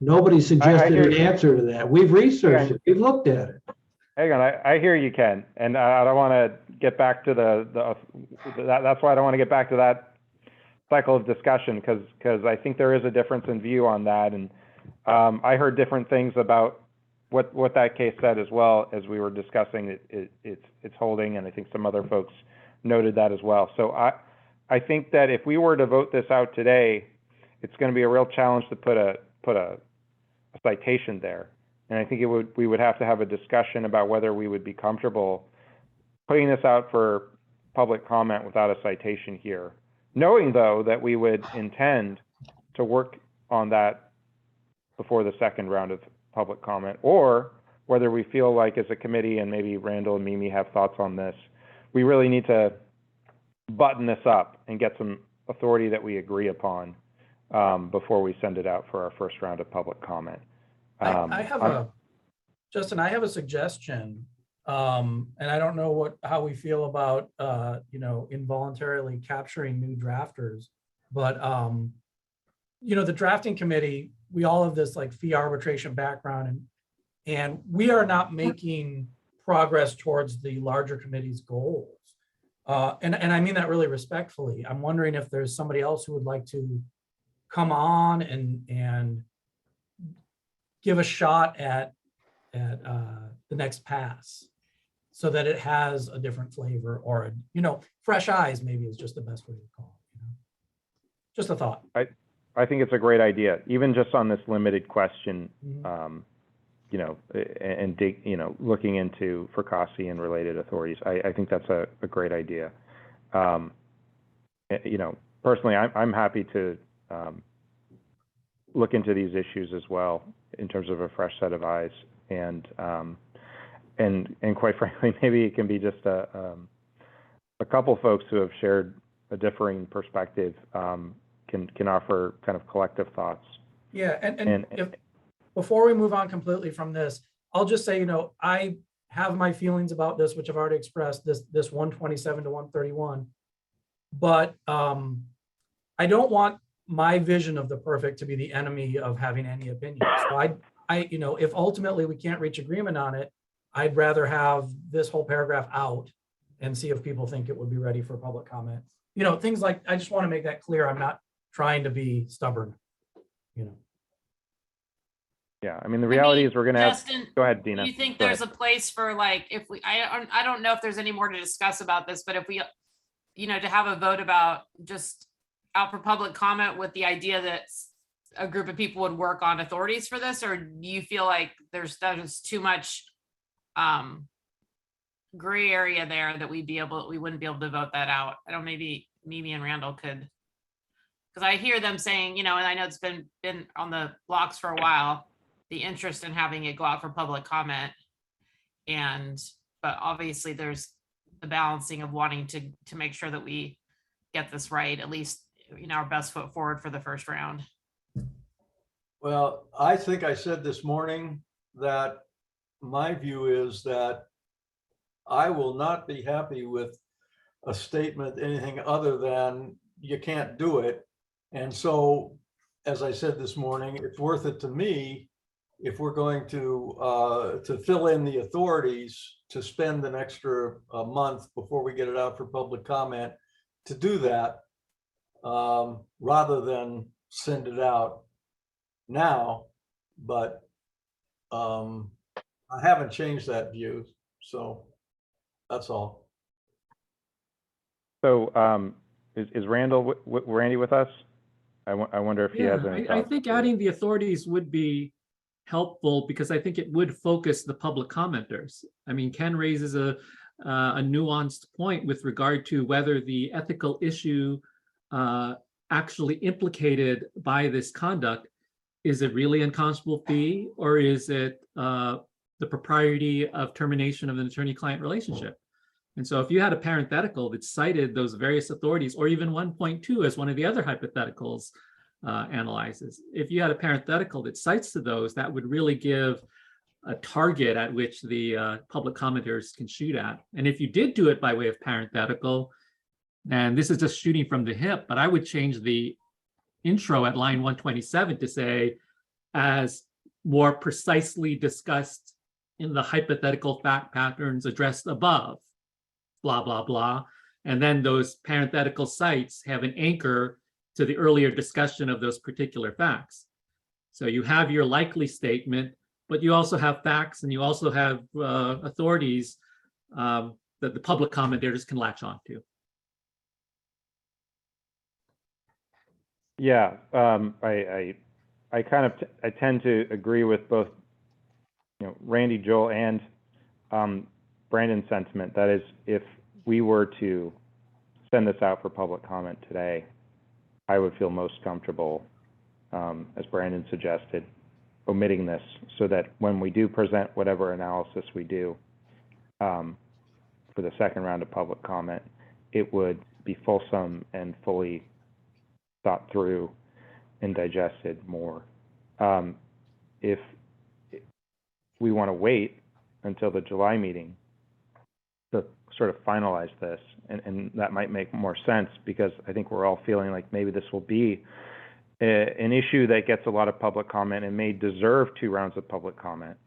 Nobody suggested an answer to that. We've researched it. We've looked at it. Hang on, I hear you, Ken, and I don't want to get back to that's why I don't want to get back to that cycle of discussion, because I think there is a difference in view on that, and I heard different things about what that case said as well as we were discussing its holding, and I think some other folks noted that as well. So I think that if we were to vote this out today, it's going to be a real challenge to put a citation there. And I think we would have to have a discussion about whether we would be comfortable putting this out for public comment without a citation here. Knowing, though, that we would intend to work on that before the second round of public comment, or whether we feel like as a committee, and maybe Randall and Mimi have thoughts on this, we really need to button this up and get some authority that we agree upon before we send it out for our first round of public comment. Justin, I have a suggestion. And I don't know how we feel about, involuntarily capturing new drafters, but, the drafting committee, we all have this like fee arbitration background, and we are not making progress towards the larger committee's goals. And I mean that really respectfully. I'm wondering if there's somebody else who would like to come on and give a shot at the next pass, so that it has a different flavor, or fresh eyes maybe is just the best way to call it. Just a thought. I think it's a great idea, even just on this limited question, looking into Fracassi and related authorities. I think that's a great idea. Personally, I'm happy to look into these issues as well in terms of a fresh set of eyes, and quite frankly, maybe it can be just a couple folks who have shared a differing perspective can offer kind of collective thoughts. Yeah, and if, before we move on completely from this, I'll just say, I have my feelings about this, which I've already expressed, this 127 to 131, but I don't want my vision of the perfect to be the enemy of having any opinion. So if ultimately we can't reach agreement on it, I'd rather have this whole paragraph out and see if people think it would be ready for public comment. Things like, I just want to make that clear. I'm not trying to be stubborn, Yeah, I mean, the reality is we're going to have, Justin, go ahead, Dina. do you think Go there's ahead. a place for like, if we, I don't know if there's any more to discuss about this, but if we, to have a vote about just out for public comment with the idea that a group of people would work on authorities for this, or do you feel like there's too much gray area there that we wouldn't be able to vote that out? I don't, maybe Mimi and Randall could, because I hear them saying, and I know it's been on the blocks for a while, the interest in having it go out for public comment. But obviously there's the balancing of wanting to make sure that we get this right, at least, our best foot forward for the first round. Well, I think I said this morning that my view is that I will not be happy with a statement, anything other than you can't do it. And so, as I said this morning, it's worth it to me if we're going to fill in the authorities to spend an extra month before we get it out for public comment to do that, rather than send it out now. But I haven't changed that view, so that's all. So is Randall, Randy with us? I wonder if he has any I thoughts. think adding the authorities would be helpful because I think it would focus the public commenters. I mean, Ken raises a nuanced point with regard to whether the ethical issue actually implicated by this conduct, is it really unconscionable fee, or is it the propriety of termination of an attorney-client relationship? And so if you had a parenthetical that cited those various authorities, or even 1.2 as one of the other hypotheticals analyzes, if you had a parenthetical that cites to those, that would really give a target at which the public commenters can shoot at. And if you did do it by way of parenthetical, and this is just shooting from the hip, but I would change the intro at line 127 to say, as more precisely discussed in the hypothetical fact patterns addressed above, blah, blah, blah. And then those parenthetical cites have an anchor to the earlier discussion of those particular facts. So you have your likely statement, but you also have facts and you also have authorities that the public commentators can latch on to. Yeah, I kind of I tend to agree with both, Randy, Joel, and Brandon's sentiment. That is, if we were to send this out for public comment today, I would feel most comfortable, as Brandon suggested, omitting this so that when we do present whatever analysis we do for the second round of public comment, it would be fulsome and fully thought through and digested more. If we want to wait until the July meeting to sort of finalize this, and that might make more sense because I think we're all feeling like maybe this will be an issue that gets a lot of public comment and may deserve 2 rounds of public comment.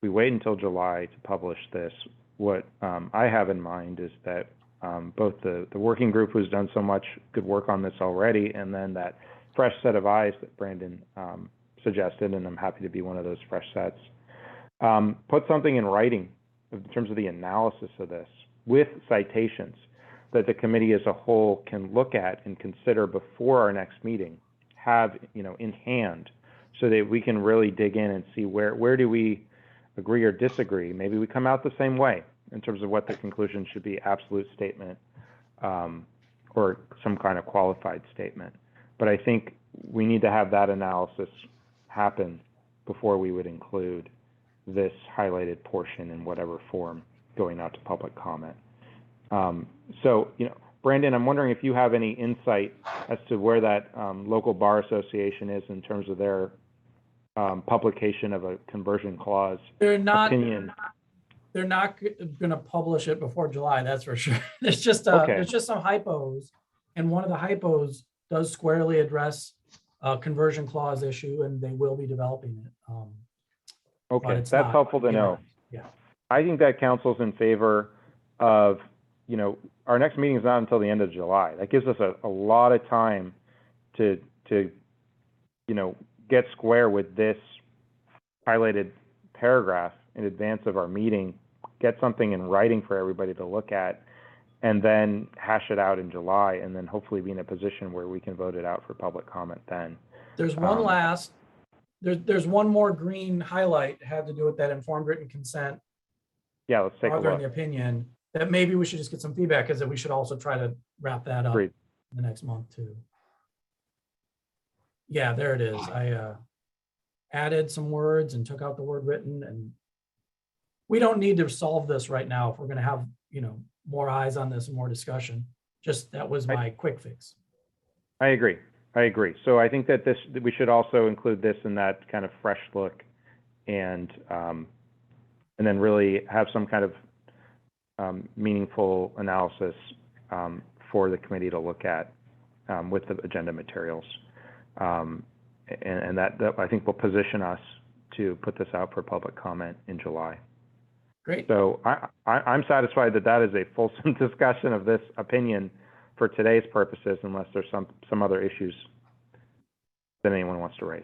We wait until July to publish this. What I have in mind is that both the working group who's done so much good work on this already, and then that fresh set of eyes that Brandon suggested, and I'm happy to be one of those fresh sets, put something in writing in terms of the analysis of this with citations that the committee as a whole can look at and consider before our next meeting, have in hand, so that we can really dig in and see where do we agree or disagree. Maybe we come out the same way in terms of what the conclusion should be, absolute statement or some kind of qualified statement. But I think we need to have that analysis happen before we would include this highlighted portion in whatever form going out to public comment. So, Brandon, I'm wondering if you have any insight as to where that local bar association is in terms of their publication of a conversion clause opinion. They're not going to publish it before July, that's for sure. There's just some hypos, and one of the hypos does squarely address a conversion clause issue, and they will be developing it. Okay, that's helpful to know. Yeah. I think that council's in favor of, our next meeting is not until the end of July. That gives us a lot of time to get square with this highlighted paragraph in advance of our meeting, get something in writing for everybody to look at, and then hash it out in July, and then hopefully be in a position where we can vote it out for public comment then. There's one there's one more green highlight, had to do with that informed written consent. Yeah, let's take a Farther in look. the opinion, that maybe we should just get some feedback, because we should also try to wrap that up Agreed. the next month too. Yeah, there it is. I added some words and took out the word written, and we don't need to solve this right now if we're going to have, more eyes on this and more discussion. Just that was my quick fix. I agree. So I think that we should also include this in that kind of fresh look, and then really have some kind of meaningful analysis for the committee to look at with the agenda materials. And that I think will position us to put this out for public comment in July. Great. So I'm satisfied that is a fulsome discussion of this opinion for today's purposes, unless there's some other issues that anyone wants to raise.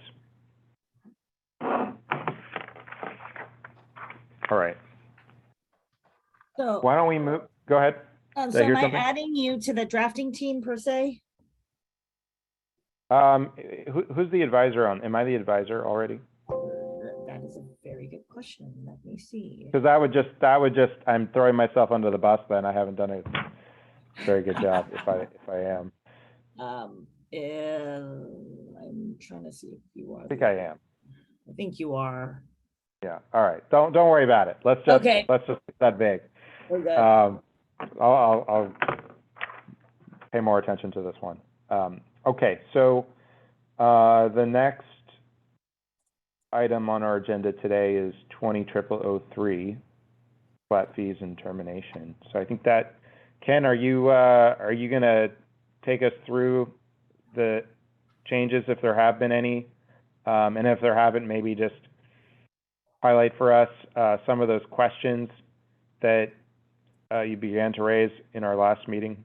All right. So Why don't we move? Go ahead. So I hear am I something? adding you to the drafting team per se? Who's the advisor on? Am I the advisor already? That is a very good question. Let me see. Because that would just, I'm throwing myself under the bus then. I haven't done a very good job if I am. I'm trying to see if you are. I think I am. I think you are. Yeah. All right. Don't worry about it. Let's just Okay. keep that vague. We're good. I'll pay more attention to this one. Okay, so the next item on our agenda today is 20-0003, flat fees and termination. So I think that, Ken, are you gonna take us through the changes if there have been any? And if there haven't, maybe just highlight for us some of those questions that you began to raise in our last meeting?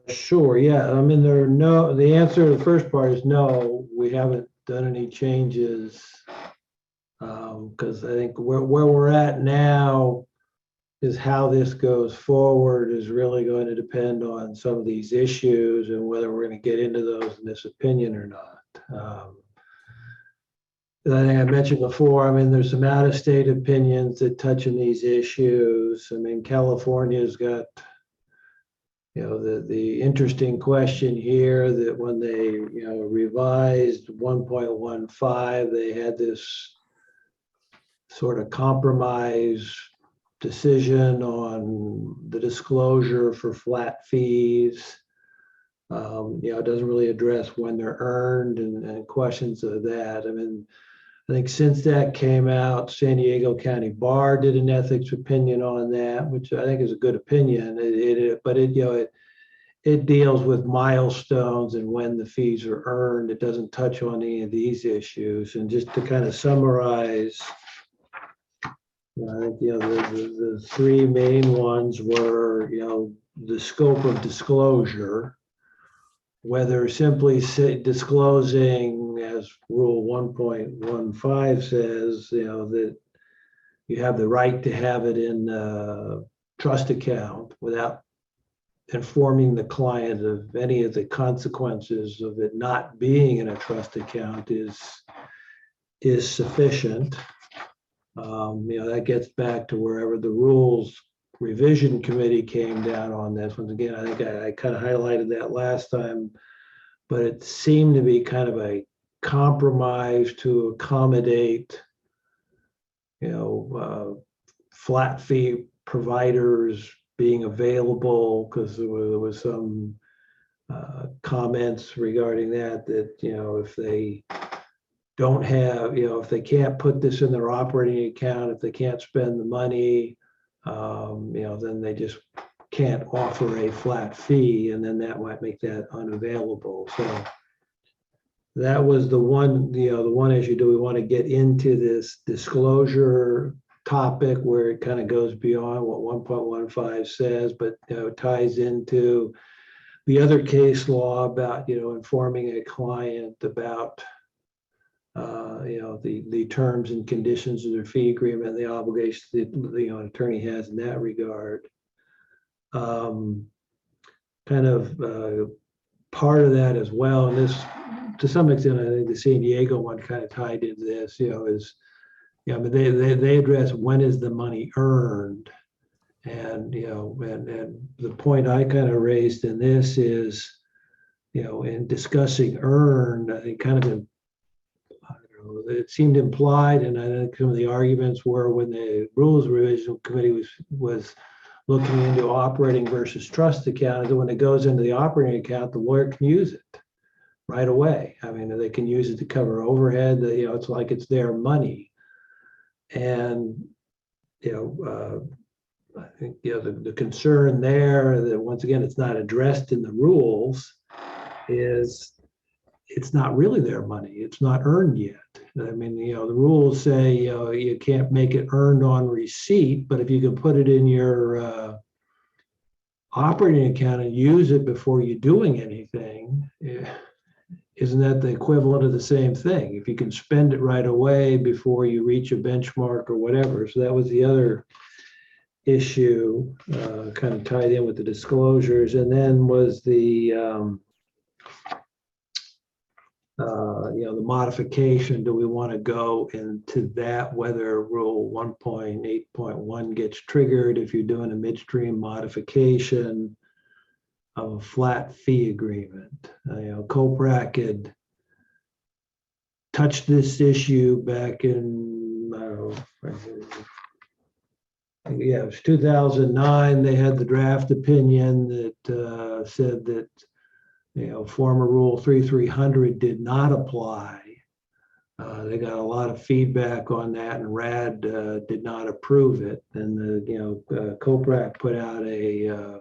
Sure, yeah. I mean, the answer to the first part is no, we haven't done any changes. Because I think where we're at now is how this goes forward is really going to depend on some of these issues and whether we're going to get into those in this opinion or not. I think I mentioned before, I mean, there's some out-of-state opinions that touch on these issues. I mean, California's got, the interesting question here that when they, revised 1.15, they had this sort of compromise decision on the disclosure for flat fees. It doesn't really address when they're earned and questions of that. I mean, I think since that came out, San Diego County Bar did an ethics opinion on that, which I think is a good opinion. But it deals with milestones and when the fees are earned. It doesn't touch on any of these issues. And just to kind of summarize, I think the three main ones were the scope of disclosure, whether simply disclosing, as Rule 1.15 says, that you have the right to have it in a trust account without informing the client of any of the consequences of it not being in a trust account is sufficient. That gets back to wherever the rules revision committee came down on this. Once again, I think I kind of highlighted that last time, but it seemed to be kind of a compromise to accommodate, flat fee providers being available, because there was some comments regarding that if they don't have, if they can't put this in their operating account, if they can't spend the money, then they just can't offer a flat fee, and then that might make that unavailable. So that was the one, the one issue. Do we want to get into this disclosure topic where it kind of goes beyond what 1.15 says, but ties into the other case law about informing a client about the terms and conditions of their fee agreement, the obligations that the attorney has in that regard. Part of that as well, and this to some extent, I think the San Diego one kind of tied into this, but they address when is the money earned, and and the point I kind of raised in this is, in discussing earned, I think kind of it seemed implied, and I think some of the arguments were when the rules revision committee was looking into operating versus trust account, and when it goes into the operating account, the lawyer can use it right away. I mean, they can use it to cover overhead. It's like it's their money. And, I think, the concern there that once again, it's not addressed in the rules is it's not really their money. It's not earned yet. I mean, the rules say, you can't make it earned on receipt, but if you can put it in your operating account and use it before you're doing anything, isn't that the equivalent of the same thing? If you can spend it right away before you reach a benchmark or whatever. So that was the other issue, kind of tied in with the disclosures, and then was the the modification. Do we want to go into that, whether Rule 1.8.1 gets triggered if you're doing a midstream modification of a flat fee agreement? COPRAC had touched this issue back in, it was 2009. They had the draft opinion that said that former Rule 3300 did not apply. They got a lot of feedback on that, and RAD did not approve it. And COPRAC put out a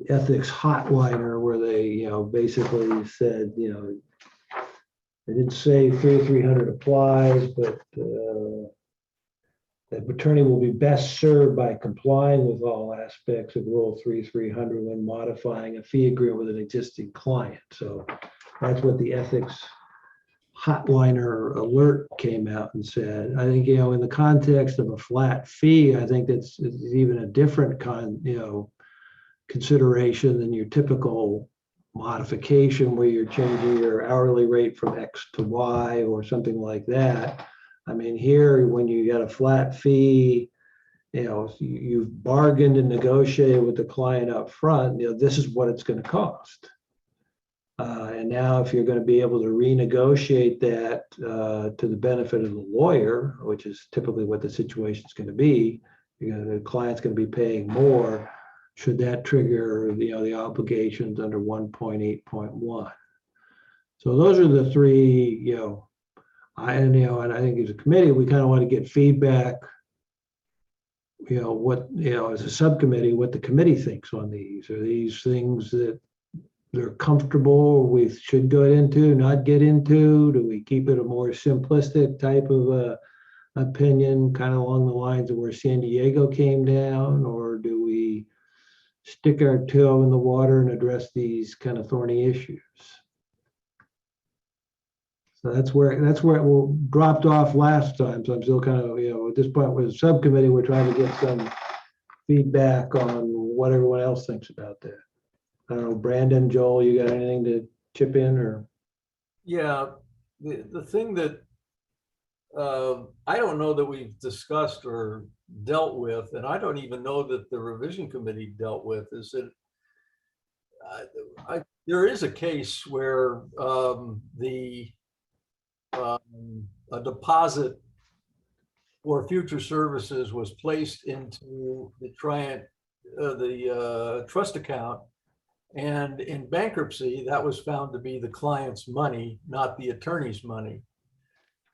ethics hotliner where they basically said they didn't say 3300 applies, but the attorney will be best served by complying with all aspects of Rule 3300 when modifying a fee agreement with an existing client. So that's what the ethics hotliner alert came out and said. I think, in the context of a flat fee, I think it's even a different consideration than your typical modification where you're changing your hourly rate from X to Y or something like that. I mean, here, when you got a flat fee, you've bargained and negotiated with the client up front, this is what it's going to cost. And now if you're going to be able to renegotiate that to the benefit of the lawyer, which is typically what the situation is going to be, the client's going to be paying more, should that trigger the obligations under 1.8.1. So those are the three, and I think as a committee, we kind of want to get feedback, what, as a subcommittee, what the committee thinks on these. Are these things that they're comfortable, we should go into, not get into? Do we keep it a more simplistic type of opinion, kind of along the lines of where San Diego came down? Or do we stick our toe in the water and address these kind of thorny issues? So that's where it dropped off last time. So I'm still kind of, at this point with the subcommittee, we're trying to get some feedback on what everyone else thinks about that. I don't know, Brandon, Joel, you got anything to chip in or? Yeah, the thing that I don't know that we've discussed or dealt with, and I don't even know that the revision committee dealt with, is that there is a case where a deposit for future services was placed into the trust account, and in bankruptcy, that was found to be the client's money, not the attorney's money.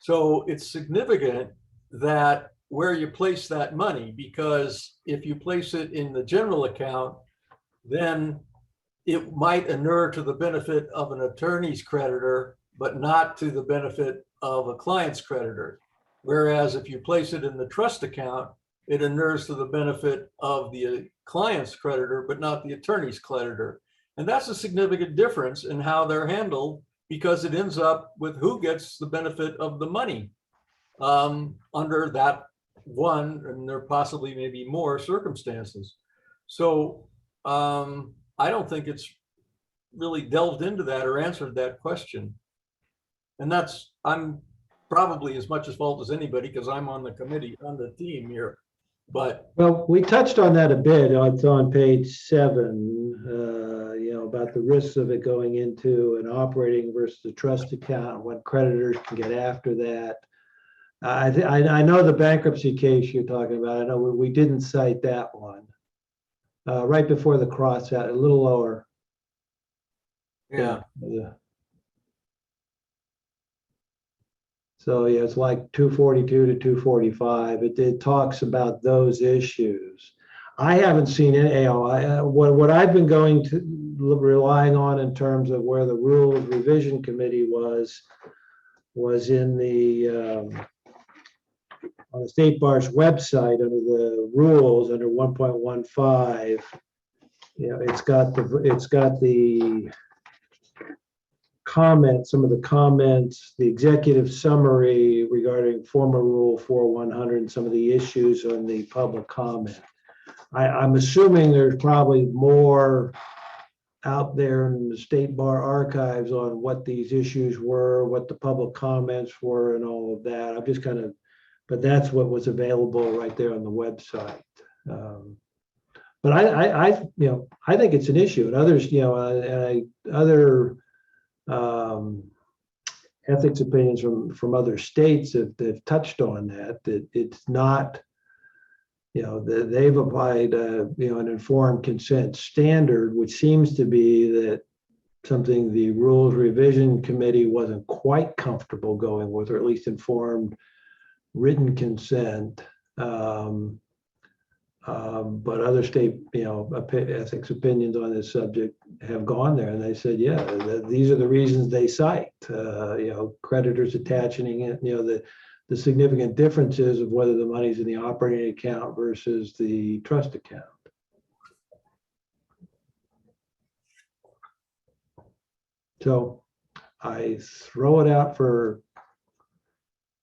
So it's significant that where you place that money, because if you place it in the general account, then it might inure to the benefit of an attorney's creditor, but not to the benefit of a client's creditor. Whereas if you place it in the trust account, it inures to the benefit of the client's creditor, but not the attorney's creditor. And that's a significant difference in how they're handled, because it ends up with who gets the benefit of the money under that one, and there possibly maybe more circumstances. So I don't think it's really delved into that or answered that question. And I'm probably as much as fault as anybody because I'm on the committee, on the team here. But well, we touched on that a bit. It's on page 7, about the risks of it going into an operating versus a trust account, what creditors can get after that. I know the bankruptcy case you're talking about. I know we didn't cite that one. Right before the cross out, a little lower. yeah. So yeah, it's like 242 to 245. It talks about those issues. I haven't seen it. What I've been relying on in terms of where the Rules Revision Committee was in on the State Bar's website under the rules under 1.15. It's got the comment, some of the comments, the executive summary regarding former Rule 4100 and some of the issues on the public comment. I'm assuming there's probably more out there in the State Bar archives on what these issues were, what the public comments were, and all of that. I'm just kind of, but that's what was available right there on the website. But I think it's an issue, and others, other ethics opinions from other states have touched on that it's not, they've applied, an informed consent standard, which seems to be that something the Rules Revision Committee wasn't quite comfortable going with, or at least informed written consent. But other state, ethics opinions on this subject have gone there, and they said, yeah, these are the reasons they cite. Creditors attaching it, the significant differences of whether the money's in the operating account versus the trust account. So I throw it out for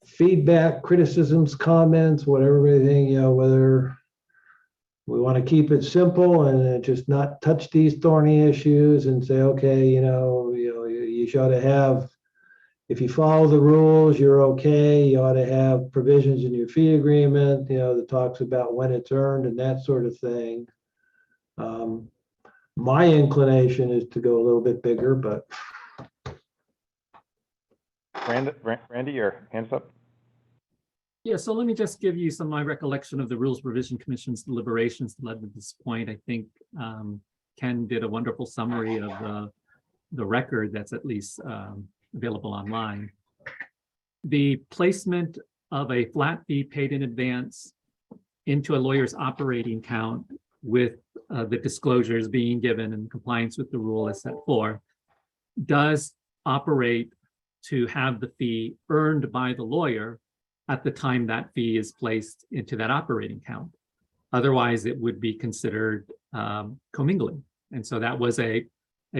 feedback, criticisms, comments, whatever we think, whether we want to keep it simple and just not touch these thorny issues and say, okay, you should have, if you follow the rules, you're okay. You ought to have provisions in your fee agreement, that talks about when it's earned and that sort of thing. My inclination is to go a little bit bigger, but. Randy, your hand's up. Yeah, so let me just give you some of my recollection of the Rules Revision Commission's deliberations that led to this point. I think Ken did a wonderful summary of the record that's at least available online. The placement of a flat fee paid in advance into a lawyer's operating account with the disclosures being given in compliance with the rule as set forth does operate to have the fee earned by the lawyer at the time that fee is placed into that operating account. Otherwise, it would be considered commingling. And so that was a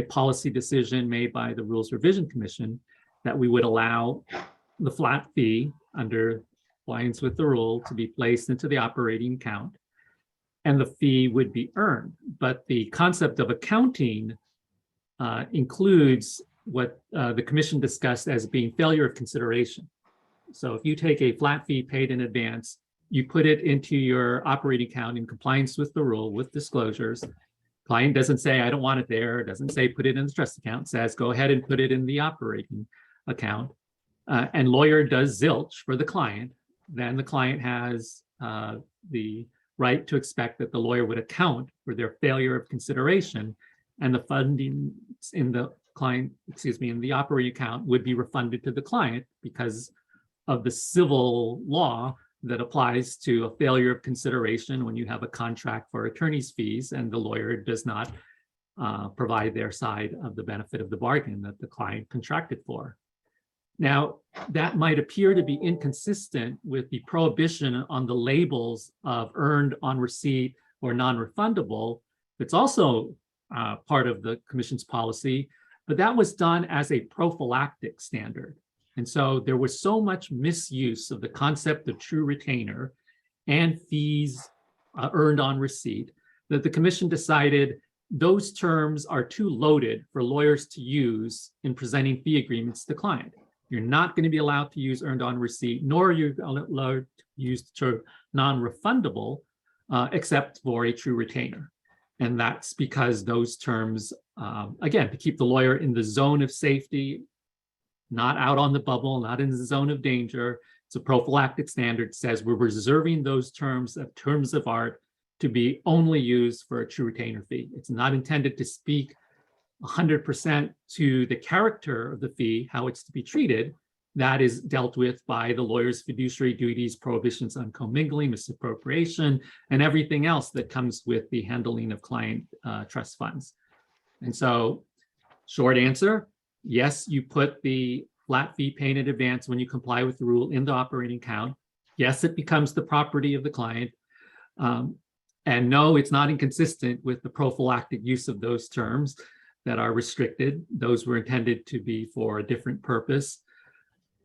policy decision made by the Rules Revision Commission that we would allow the flat fee under compliance with the rule to be placed into the operating account, and the fee would be earned. But the concept of accounting includes what the commission discussed as being failure of consideration. So if you take a flat fee paid in advance, you put it into your operating account in compliance with the rule with disclosures. Client doesn't say, I don't want it there. It doesn't say put it in the trust account. It says, go ahead and put it in the operating account. And lawyer does zilch for the client. Then the client has the right to expect that the lawyer would account for their failure of consideration, and the funding in the in the operating account would be refunded to the client because of the civil law that applies to a failure of consideration when you have a contract for attorney's fees and the lawyer does not provide their side of the benefit of the bargain that the client contracted for. Now, that might appear to be inconsistent with the prohibition on the labels of earned on receipt or non-refundable. It's also part of the commission's policy, but that was done as a prophylactic standard. And so there was so much misuse of the concept of true retainer and fees earned on receipt that the commission decided those terms are too loaded for lawyers to use in presenting fee agreements to client. You're not going to be allowed to use earned on receipt, nor are you allowed to use the term non-refundable, except for a true retainer. And that's because those terms, again, to keep the lawyer in the zone of safety, not out on the bubble, not in the zone of danger. It's a prophylactic standard, says we're reserving those terms of art to be only used for a true retainer fee. It's not intended to speak 100% to the character of the fee, how it's to be treated. That is dealt with by the lawyer's fiduciary duties, prohibitions on commingling, misappropriation, and everything else that comes with the handling of client trust funds. And so, short answer, yes, you put the flat fee paid in advance when you comply with the rule in the operating account. Yes, it becomes the property of the client. And no, it's not inconsistent with the prophylactic use of those terms. that are restricted. Those were intended to be for a different purpose.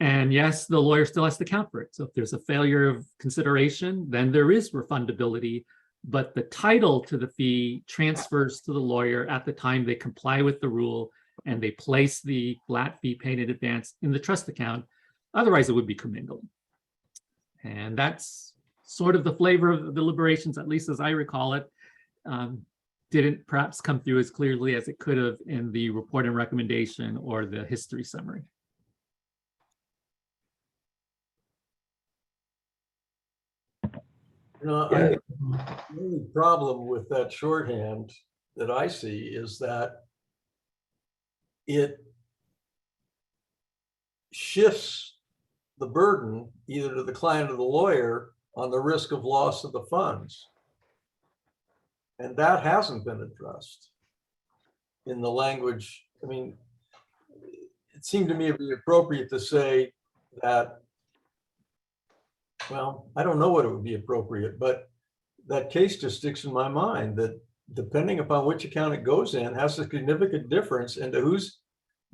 And yes, the lawyer still has to account for it. So if there's a failure of consideration, then there is refundability, but the title to the fee transfers to the lawyer at the time they comply with the rule and they place the flat fee paid in advance in the trust account. Otherwise, it would be commingled. And that's sort of the flavor of the deliberations, at least as I recall it. Didn't perhaps come through as clearly as it could have in the report and recommendation or the history summary. You know, I think the only problem with that shorthand that I see is that it shifts the burden either to the client or the lawyer on the risk of loss of the funds. And that hasn't been addressed in the language. I mean, it seemed to me to be appropriate to say that, well, I don't know what it would be appropriate, but that case just sticks in my mind that depending upon which account it goes in has a significant difference into whose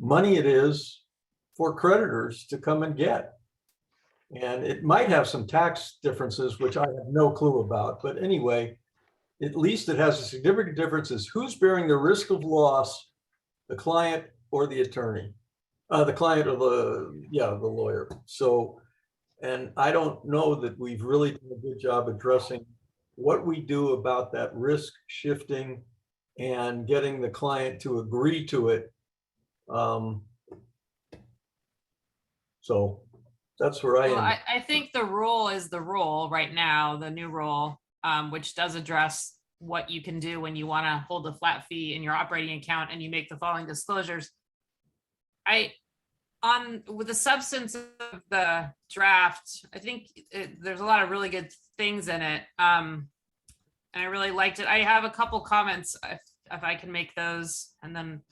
money it is for creditors to come and get. And it might have some tax differences, which I have no clue about. But anyway, at least it has a significant difference is who's bearing the risk of loss, the client or the attorney, the client or the lawyer. So, and I don't know that we've really done a good job addressing what we do about that risk shifting and getting the client to agree to it. So that's where I Well, am. I think the rule is the rule right now, the new rule, which does address what you can do when you want to hold a flat fee in your operating account and you make the following disclosures. With the substance of the draft, I think there's a lot of really good things in it. And I really liked it. I have a couple comments if I can make those, and then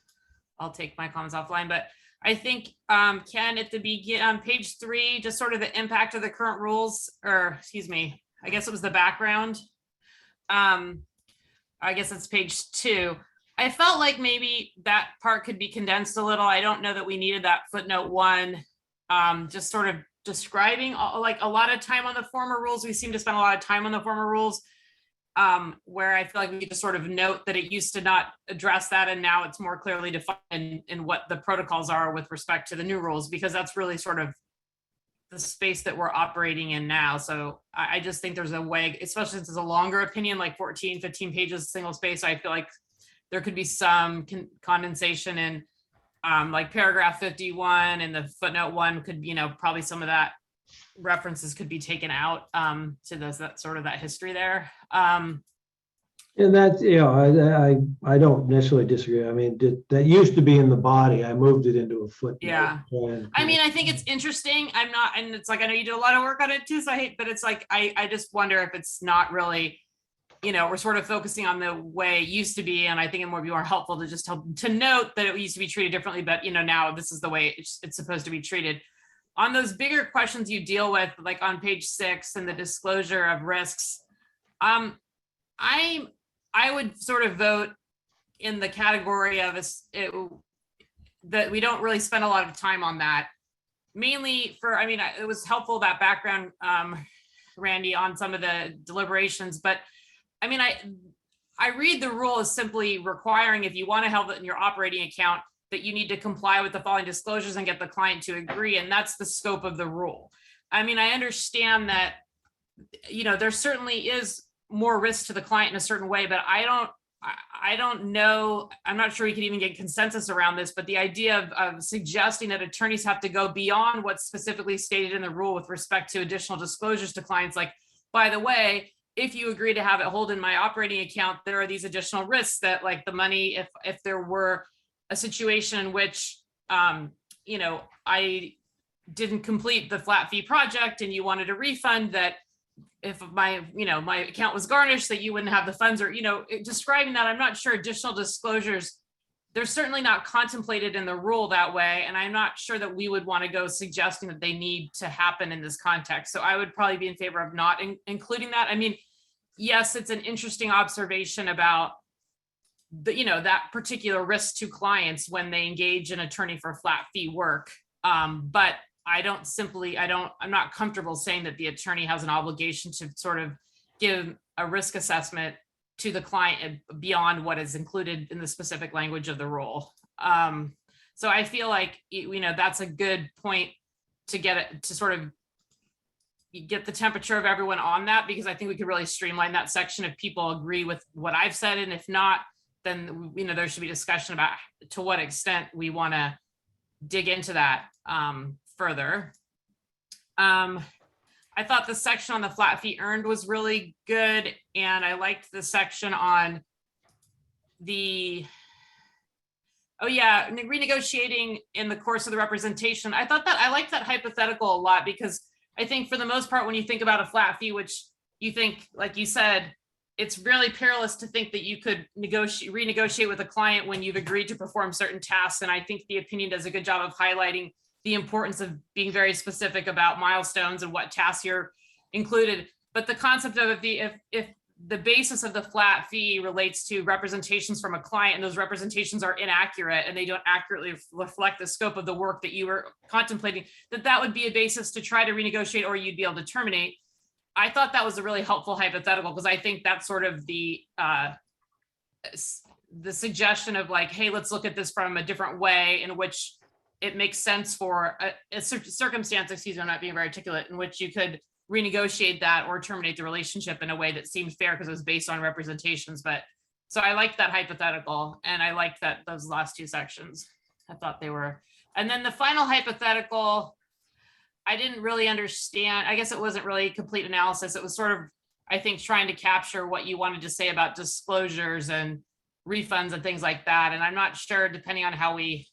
I'll take my comments offline. But I think, Ken, at the beginning, on page 3, just sort of the impact of the current rules, or excuse me, I guess it was the background. I guess it's page 2. I felt like maybe that part could be condensed a little. I don't know that we needed that footnote 1, just sort of describing like a lot of time on the former rules. We seem to spend a lot of time on the former rules, where I feel like we could just sort of note that it used to not address that, and now it's more clearly defined in what the protocols are with respect to the new rules, because that's really sort of the space that we're operating in now. So I just think there's a way, especially since it's a longer opinion, like 14, 15 pages, single space. I feel like there could be some condensation in like paragraph 51, and the footnote 1 could, probably some of that references could be taken out to that sort of that history there. And that's, I don't necessarily disagree. I mean, that used to be in the body. I moved it into a footnote. Yeah. I mean, I think it's interesting. And it's like, I know you do a lot of work on it too, so but it's like, I just wonder if it's not really, we're sort of focusing on the way it used to be. And I think it would be more helpful to just to note that it used to be treated differently, but now this is the way it's supposed to be treated. On those bigger questions you deal with, like on page 6 and the disclosure of risks, I would sort of vote in the category of that we don't really spend a lot of time on that. Mainly it was helpful, that background, Randy, on some of the deliberations, but I read the rule as simply requiring, if you want to have it in your operating account, that you need to comply with the following disclosures and get the client to agree. And that's the scope of the rule. I understand that, there certainly is more risk to the client in a certain way, but I don't know, I'm not sure we can even get consensus around this, but the idea of suggesting that attorneys have to go beyond what's specifically stated in the rule with respect to additional disclosures to clients, like, by the way, if you agree to have it hold in my operating account, there are these additional risks that, like, the money, if there were a situation in which, I didn't complete the flat fee project and you wanted a refund, that if my account was garnished, that you wouldn't have the funds, or, describing that. I'm not sure additional disclosures, they're certainly not contemplated in the rule that way. And I'm not sure that we would want to go suggesting that they need to happen in this context. So I would probably be in favor of not including that. Yes, it's an interesting observation about that particular risk to clients when they engage an attorney for flat fee work. But I'm not comfortable saying that the attorney has an obligation to sort of give a risk assessment to the client beyond what is included in the specific language of the rule. So I feel like, that's a good point to get it, to sort of get the temperature of everyone on that, because I think we could really streamline that section if people agree with what I've said. And if not, then, there should be discussion about to what extent we want to dig into that further. I thought the section on the flat fee earned was really good. And I liked the section on renegotiating in the course of the representation. I liked that hypothetical a lot, because I think for the most part, when you think about a flat fee, which you think, like you said, it's really perilous to think that you could renegotiate with a client when you've agreed to perform certain tasks. And I think the opinion does a good job of highlighting the importance of being very specific about milestones and what tasks you're included. But the concept of if the basis of the flat fee relates to representations from a client, and those representations are inaccurate and they don't accurately reflect the scope of the work that you were contemplating, that would be a basis to try to renegotiate, or you'd be able to terminate. I thought that was a really helpful hypothetical, because I think that's sort of the suggestion of like, hey, let's look at this from a different way in which it makes sense for a circumstance, I'm not being very articulate, in which you could renegotiate that or terminate the relationship in a way that seemed fair because it was based on representations. But so I liked that hypothetical, and I liked that those last two sections. I thought they were, and then the final hypothetical, I didn't really understand. I guess it wasn't really complete analysis. It was sort of, I think, trying to capture what you wanted to say about disclosures and refunds and things like that. And I'm not sure, depending on how we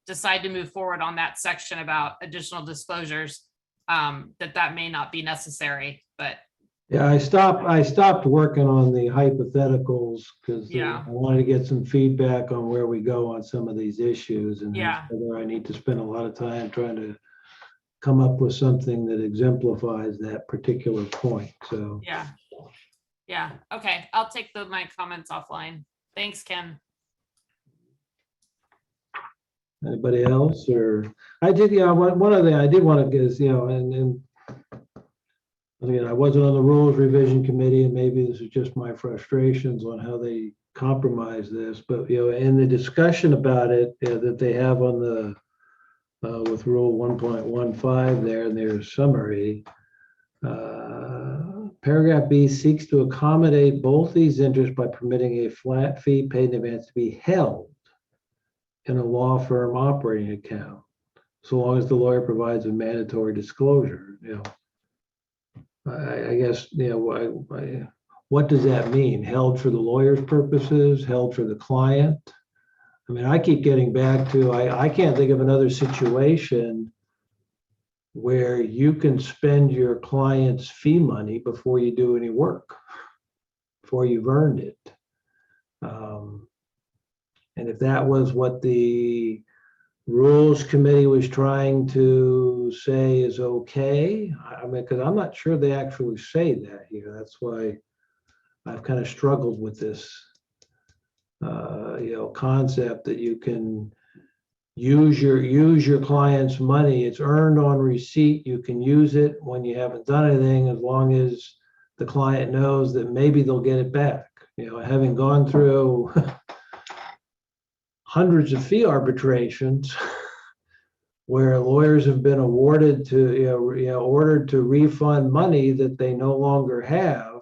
decide to move forward on that section about additional disclosures, that may not be necessary, but. Yeah, I stopped working on the hypotheticals because Yeah. I wanted to get some feedback on where we go on some of these issues, and Yeah. whether I need to spend a lot of time trying to come up with something that exemplifies that particular point. So Yeah. Okay. I'll take my comments offline. Thanks, Ken. anybody else? Or I did, one other thing I did want to get is, and again, I wasn't on the rules revision committee, and maybe this is just my frustrations on how they compromise this, but in the discussion about it that they have on the with rule 1.15 there in their summary, paragraph B seeks to accommodate both these interests by permitting a flat fee paid in advance to be held in a law firm operating account, so long as the lawyer provides a mandatory disclosure. I guess, what does that mean? Held for the lawyer's purposes, held for the client? I mean, I keep getting back to, I can't think of another situation where you can spend your client's fee money before you do any work, before you've earned it. And if that was what the Rules Committee was trying to say is okay, I mean, because I'm not sure they actually say that here. That's why I've kind of struggled with this, concept that you can use your client's money. It's earned on receipt. You can use it when you haven't done anything, as long as the client knows that maybe they'll get it back. Having gone through hundreds of fee arbitrations where lawyers have been awarded to, ordered to refund money that they no longer have,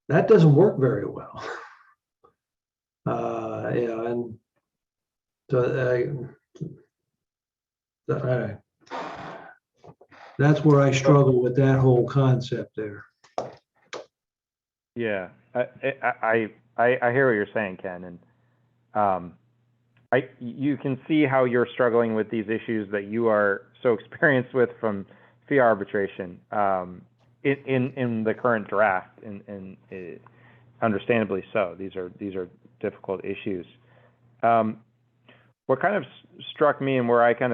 that doesn't work very well. And so that's where I struggle with that whole concept there. Yeah, I hear what you're saying, Ken, and you can see how you're struggling with these issues that you are so experienced with from fee arbitration in the current draft, and understandably so. These are difficult issues. What kind of struck me, and where I kind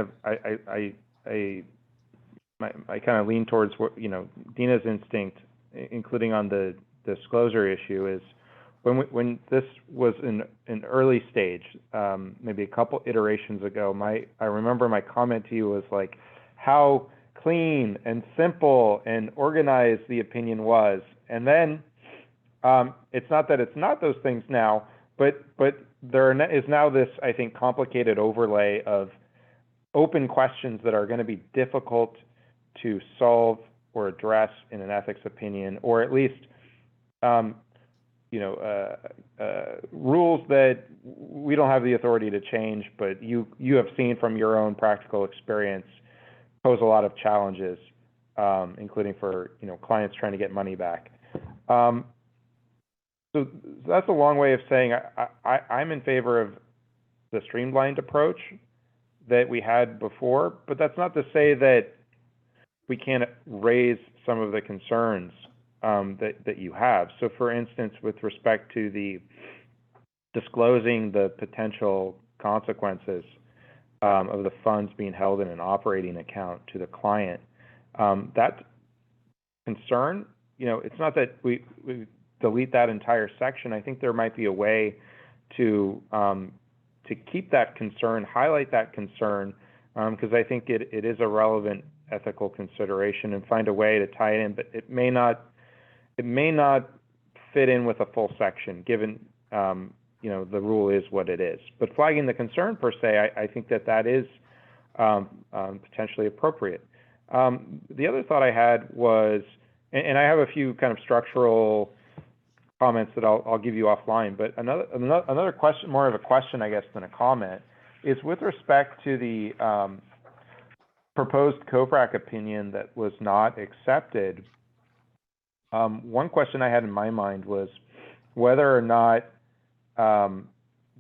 of lean towards what Dina's instinct, including on the disclosure issue, is when this was in an early stage, maybe a couple iterations ago, I remember my comment to you was like how clean and simple and organized the opinion was. And then it's not that it's not those things now, but there is now this, I think, complicated overlay of open questions that are going to be difficult to solve or address in an ethics opinion, or at least rules that we don't have the authority to change, but you have seen from your own practical experience pose a lot of challenges, including for clients trying to get money back. So that's a long way of saying I'm in favor of the streamlined approach that we had before, but that's not to say that we can't raise some of the concerns that you have. So for instance, with respect to the disclosing the potential consequences of the funds being held in an operating account to the client, that concern, it's not that we delete that entire section. I think there might be a way to keep that concern, highlight that concern, because I think it is a relevant ethical consideration, and find a way to tie it in. But it may not fit in with a full section, given the rule is what it is. But flagging the concern per se, I think that is potentially appropriate. The other thought I had was, and I have a few kind of structural comments that I'll give you offline, but another question, more of a question, I guess, than a comment, is with respect to the proposed COPRAC opinion that was not accepted. One question I had in my mind was whether or not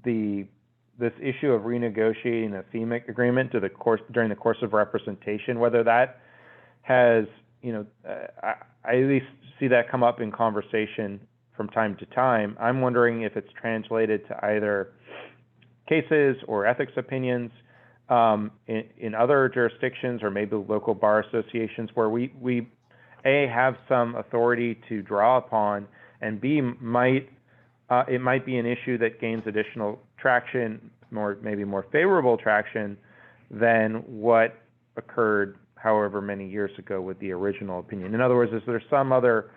this issue of renegotiating a fee agreement during the course of representation, whether that has, I at least see that come up in conversation from time to time. I'm wondering if it's translated to either cases or ethics opinions in other jurisdictions, or maybe local bar associations, where we A, have some authority to draw upon, and B, it might be an issue that gains additional traction, maybe more favorable traction than what occurred however many years ago with the original opinion. In other words, is there some other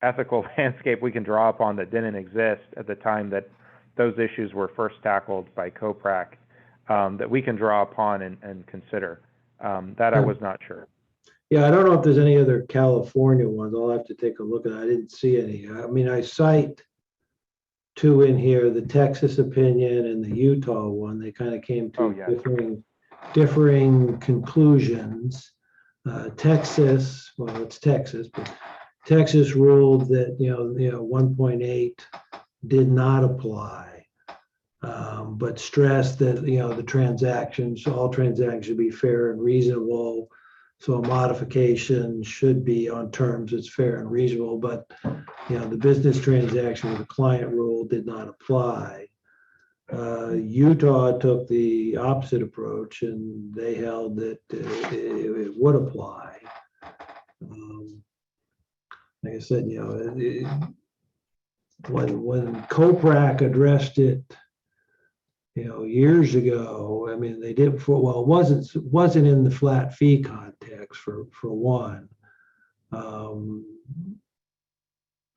ethical landscape we can draw upon that didn't exist at the time that those issues were first tackled by COPRAC, that we can draw upon and consider? That I was not sure. Yeah, I don't know if there's any other California ones. I'll have to take a look at it. I didn't see any. I mean, I cite two in here, the Texas opinion and the Utah one. They kind of came to differing conclusions. Texas, well, it's Texas, but Texas ruled that 1.8 did not apply, but stressed that all transactions should be fair and reasonable. So a modification should be on terms that's fair and reasonable, but the business transaction with the client rule did not apply. Utah took the opposite approach, and they held that it would apply. Like I said, when COPRAC addressed it, years ago, I mean, they did it wasn't in the flat fee context for one,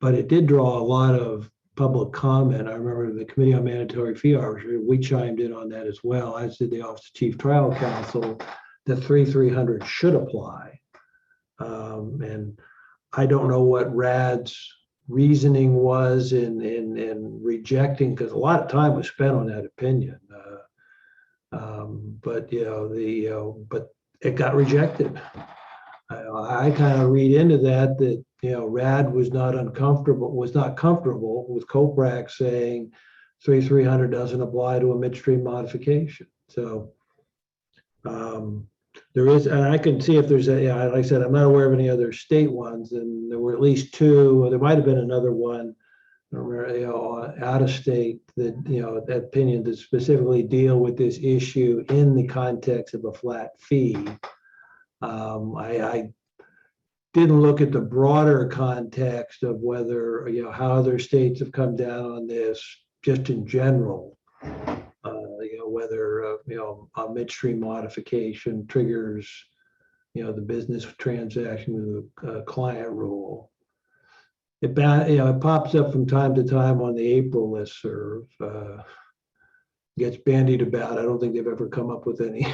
but it did draw a lot of public comment. I remember the Committee on Mandatory Fee Arbitration, we chimed in on that as well, as did the Office of Chief Trial Counsel, that 3300 should apply. And I don't know what RAD's reasoning was in rejecting, because a lot of time was spent on that opinion. But but it got rejected. I kind of read into that RAD was not comfortable with COPRAC saying 3300 doesn't apply to a midstream modification. So there is, and I can see if there's like I said, I'm not aware of any other state ones, and there were at least two, or there might have been another one, out of state that, that opinion that specifically deal with this issue in the context of a flat fee. I didn't look at the broader context of whether, you know, how other states have come down on this, just in general. You know, whether, you know, a midstream modification triggers, you know, the business transaction with a client rule. You know, it pops up from time to time on the April listserv. Gets bandied about. I don't think they've ever come up with any.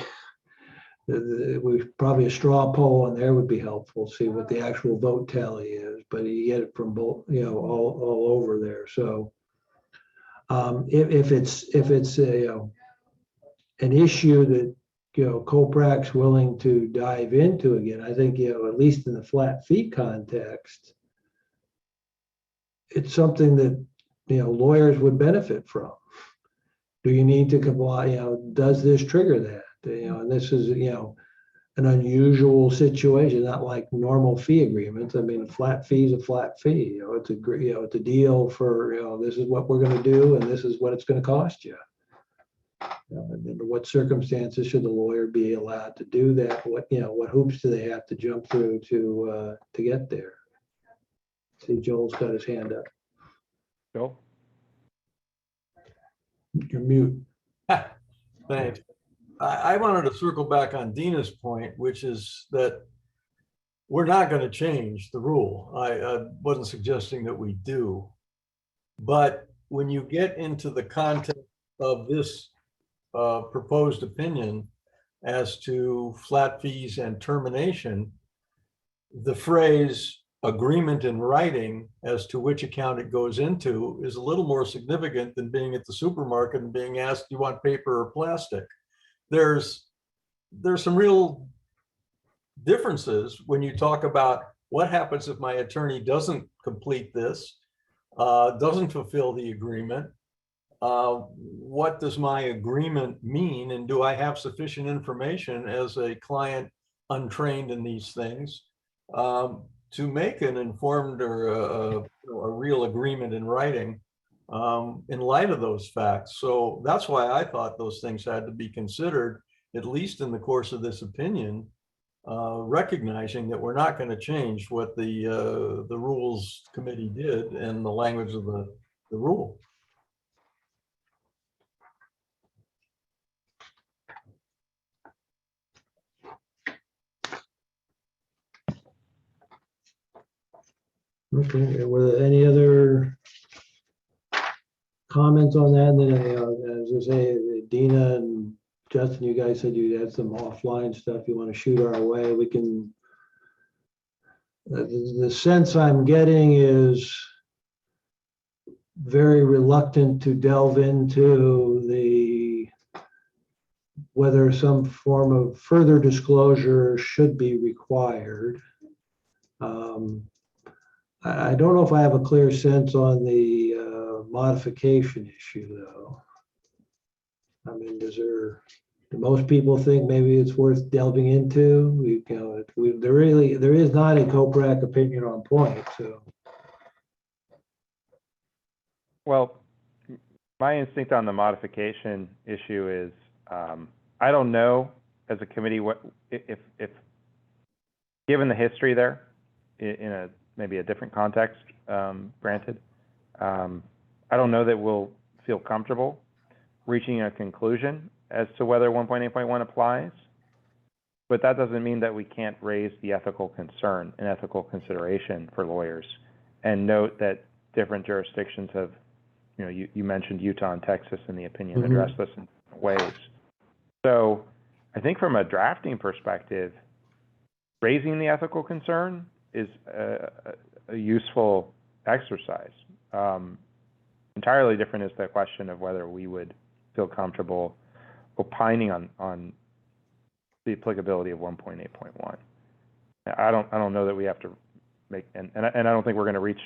We probably a straw poll on there would be helpful. See what the actual vote tally is, but you get it from both, you know, all over there. So if it's a, you know, an issue that, you know, COPRAC's willing to dive into again, I think, you know, at least in the flat fee context, it's something that, you know, lawyers would benefit from. Do you need to comply? You know, does this trigger that? You know, and this is, you know, an unusual situation, not like normal fee agreements. I mean, a flat fee is a flat fee. You know, it's a deal for, you know, this is what we're going to do, and this is what it's going to cost you. You know, and under what circumstances should the lawyer be allowed to do that? What, you know, what hoops do they have to jump through to get there? See, Joel's got his hand up. Joel? You're mute. Thanks. I wanted to circle back on Dina's point, which is that we're not going to change the rule. I wasn't suggesting that we do. But when you get into the context of this proposed opinion as to flat fees and termination, the phrase agreement in writing as to which account it goes into is a little more significant than being at the supermarket and being asked, do you want paper or plastic? There's some real differences when you talk about what happens if my attorney doesn't complete this, doesn't fulfill the agreement. What does my agreement mean? And do I have sufficient information as a client untrained in these things to make an informed or a real agreement in writing in light of those facts? So that's why I thought those things had to be considered, at least in the course of this opinion, recognizing that we're not going to change what the rules committee did and the language of the rule. Okay, were there any other comments on that? And then, as I say, Dina and Justin, you guys said you had some offline stuff you want to shoot our way. We can, the sense I'm getting is very reluctant to delve into whether some form of further disclosure should be required. I don't know if I have a clear sense on the modification issue, though. I mean, do most people think maybe it's worth delving into? There is not a COPRAC opinion on point, so. Well, my instinct on the modification issue is, I don't know as a committee what if given the history there in maybe a different context, granted, I don't know that we'll feel comfortable reaching a conclusion as to whether 1.8.1 applies, but that doesn't mean that we can't raise the ethical concern and ethical consideration for lawyers and note that different jurisdictions have, you know, you mentioned Utah and Texas in the opinion address this in different ways. So I think from a drafting perspective, raising the ethical concern is a useful exercise. Entirely different is the question of whether we would feel comfortable opining on the applicability of 1.8.1. I don't know that we have to make, and I don't think we're going to reach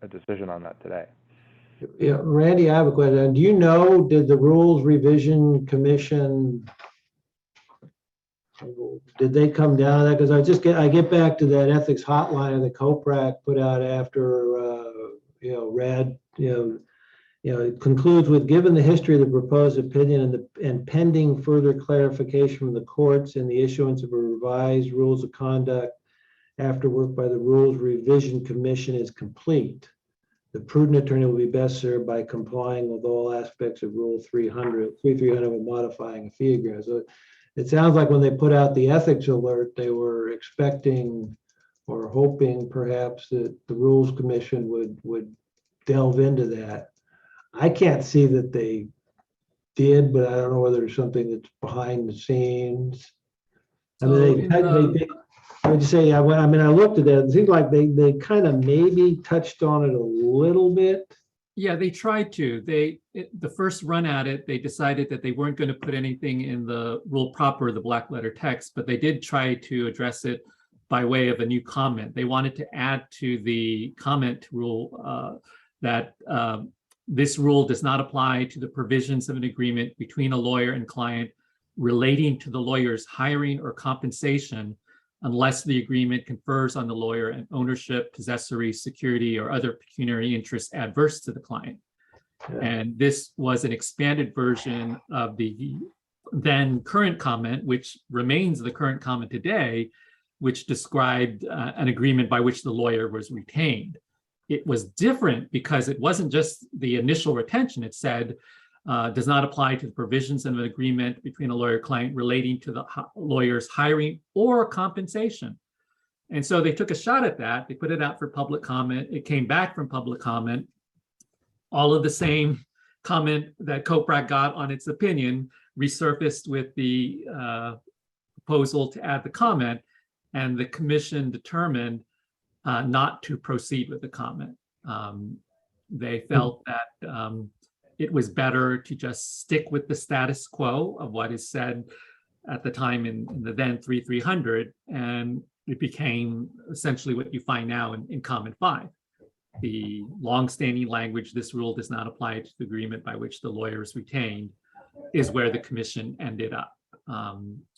a decision on that today. Yeah, Randy, I have a question. Do you know, did the Rules Revision Commission, did they come down to that? Because I get back to that ethics hotline that COPRAC put out after read, it concludes with, given the history of the proposed opinion and pending further clarification from the courts and the issuance of a revised rules of conduct, after work by the Rules Revision Commission is complete. The prudent attorney will be best served by complying with all aspects of Rule 300 and modifying a fee agreement. So it sounds like when they put out the ethics alert, they were expecting or hoping perhaps that the Rules Commission would delve into that. I can't see that they did, but I don't know whether there's something that's behind the scenes. I mean, would you say, I looked at that, it seems like they kind of maybe touched on it a little bit. Yeah, they tried to. The first run at it, they decided that they weren't going to put anything in the rule proper, the black letter text, but they did try to address it by way of a new comment. They wanted to add to the comment rule that this rule does not apply to the provisions of an agreement between a lawyer and client relating to the lawyer's hiring or compensation unless the agreement confers on the lawyer an ownership, possessory, security, or other pecuniary interests adverse to the client. Yeah. And this was an expanded version of the then current comment, which remains the current comment today, which described an agreement by which the lawyer was retained. It was different because it wasn't just the initial retention. It said, does not apply to the provisions of an agreement between a lawyer-client relating to the lawyer's hiring or compensation. And so they took a shot at that. They put it out for public comment. It came back from public comment. All of the same comment that COPRAC got on its opinion resurfaced with the proposal to add the comment, and the commission determined not to proceed with the comment. They felt that it was better to just stick with the status quo of what is said at the time in the then 3300, and it became essentially what you find now in Comment 5. The longstanding language, this rule does not apply to the agreement by which the lawyer is retained, is where the commission ended up.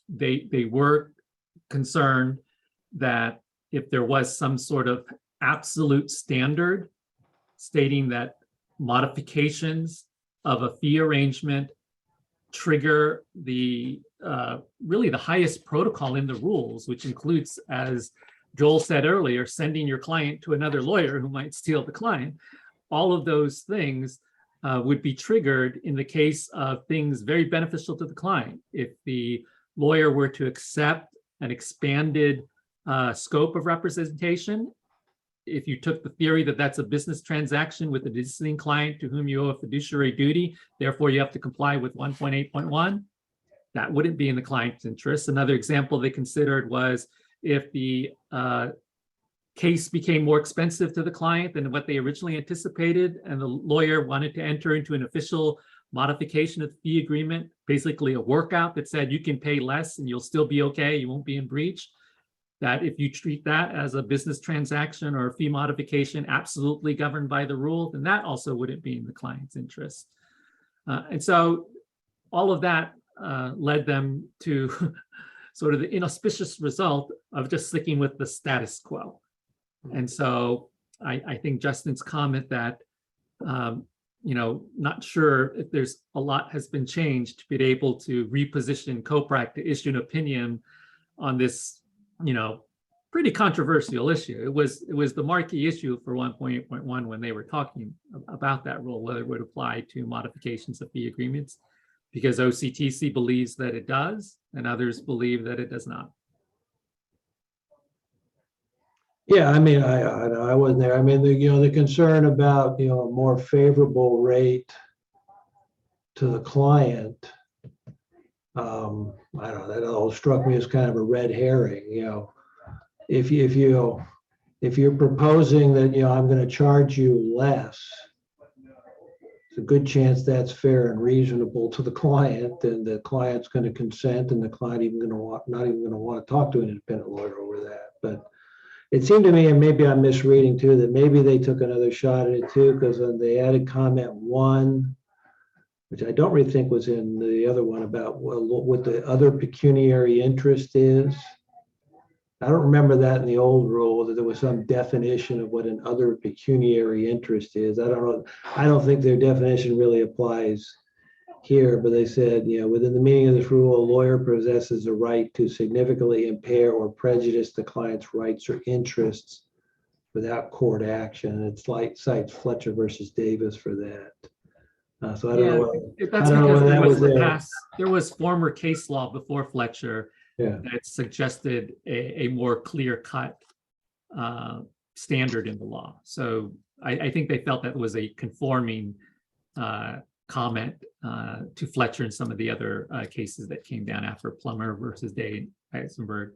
They were concerned that if there was some sort of absolute standard stating that modifications of a fee arrangement trigger the really the highest protocol in the rules, which includes, as Joel said earlier, sending your client to another lawyer who might steal the client. All of those things would be triggered in the case of things very beneficial to the client. If the lawyer were to accept an expanded scope of representation, if you took the theory that that's a business transaction with a visiting client to whom you owe a fiduciary duty, therefore you have to comply with 1.8.1, that wouldn't be in the client's interest. Another example they considered was if the case became more expensive to the client than what they originally anticipated, and the lawyer wanted to enter into an official modification of the fee agreement, basically a workout that said you can pay less and you'll still be okay, you won't be in breach, that if you treat that as a business transaction or a fee modification absolutely governed by the rule, then that also wouldn't be in the client's interest. And so all of that led them to sort of the inauspicious result of just sticking with the status quo. And so I think Justin's comment that, not sure if there's a lot has been changed to be able to reposition COPRAC to issue an opinion on this, pretty controversial issue. It was the marquee issue for 1.8.1 when they were talking about that rule, whether it would apply to modifications of fee agreements, because OCTC believes that it does, and others believe that it does not. Yeah, I mean, I wasn't there. I mean, the concern about, a more favorable rate to the client, I don't know, that all struck me as kind of a red herring, if you're proposing that, I'm going to charge you less, it's a good chance that's fair and reasonable to the client, and the client's going to consent, and the client not even going to want to talk to an independent lawyer over that. But it seemed to me, and maybe I'm misreading too, that maybe they took another shot at it too, because they added comment 1, which I don't really think was in the other one, about what the other pecuniary interest is. I don't remember that in the old rule, that there was some definition of what an other pecuniary interest is. I don't know. I don't think their definition really applies here, but they said, within the meaning of this rule, a lawyer possesses a right to significantly impair or prejudice the client's rights or interests without court action. It's like cites Fletcher versus Davis for that. So I don't know. That's because there was former case law before Fletcher that suggested a more clear-cut standard in the law. So I think they felt that was a conforming comment to Fletcher and some of the other cases that came down after Plummer versus Day Eisenberg.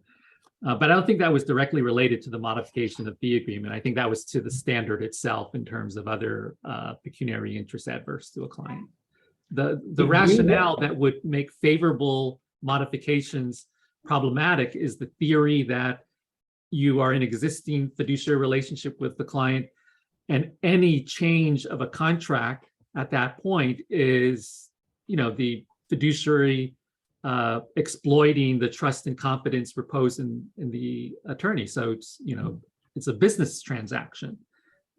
But I don't think that was directly related to the modification of the agreement. I think that was to the standard itself in terms of other pecuniary interests adverse to a client. The rationale that would make favorable modifications problematic is the theory that you are in existing fiduciary relationship with the client, and any change of a contract at that point is, the fiduciary exploiting the trust and confidence reposed in the attorney. So it's a business transaction.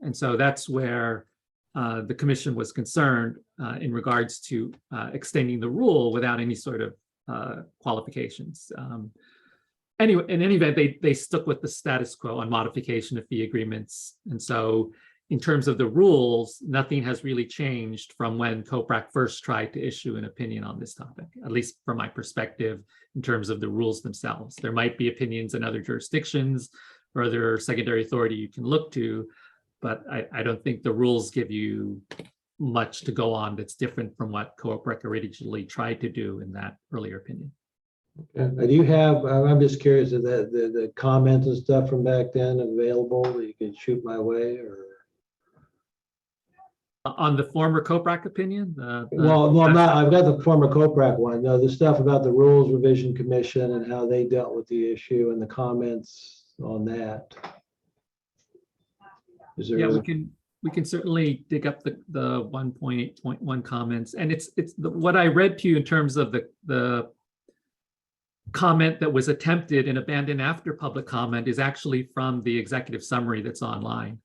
And so that's where the commission was concerned in regards to extending the rule without any sort of qualifications. Anyway, in any event, they stuck with the status quo on modification of fee agreements. And so in terms of the rules, nothing has really changed from when COPRAC first tried to issue an opinion on this topic, at least from my perspective, in terms of the rules themselves. There might be opinions in other jurisdictions or other secondary authority you can look to, but I don't think the rules give you much to go on that's different from what COPRAC originally tried to do in that earlier opinion. Do you have, I'm just curious, of the comments and stuff from back then available that you can shoot my way, or? On the former COPRAC opinion? Well, no, I'm not. I've got the former COPRAC one. No, the stuff about the Rules Revision Commission and how they dealt with the issue and the comments on that. Is there? Yeah, we can certainly dig up the 1.8.1 comments, and it's what I read to you in terms of the comment that was attempted and abandoned after public comment is actually from the executive summary that's online.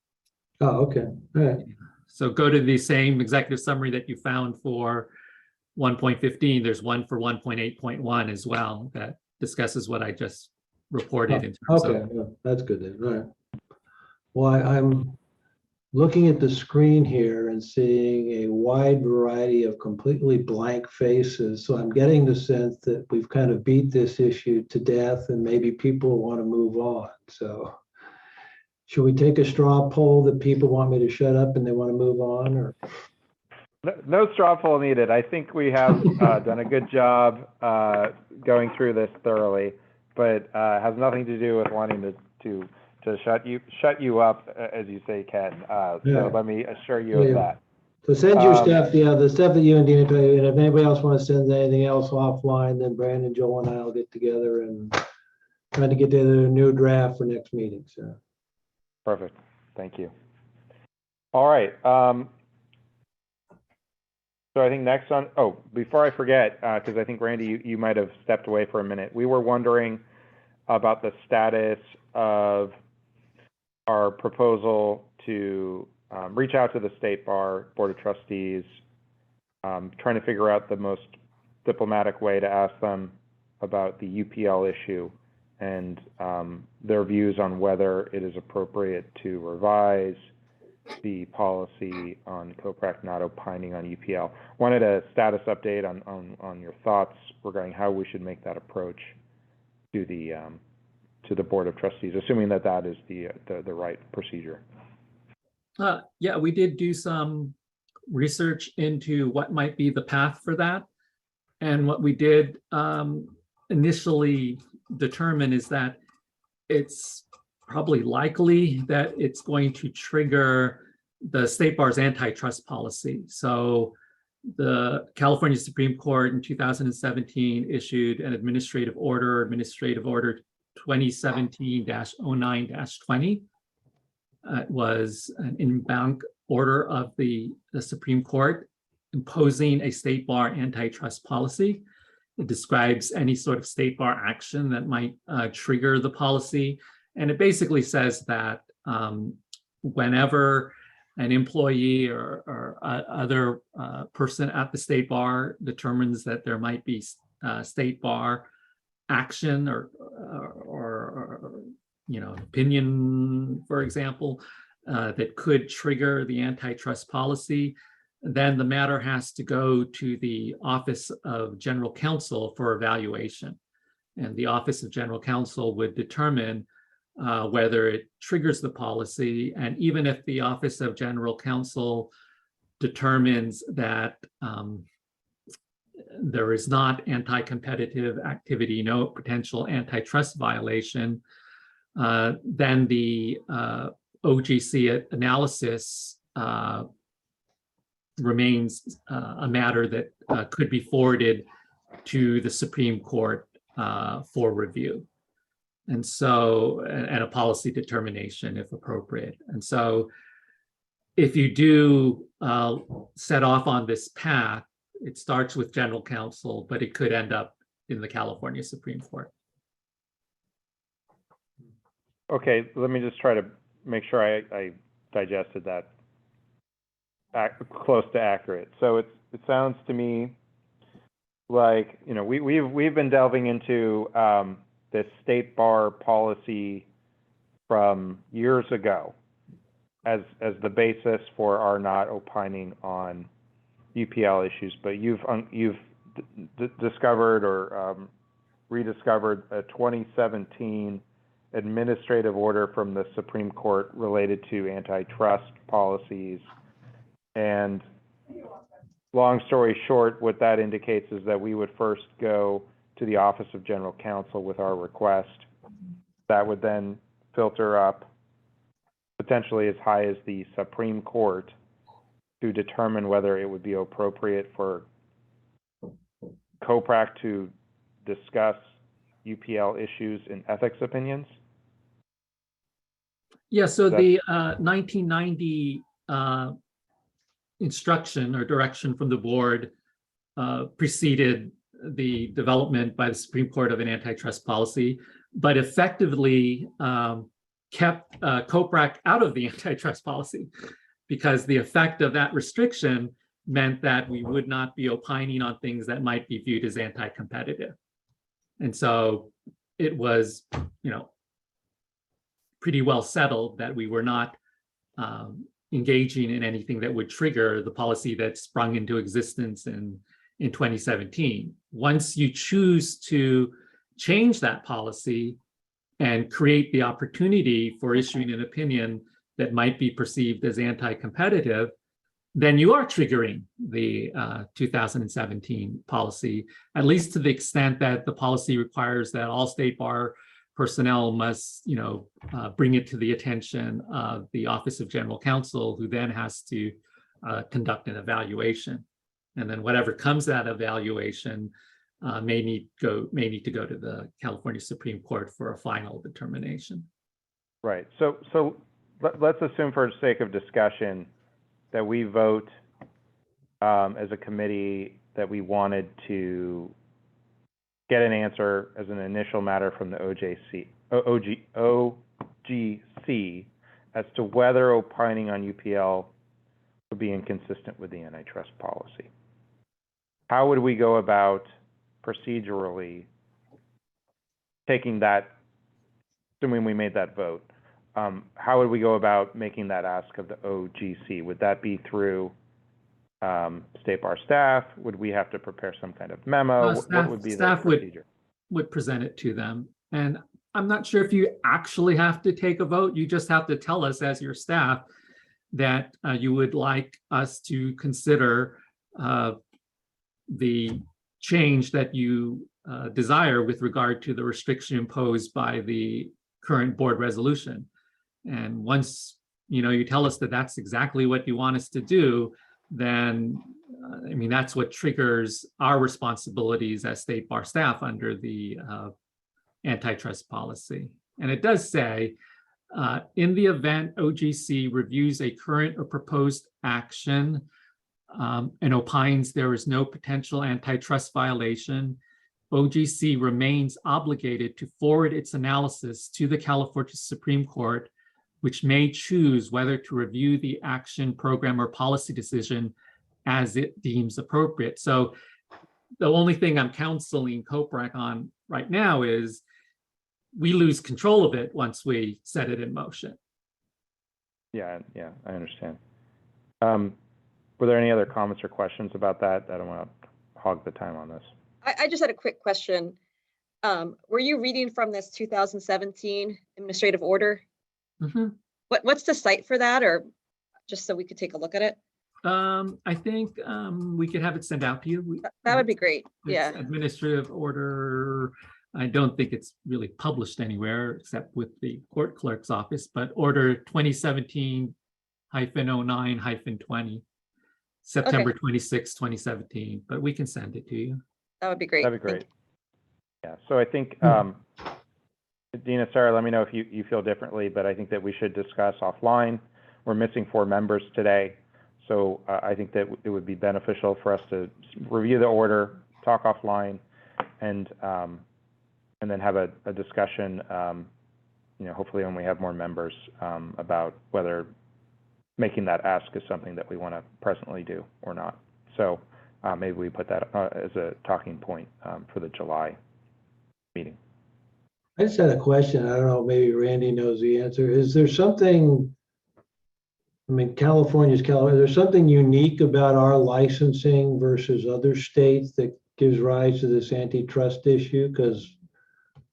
Oh, okay. All right. So go to the same executive summary that you found for 1.15. There's one for 1.8.1 as well that discusses what I just reported. In terms of. Yeah, that's good then. All right. Well, I'm looking at the screen here and seeing a wide variety of completely blank faces. So I'm getting the sense that we've kind of beat this issue to death and maybe people want to move on. So should we take a straw poll that people want me to shut up and they want to move on, or? No straw poll needed. I think we have done a good job going through this thoroughly, but has nothing to do with wanting to shut you up, as you say, Ken. So let me assure you of that. So send your stuff, the stuff that you and Dina tell you, and if anybody else wants to send anything else offline, then Brandon, Joel, and I'll get together and try to get together a new draft for next meeting. So. Perfect. Thank you. All right. So I think next on, before I forget, because I think Randy, you might have stepped away for a minute. We were wondering about the status of our proposal to reach out to the State Bar Board of Trustees, trying to figure out the most diplomatic way to ask them about the UPL issue and their views on whether it is appropriate to revise the policy on COPRAC not opining on UPL. Wanted a status update on your thoughts regarding how we should make that approach to the Board of Trustees, assuming that is the right procedure. Yeah, we did do some research into what might be the path for that. And what we did initially determine is that it's probably likely that it's going to trigger the State Bar's antitrust policy. So the California Supreme Court in 2017 issued an administrative order 2017-09-20. It was an in-bank order of the Supreme Court imposing a State Bar antitrust policy. It describes any sort of State Bar action that might trigger the policy. And it basically says that whenever an employee or other person at the state bar determines that there might be state bar action or opinion, for example, that could trigger the antitrust policy, then the matter has to go to the Office of General Counsel for evaluation. And the Office of General Counsel would determine whether it triggers the policy. And even if the Office of General Counsel determines that there is not anti-competitive activity, no potential antitrust violation, then the OGC analysis remains a matter that could be forwarded to the Supreme Court for review. And so, and a policy determination if appropriate. And so if you do set off on this path, it starts with general counsel, but it could end up in the California Supreme Court. Okay, let me just try to make sure I digested that close to accurate. So it sounds to me like, we've been delving into this state bar policy from years ago as the basis for our not opining on UPL issues, but you've discovered or rediscovered a 2017 administrative order from the Supreme Court related to antitrust policies. And long story short, what that indicates is that we would first go to the Office of General Counsel with our request. That would then filter up potentially as high as the Supreme Court to determine whether it would be appropriate for COPRAC to discuss UPL issues in ethics opinions. Yeah, so the 1990 instruction or direction from the board preceded the development by the Supreme Court of an antitrust policy, but effectively kept COPRAC out of the antitrust policy, because the effect of that restriction meant that we would not be opining on things that might be viewed as anti-competitive. And so it was, pretty well settled that we were not engaging in anything that would trigger the policy that sprung into existence in 2017. Once you choose to change that policy and create the opportunity for issuing an opinion that might be perceived as anti-competitive, then you are triggering the 2017 policy, at least to the extent that the policy requires that all state bar personnel must, bring it to the attention of the Office of General Counsel, who then has to conduct an evaluation. And then whatever comes that evaluation may need to go to the California Supreme Court for a final determination. Right. So let's assume, for the sake of discussion, that we vote as a committee that we wanted to get an answer as an initial matter from the OGC as to whether opining on UPL would be inconsistent with the antitrust policy. How would we go about procedurally taking that, assuming we made that vote, how would we go about making that ask of the OGC? Would that be through State Bar staff? Would we have to prepare some kind of memo? What would be the procedure? Would present it to them. And I'm not sure if you actually have to take a vote. You just have to tell us as your staff that you would like us to consider the change that you desire with regard to the restriction imposed by the current board resolution. And once you tell us that that's exactly what you want us to do, then that's what triggers our responsibilities as State Bar staff under the antitrust policy. And it does say, in the event OGC reviews a current or proposed action and opines there is no potential antitrust violation, OGC remains obligated to forward its analysis to the California Supreme Court which may choose whether to review the action, program, or policy decision as it deems appropriate. So the only thing I'm counseling COPRAC on right now is we lose control of it once we set it in motion. Yeah, I understand. Were there any other comments or questions about that? I don't want to hog the time on this. I just had a quick question. Were you reading from this 2017 administrative order? Mhm. What's the site for that, or just so we could take a look at it? I think we could have it sent out to you. That would be great. It's Yeah. administrative order. I don't think it's really published anywhere except with the court clerk's office, but order 2017-09-20, September 26, 2017, but we can send it to you. That would be great. That'd be Thank great. Yeah, so I think, Dina, Sarah, let me know if you feel differently, but I think that we should discuss offline. We're missing 4 members today. So I think that it would be beneficial for us to review the order, talk offline, and then have a discussion, hopefully when we have more members, about whether making that ask is something that we want to presently do or not. So maybe we put that as a talking point for the July meeting. I just had a question. I don't know, maybe Randy knows the answer. Is there something, I mean, California's California, there's something unique about our licensing versus other states that gives rise to this antitrust issue? Because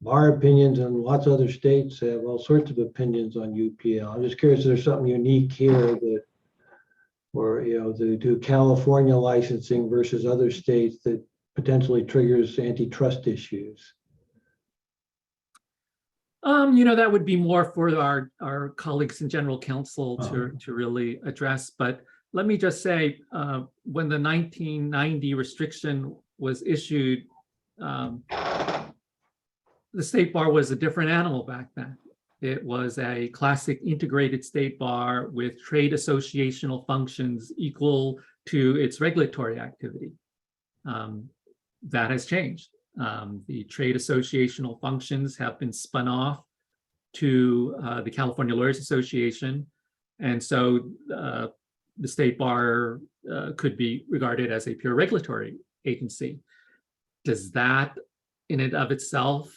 our opinions and lots of other states have all sorts of opinions on UPL. I'm just curious if there's something unique here that, or, do California licensing versus other states that potentially triggers antitrust issues? That would be more for our colleagues in general counsel to really address. But let me just say, when the 1990 restriction was issued, the state bar was a different animal back then. It was a classic integrated state bar with trade associational functions equal to its regulatory activity. That has changed. The trade associational functions have been spun off to the California Lawyers Association. And so the state bar could be regarded as a pure regulatory agency. Does that in and of itself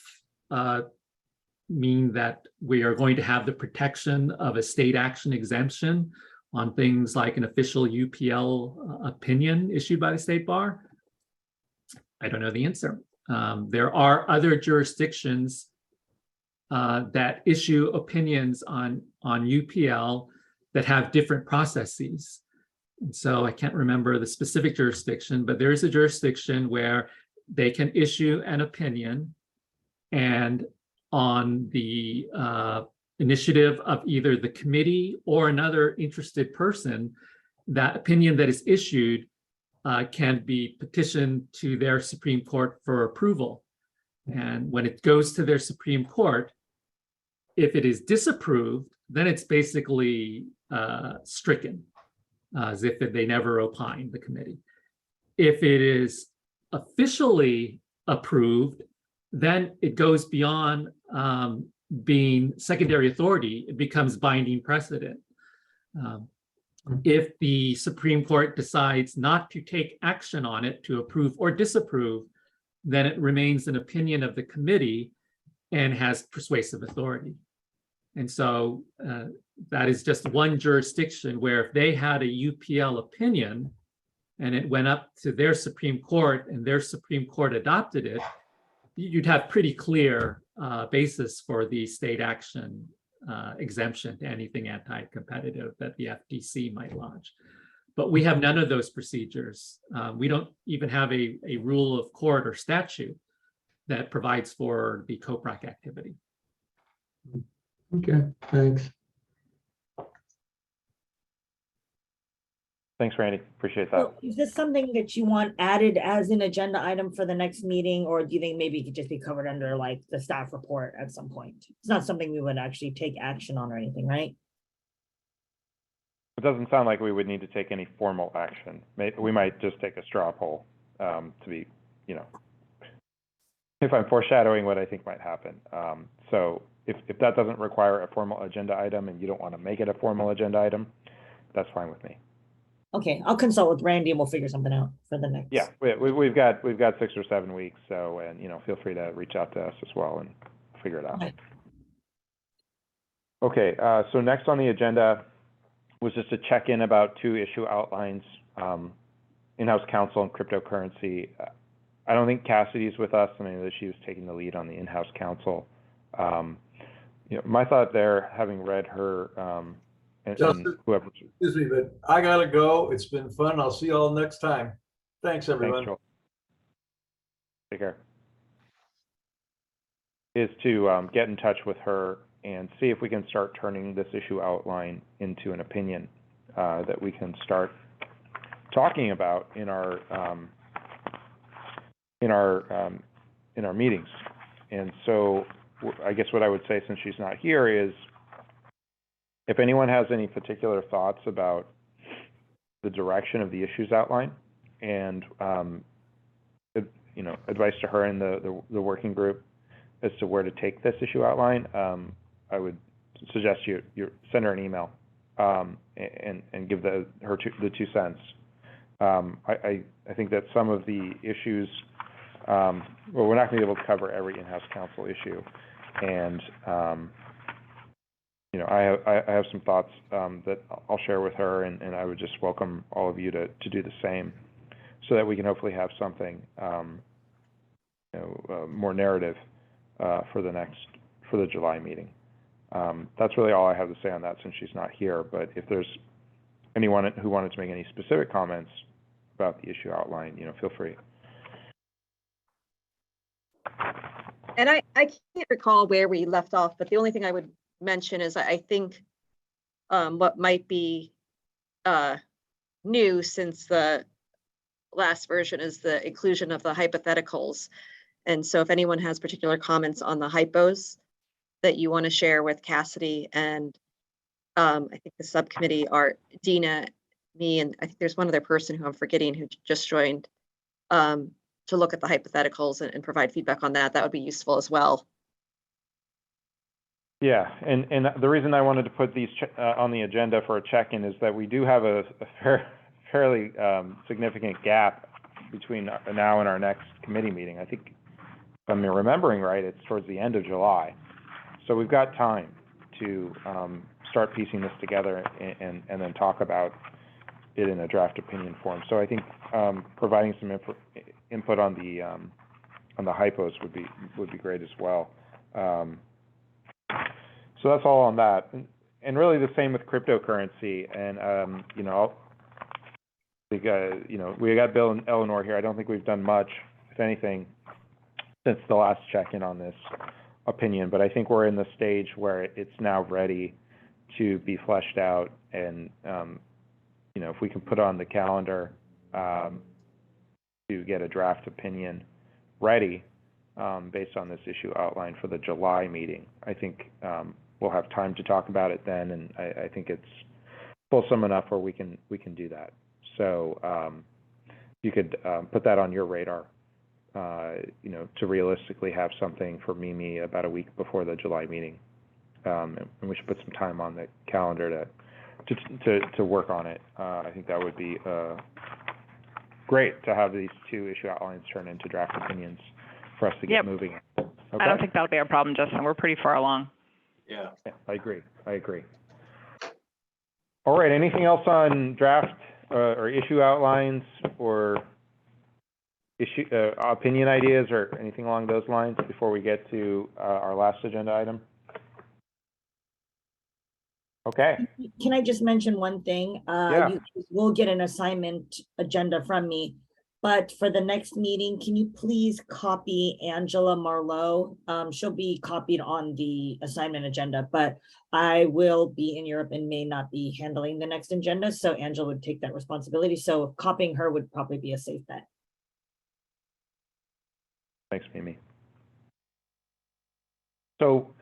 mean that we are going to have the protection of a state action exemption on things like an official UPL opinion issued by the state bar? I don't know the answer. There are other jurisdictions that issue opinions on UPL that have different processes. And so I can't remember the specific jurisdiction, but there is a jurisdiction where they can issue an opinion, and on the initiative of either the committee or another interested person, that opinion that is issued can be petitioned to their Supreme Court for approval. And when it goes to their Supreme Court, if it is disapproved, then it's basically stricken, as if they never opined, the committee. If it is officially approved, then it goes beyond being secondary authority. It becomes binding precedent. If the Supreme Court decides not to take action on it to approve or disapprove, then it remains an opinion of the committee and has persuasive authority. And so that is just one jurisdiction where if they had a UPL opinion and it went up to their Supreme Court and their Supreme Court adopted it, you'd have pretty clear basis for the state action exemption to anything anti-competitive that the FTC might lodge. But we have none of those procedures. We don't even have a rule of court or statute that provides for the COPRAC activity. Okay, thanks. Thanks, Randy. Appreciate that. So is this something that you want added as an agenda item for the next meeting, or do you think maybe it could just be covered under like the staff report at some point? It's not something we would actually take action on or anything, right? It doesn't sound like we would need to take any formal action. We might just take a straw poll to be, if I'm foreshadowing what I think might happen. So if that doesn't require a formal agenda item and you don't want to make it a formal agenda item, that's fine with me. Okay, I'll consult with Randy and we'll figure something out for the next. Yeah, we've got 6 or 7 weeks, so, and, feel free to reach out to us as well and figure it out. Okay. Okay, so next on the agenda was just to check in about 2 issue outlines, in-house counsel and cryptocurrency. I don't think Cassidy's with us. I mean, that she was taking the lead on the in-house counsel. My thought there, having read her, and Justin, whoever. excuse me, but I gotta go. It's been fun. I'll see you all next time. Thanks, everyone. Thanks, Joel. Take care. Is to get in touch with her and see if we can start turning this issue outline into an opinion that we can start talking about in our meetings. And so I guess what I would say, since she's not here, is if anyone has any particular thoughts about the direction of the issues outline and advice to her and the working group as to where to take this issue outline, I would suggest you send her an email and give the 2 cents. I think that some of the issues, we're not going to be able to cover every in-house counsel issue, and I have some thoughts that I'll share with her, and I would just welcome all of you to do the same, so that we can hopefully have something more narrative for the July meeting. That's really all I have to say on that, since she's not here. But if there's anyone who wanted to make any specific comments about the issue outline, feel free. And I can't recall where we left off, but the only thing I would mention is I think what might be new since the last version is the inclusion of the hypotheticals. And so if anyone has particular comments on the hypos that you want to share with Cassidy and I think the subcommittee are Dina, me, and I think there's one other person who I'm forgetting who just joined, to look at the hypotheticals and provide feedback on that, that would be useful as well. Yeah, and the reason I wanted to put these on the agenda for a check-in is that we do have a fairly significant gap between now and our next committee meeting. I think, if I'm remembering right, it's towards the end of July. So we've got time to start piecing this together and then talk about it in a draft opinion form. So I think providing some input on the hypos would be great as well. So that's all on that, and really the same with cryptocurrency. And we got Bill and Eleanor here. I don't think we've done much, if anything, since the last check-in on this opinion. But I think we're in the stage where it's now ready to be fleshed out, and if we can put on the calendar to get a draft opinion ready based on this issue outline for the July meeting, I think we'll have time to talk about it then, and I think it's fulsome enough where we can do that. So you could put that on your radar, to realistically have something for Mimi about a week before the July meeting, and we should put some time on the calendar to work on it. I think that would be great to have these 2 issue outlines turn into draft opinions for us to get moving. Okay? I don't think that'll be a problem, Justin. We're pretty far along. Yeah. I agree. All right, anything else on draft or issue outlines or issue opinion ideas or anything along those lines before we get to our last agenda item? Okay. Can I just mention one thing? Yeah. You will get an assignment agenda from me, but for the next meeting, can you please copy Angela Marlowe? She'll be copied on the assignment agenda, but I will be in Europe and may not be handling the next agenda, so Angela would take that responsibility. So copying her would probably be a safe bet. Thanks, Mimi. So,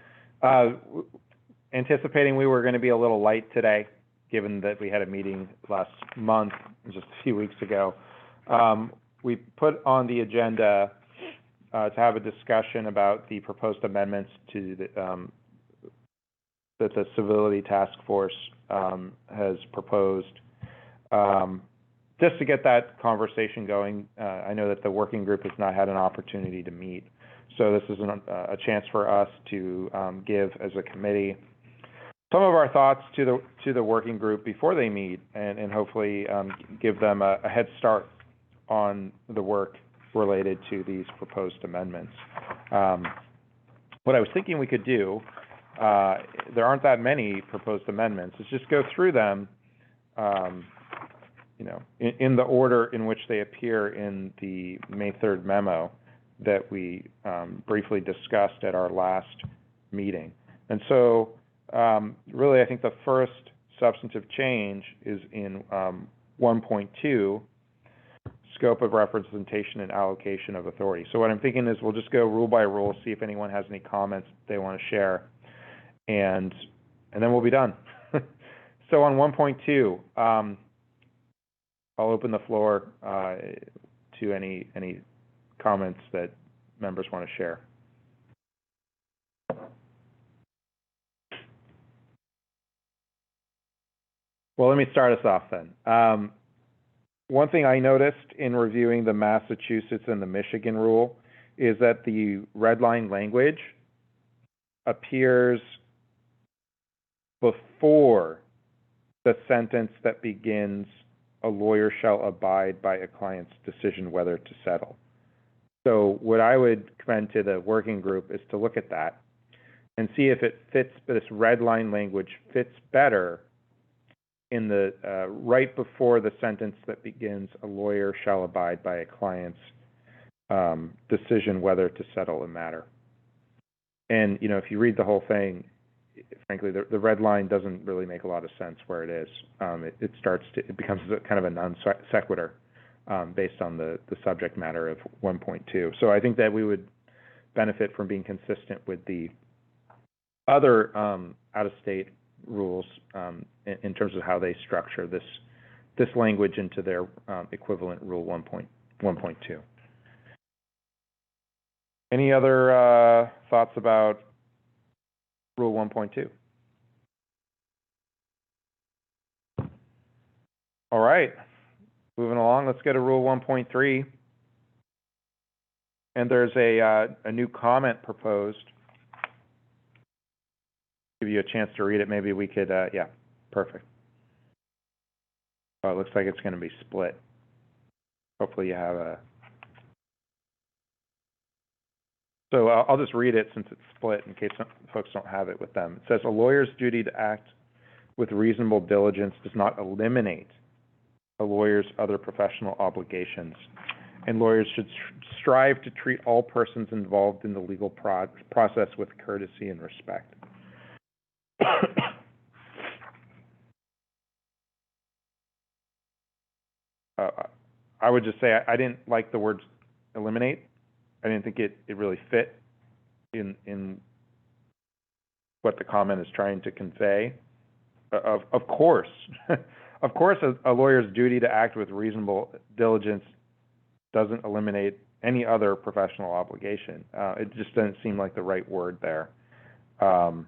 anticipating we were going to be a little light today, given that we had a meeting last month, just a few weeks ago, we put on the agenda to have a discussion about the proposed amendments to that the Civility Task Force has proposed. Just to get that conversation going, I know that the working group has not had an opportunity to meet. So this is a chance for us to give, as a committee, some of our thoughts to the working group before they meet, and hopefully give them a head start on the work related to these proposed amendments. What I was thinking we could do, there aren't that many proposed amendments, is just go through them, you know, in the order in which they appear in the May 3rd memo that we briefly discussed at our last meeting. And so really, I think the first substantive change is in 1.2, scope of representation and allocation of authority. So what I'm thinking is we'll just go rule by rule, see if anyone has any comments they want to share, and then we'll be done. So on 1.2, I'll open the floor to any comments that members want to share. Well, let me start us off then. One thing I noticed in reviewing the Massachusetts and the Michigan rule is that the red line language appears before the sentence that begins, "A lawyer shall abide by a client's decision whether to settle." So what I would commend to the working group is to look at that and see if it fits, this red line language fits better in the right before the sentence that begins, "A lawyer shall abide by a client's decision whether to settle a matter." And, you know, if you read the whole thing, frankly, the red line doesn't really make a lot of sense where it is. It becomes kind of a non sequitur based on the subject matter of 1.2. So I think that we would benefit from being consistent with the other out-of-state rules in terms of how they structure this language into their equivalent rule 1.2. Any other thoughts about rule 1.2? All right, moving along, let's go to rule 1.3. And there's a new comment proposed. Give you a chance to read it. Maybe we could, yeah, perfect. Oh, it looks like it's going to be split. Hopefully you have a. So I'll just read it since it's split in case some folks don't have it with them. It says, "A lawyer's duty to act with reasonable diligence does not eliminate a lawyer's other professional obligations, and lawyers should strive to treat all persons involved in the legal process with courtesy and respect." I would just say I didn't like the words eliminate. I didn't think it really fit in what the comment is trying to convey. Of course, of course, a lawyer's duty to act with reasonable diligence doesn't eliminate any other professional obligation. It just doesn't seem like the right word there. You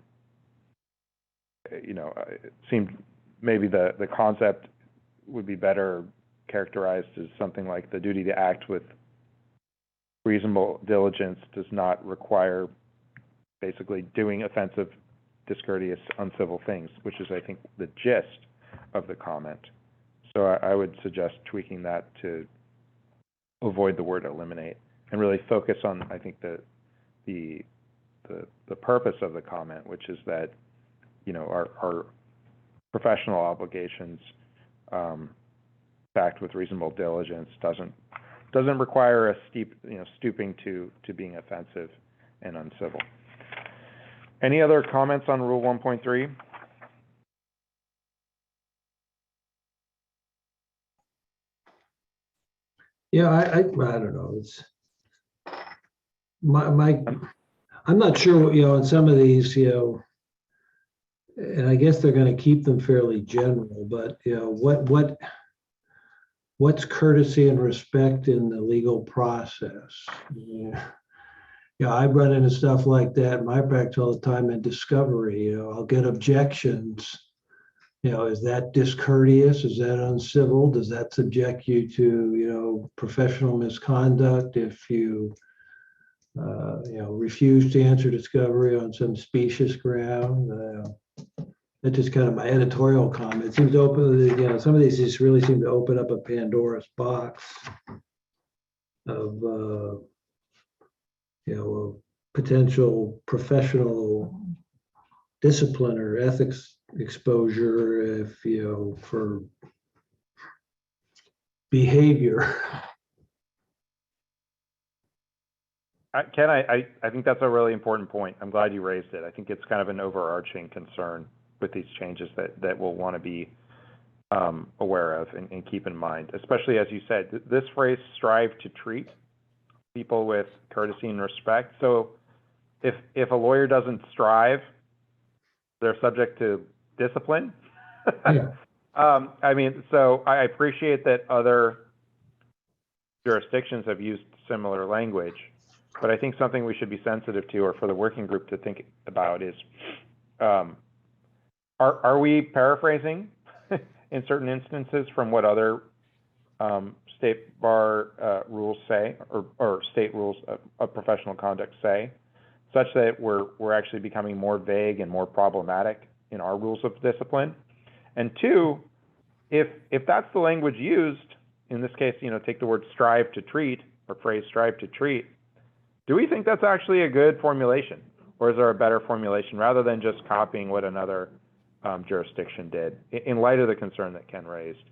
know, it seemed maybe the concept would be better characterized as something like the duty to act with reasonable diligence does not require basically doing offensive, discourteous, uncivil things, which is, I think, the gist of the comment. So I would suggest tweaking that to avoid the word eliminate and really focus on, I think, the purpose of the comment, which is that, you know, our professional obligations, act with reasonable diligence doesn't require a stooping to being offensive and uncivil. Any other comments on Rule 1.3? Yeah, I don't know. It's I'm not sure what, in some of these, and I guess they're going to keep them fairly general, but what's courtesy and respect in the legal process? Yeah. Yeah, I run into stuff like that in my practice all the time in discovery. I'll get objections. Is that discourteous? Is that uncivil? Does that subject you to, professional misconduct if you, refuse to answer discovery on some specious ground? That's just kind of my editorial comment. It seems to open, some of these just really seem to open up a Pandora's box of, of potential professional discipline or ethics exposure if, for behavior. Ken, I think that's a really important point. I'm glad you raised it. I think it's kind of an overarching concern with these changes that we'll want to be aware of and keep in mind, especially as you said, this phrase strive to treat people with courtesy and respect. So if a lawyer doesn't strive, they're subject to discipline. Yeah. I mean, so I appreciate that other jurisdictions have used similar language, but I think something we should be sensitive to, or for the working group to think about, is are we paraphrasing in certain instances from what other state bar rules say, or state rules of professional conduct say, such that we're actually becoming more vague and more problematic in our rules of discipline? And two, if that's the language used, in this case, take the word strive to treat, or phrase strive to treat, do we think that's actually a good formulation? Or is there a better formulation rather than just copying what another jurisdiction did, in light of the concern that Ken raised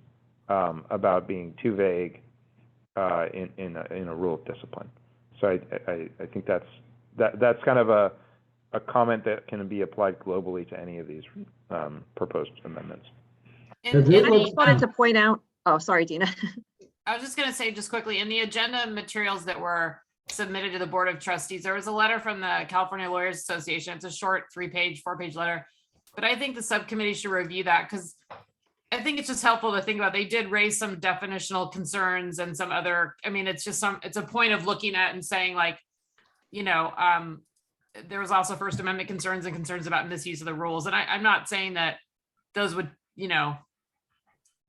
about being too vague in a rule of discipline? So I think that's kind of a comment that can be applied globally to any of these proposed amendments. And I just wanted to point out, oh, sorry, Dina. I was just going to say just quickly, in the agenda materials that were submitted to the Board of Trustees, there was a letter from the California Lawyers Association. It's a short 4-page letter, but I think the subcommittee should review that, because I think it's just helpful to think about. They did raise some definitional concerns and some other, I mean, it's a point of looking at and saying, like, there was also First Amendment concerns and concerns about misuse of the rules. And I'm not saying that those would,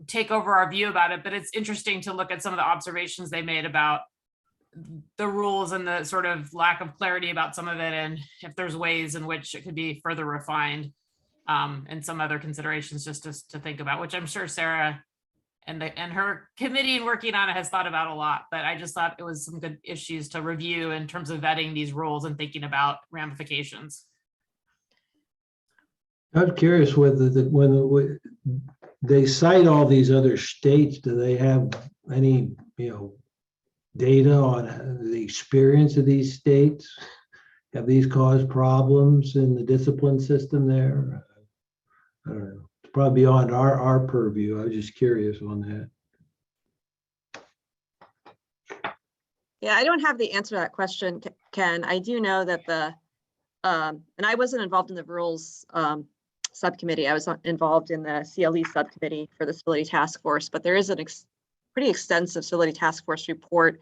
take over our view about it, but it's interesting to look at some of the observations they made about the rules and the sort of lack of clarity about some of it, and if there's ways in which it could be further refined, and some other considerations just to think about, which I'm sure Sarah and her committee in working on it has thought about a lot. But I just thought it was some good issues to review in terms of vetting these rules and thinking about ramifications. I'm curious whether when they cite all these other states, do they have any, data on the experience of these states? Have these caused problems in the discipline system there? I don't know. It's probably beyond our purview. I was just curious on that. Yeah, I don't have the answer to that question, Ken. I do know that and I wasn't involved in the rules subcommittee. I was involved in the CLE subcommittee for the Civility Task Force, but there is an pretty extensive Civility Task Force report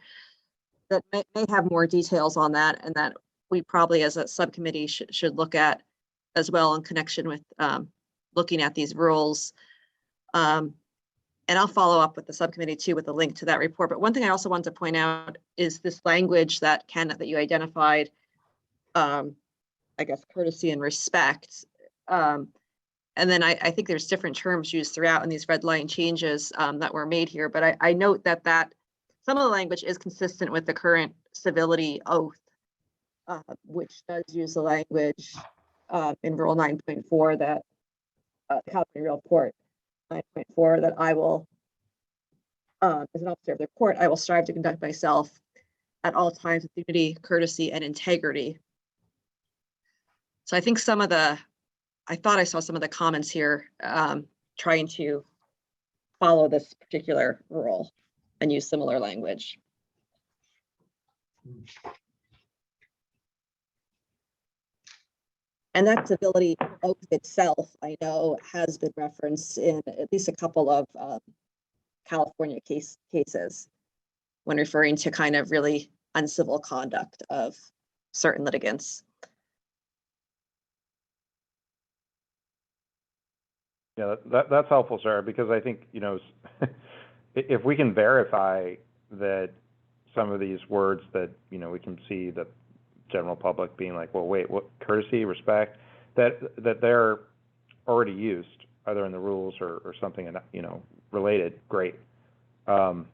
that may have more details on that, and that we probably as a subcommittee should look at as well in connection with looking at these rules. And I'll follow up with the subcommittee too with a link to that report. But one thing I also want to point out is this language that Ken, that you identified, I guess courtesy and respect. And then I think there's different terms used throughout in these red line changes that were made here. But I note that some of the language is consistent with the current civility oath, which does use the language in Rule 9.4 that California Real Court 9.4 that I will, as an officer of the court, I will strive to conduct myself at all times with dignity, courtesy, and integrity. So I think I thought I saw some of the comments here trying to follow this particular rule and use similar language. And that civility oath itself, I know, has been referenced in at least a couple of California cases when referring to kind of really uncivil conduct of certain litigants. Yeah, that's helpful, Sarah, because I think, you know, if we can verify that some of these words that, you know, we can see the general public being like, well, wait, what, courtesy, respect, that they're already used either in the rules or something, you know, related, great. You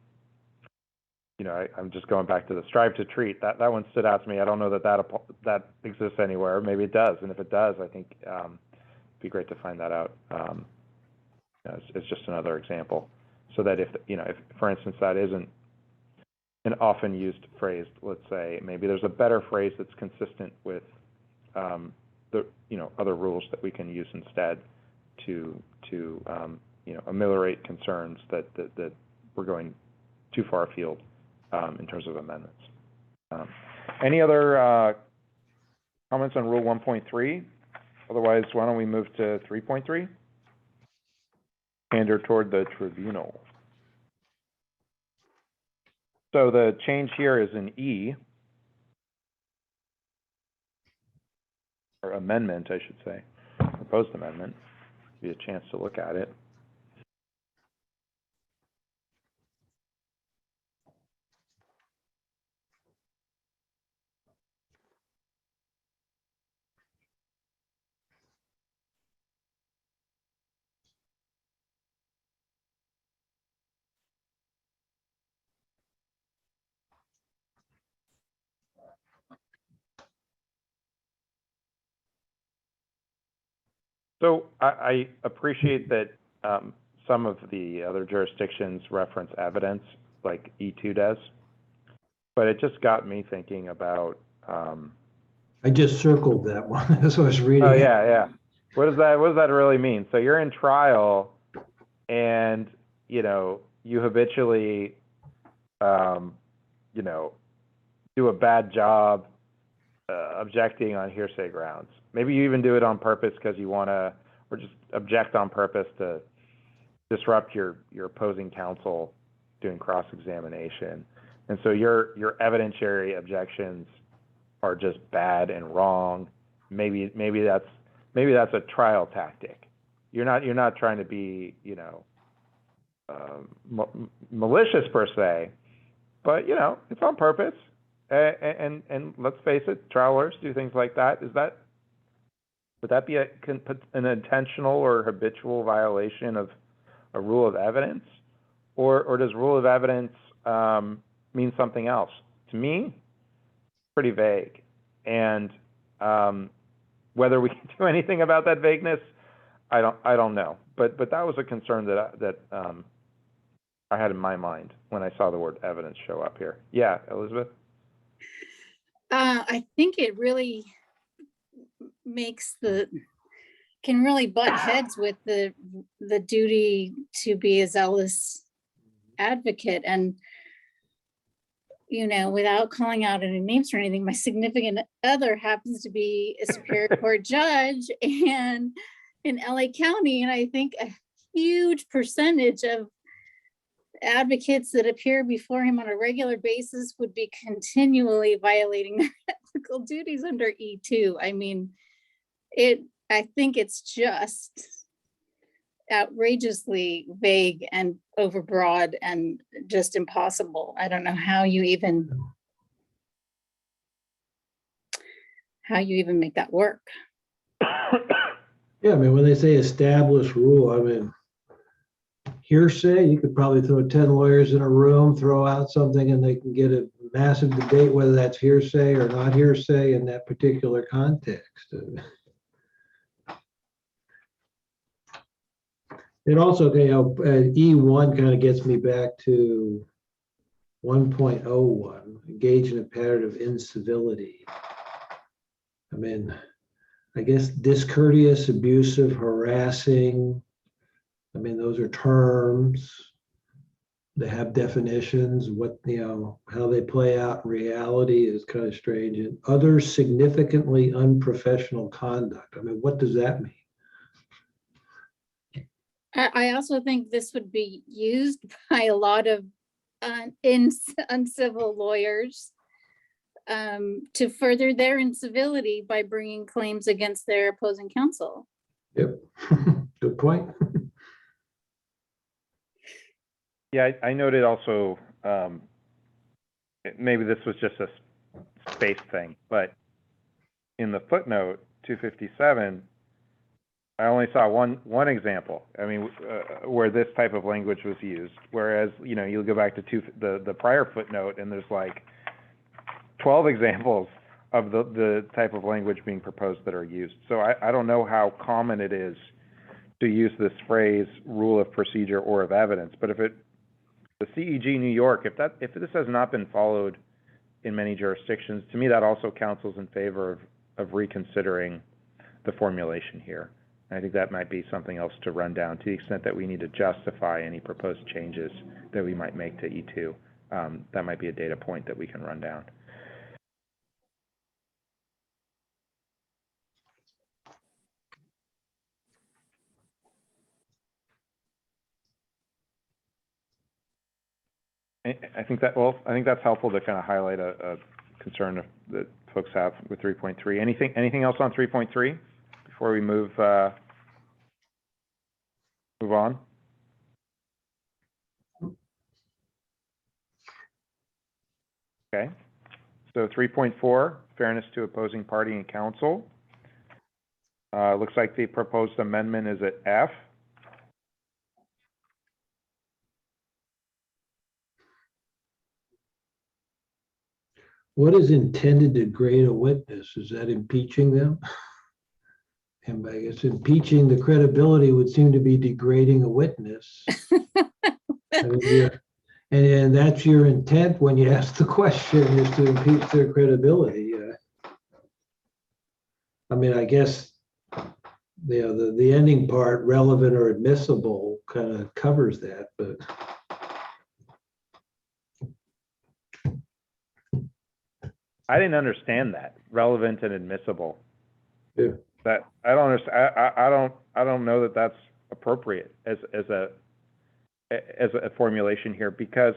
know, I'm just going back to the strive to treat. That one stood out to me. I don't know that exists anywhere. Maybe it does, and if it does, I think it'd be great to find that out. It's just another example, so that if, you know, if for instance that isn't an often used phrase, let's say maybe there's a better phrase that's consistent with the, you know, other rules that we can use instead to you know, ameliorate concerns that we're going too far afield in terms of amendments. Any other comments on Rule 1.3? Otherwise, why don't we move to 3.3? Pander toward the tribunal. So the change here is in E, or amendment, I should say, proposed amendment. Give you a chance to look at it. So I appreciate that some of the other jurisdictions reference evidence, like E2 does, but it just got me thinking about. I just circled that one as I was reading. Oh it. yeah. What does that really mean? So you're in trial, and you know you habitually, you know, do a bad job objecting on hearsay grounds. Maybe you even do it on purpose because you want to, or just object on purpose to disrupt your opposing counsel doing cross-examination. And so your evidentiary objections are just bad and wrong. Maybe that's a trial tactic. You're not trying to be, you know, malicious per se, but you know it's on purpose. And let's face it, trial lawyers do things like that. Would that be an intentional or habitual violation of a rule of evidence, or does rule of evidence mean something else? To me, pretty vague, and whether we can do anything about that vagueness, I don't know. But that was a concern that I had in my mind when I saw the word evidence show up here. Yeah, Elizabeth. I think it really can really butt heads with the duty to be a zealous advocate. And, you know, without calling out any names or anything, my significant other happens to be a Superior Court judge and in LA County. And I think a huge percentage of advocates that appear before him on a regular basis would be continually violating their ethical duties under E2. I mean, I think it's just outrageously vague and overbroad and just impossible. I don't know how you even make that work. Yeah, I mean, when they say established rule, I mean, hearsay, you could probably throw 10 lawyers in a room, throw out something, and they can get a massive debate whether that's hearsay or not hearsay in that particular context. It also, you know, E1 kind of gets me back to 1.01, engage in a pattern of incivility. I mean, I guess discourteous, abusive, harassing. I mean, those are terms. They have definitions. What, you know, how they play out in reality is kind of strange. And other significantly unprofessional conduct. I mean, what does that mean? I also think this would be used by a lot of uncivil lawyers to further their incivility by bringing claims against their opposing counsel. Yep. Good point. Yeah, I noted also, maybe this was just a space thing, but in the footnote 257, I only saw one example. I mean, where this type of language was used, whereas, you know, you'll go back to the prior footnote and there's like 12 examples of the type of language being proposed that are used. So I don't know how common it is to use this phrase rule of procedure or of evidence, but if the CEG New York, if this has not been followed in many jurisdictions, to me that also counsels in favor of reconsidering the formulation here. And I think that might be something else to run down to the extent that we need to justify any proposed changes that we might make to E2. That might be a data point that we can run down. I think that's helpful to kind of highlight a concern that folks have with 3.3. Anything else on 3.3 before we move on? Okay. So 3.4, fairness to opposing party and counsel. Looks like the proposed amendment is at F. What is intended to degrade a witness? Is that impeaching them? And I guess impeaching the credibility would seem to be degrading a witness. I mean, and that's your intent when you ask the question, is to impeach their credibility. I mean, I guess the ending part, relevant or admissible, kind of covers that, but. I didn't understand that, relevant and admissible. Yeah. That I don't understand. I don't know that that's appropriate as a formulation here, because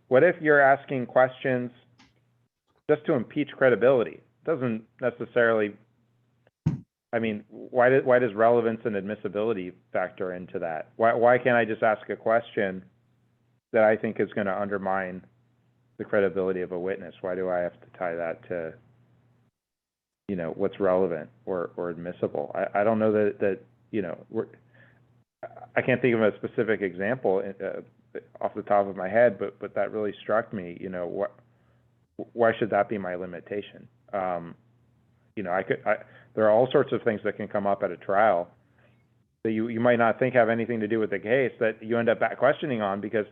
what if you're asking questions just to impeach credibility? It doesn't necessarily. I mean, why does relevance and admissibility factor into that? Why can't I just ask a question that I think is going to undermine the credibility of a witness? Why do I have to tie that to, you know, what's relevant or admissible? I don't know that you know, I can't think of a specific example off the top of my head, but that really struck me. You know, why should that be my limitation? You know, there are all sorts of things that can come up at a trial that you might not think have anything to do with the case that you end up back questioning on because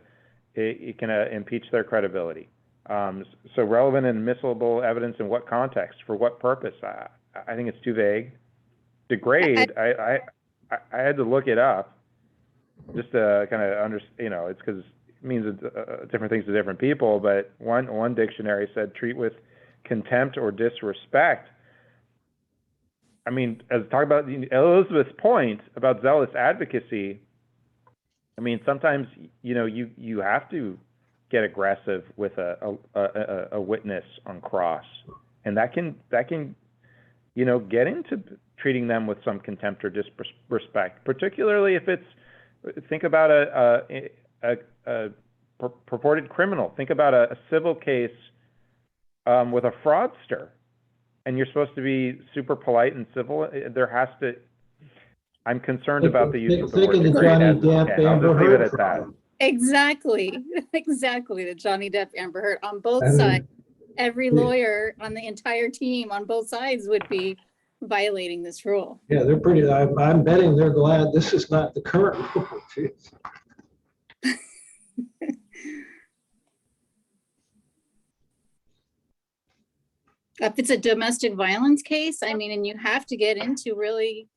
it can impeach their credibility. So relevant and admissible evidence in what context, for what purpose? I think it's too vague. Degrade, I had to look it up just to kind of understand, you know, it's because it means different things to different people, but one dictionary said treat with contempt or disrespect. I mean, as talk about Elizabeth's point about zealous advocacy, I mean, sometimes, you know, you have to get aggressive with a witness on cross, and that can, you know, get into treating them with some contempt or disrespect, particularly if it's, think about a purported criminal. Think about a civil case with a fraudster, and you're supposed to be super polite and civil. There has to. I'm concerned about the use of the word degrade. I'll just leave it at that. Exactly, the Johnny Depp Amber Heard on both sides. Every lawyer on the entire team on both sides would be violating this rule. Yeah, they're pretty, I'm betting they're glad this is not the current rule. If it's a domestic violence case, I mean, and you have to get into really,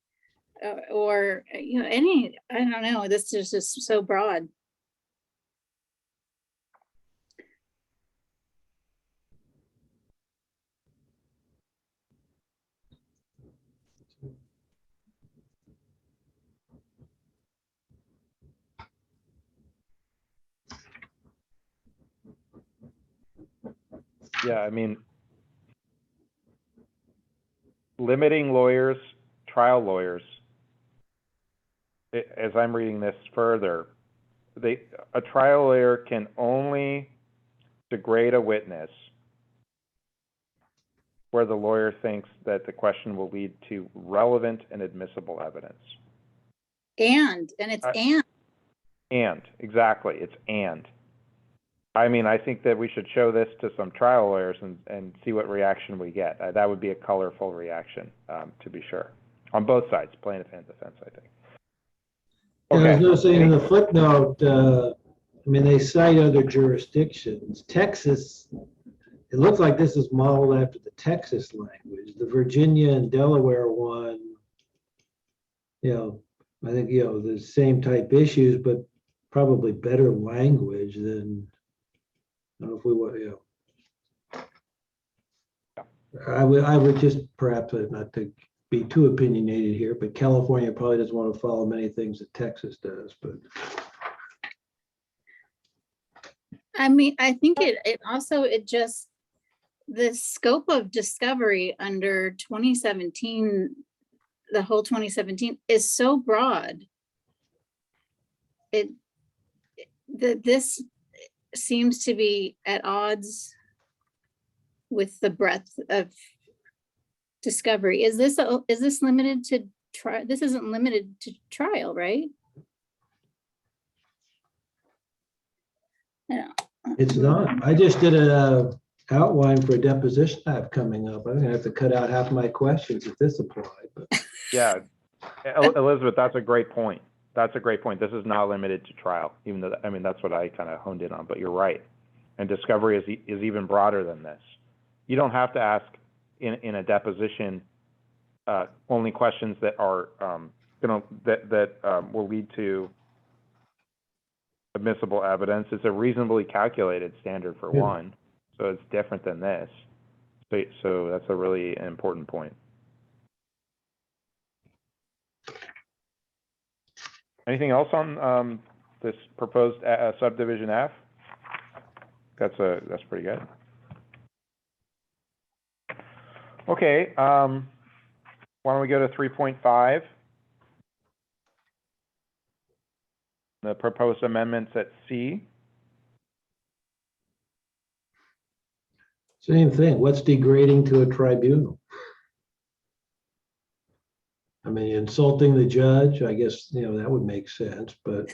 or, you know, I don't know, this is just so broad. Yeah, I mean, limiting lawyers, trial lawyers, as I'm reading this further, a trial lawyer can only degrade a witness where the lawyer thinks that the question will lead to relevant and admissible evidence. And it's and. And, exactly, it's and. I mean, I think that we should show this to some trial lawyers and see what reaction we get. That would be a colorful reaction, to be sure. On both sides, plaintiff and defense, I think. Yeah, I was Okay. gonna say in the footnote, I mean, they cite other jurisdictions. Texas, it looks like this is modeled after the Texas language. The Virginia and Delaware one, you know, I think, you know, the same type issues, but probably better language than, I don't know if we want, you know. I would just perhaps, not to be too opinionated here, but California probably doesn't want to follow many things that Texas does, but. I mean, I think it also, the scope of discovery under 2017, the whole 2017 is so broad. This seems to be at odds with the breadth of discovery. Is this limited to trial? This isn't limited to trial, right? No. It's not. I just did a outline for a deposition I have coming up. I'm gonna have to cut out half my questions if this applied, but. Yeah, Elizabeth, that's a great point. That's a great point. This is not limited to trial, even though, I mean, that's what I kind of honed in on, but you're right. And discovery is even broader than this. You don't have to ask in a deposition only questions that are will lead to admissible evidence. It's a reasonably calculated standard for one, so it's different than this. So that's a really important point. Anything else on this proposed subdivision F? That's pretty good. Okay, why don't we go to 3.5? The proposed amendments at C. Same thing. What's degrading to a tribunal? I mean, insulting the judge, I guess, you know, that would make sense, but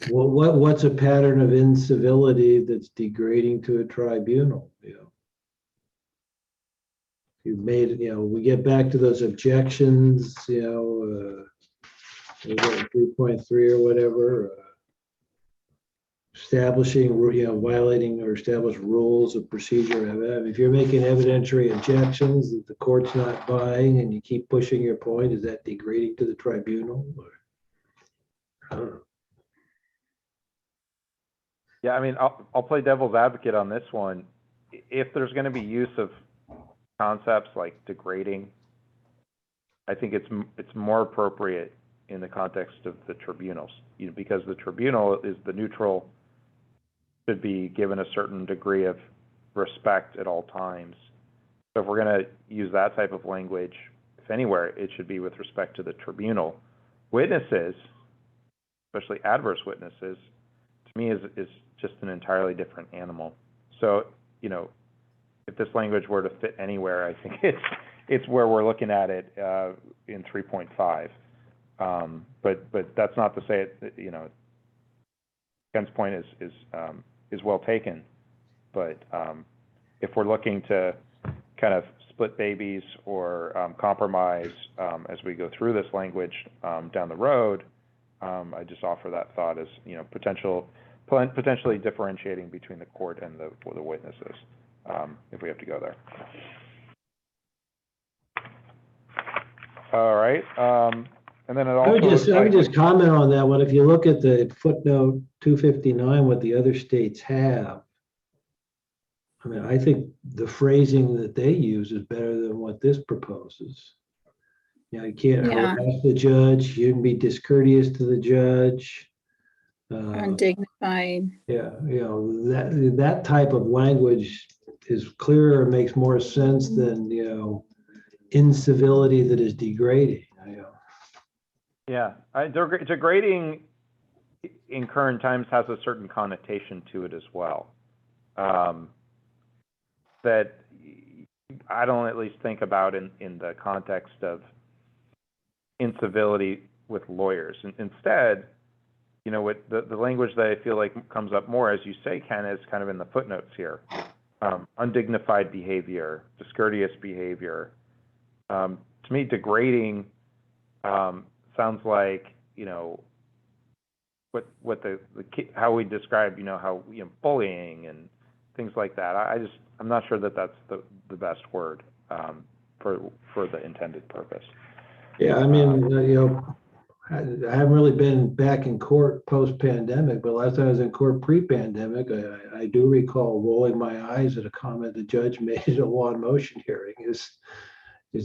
what's a pattern of incivility that's degrading to a tribunal? You know, you've made, you know, we get back to those objections, you know, 3.3 or whatever, establishing, you know, violating or established rules of procedure. If you're making evidentiary objections that the court's not buying and you keep pushing your point, is that degrading to the tribunal? Or, I don't know. Yeah, I mean, I'll play devil's advocate on this one. If there's going to be use of concepts like degrading, I think it's more appropriate in the context of the tribunals, you know, because the tribunal is the neutral, should be given a certain degree of respect at all times. So if we're going to use that type of language, if anywhere, it should be with respect to the tribunal. Witnesses, especially adverse witnesses, to me is just an entirely different animal. So, you know, if this language were to fit anywhere, I think it's where we're looking at it in 3.5. But that's not to say it, you know, Ken's point is well taken. But if we're looking to kind of split babies or compromise as we go through this language down the road, I just offer that thought as, you know, potentially differentiating between the court and the witnesses if we have to go there. All right. And then it also I would just comment on that one. If you look at the footnote 259, what the other states have, I mean, I think the phrasing that they use is better than what this proposes. You know, you can't harass the judge, you can be discourteous to the judge. Undignified. Yeah, you know, that type of language is clearer, makes more sense than, you know, incivility that is degrading. Yeah, degrading in current times has a certain connotation to it as well. That I don't at least think about in the context of incivility with lawyers. And instead, you know, what the language that I feel like comes up more, as you say, Ken, is kind of in the footnotes here. Undignified behavior, discourteous behavior. To me, degrading sounds like, you know, what how we describe, you know, how, you know, bullying and things like that. I'm not sure that that's the best word for the intended purpose. Yeah, I mean, you know, I haven't really been back in court post-pandemic, but last time I was in court pre-pandemic, I do recall rolling my eyes at a comment the judge made at a law and motion hearing. Is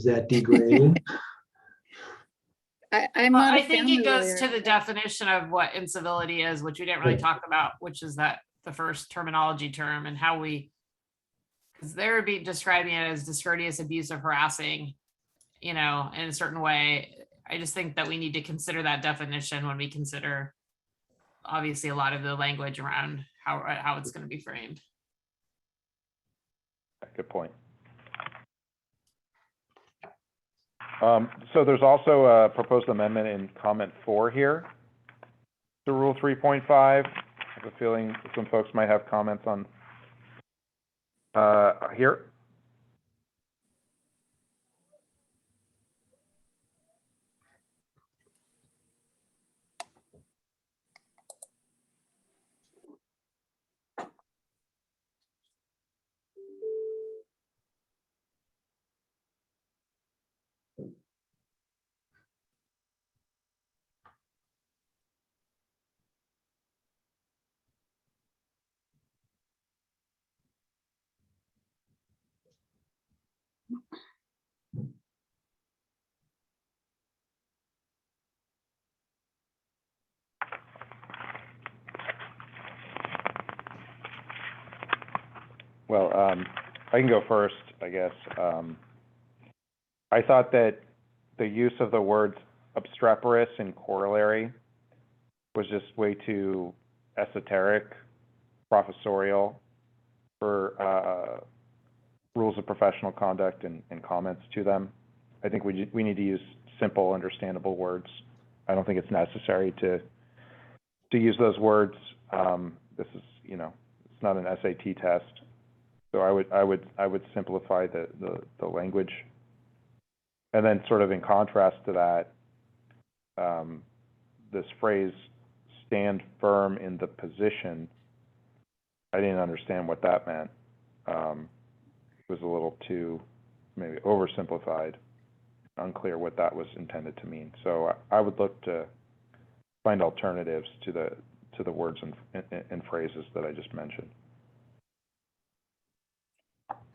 that degrading? I'm Well, not a I think family it goes lawyer, to the but- definition of what incivility is, which we didn't really Yeah. talk about, which is that the first terminology term and how we, because they would be describing it as discourteous, abusive, harassing, you know, in a certain way. I just think that we need to consider that definition when we consider, obviously, a lot of the language around how it's going to be framed. Good point. So there's also a proposed amendment in comment 4 here to Rule 3.5. I have a feeling some folks might have comments on here. Well, I can go first, I guess. I thought that the use of the words obstreperous and corollary was just way too esoteric, professorial for rules of professional conduct and comments to them. I think we need to use simple, understandable words. I don't think it's necessary to use those words. This is, you know, it's not an SAT test. So I would simplify the language, and then sort of in contrast to that, this phrase "stand firm in the position." I didn't understand what that meant. It was a little too maybe oversimplified, unclear what that was intended to mean. So I would look to find alternatives to the words and phrases that I just mentioned.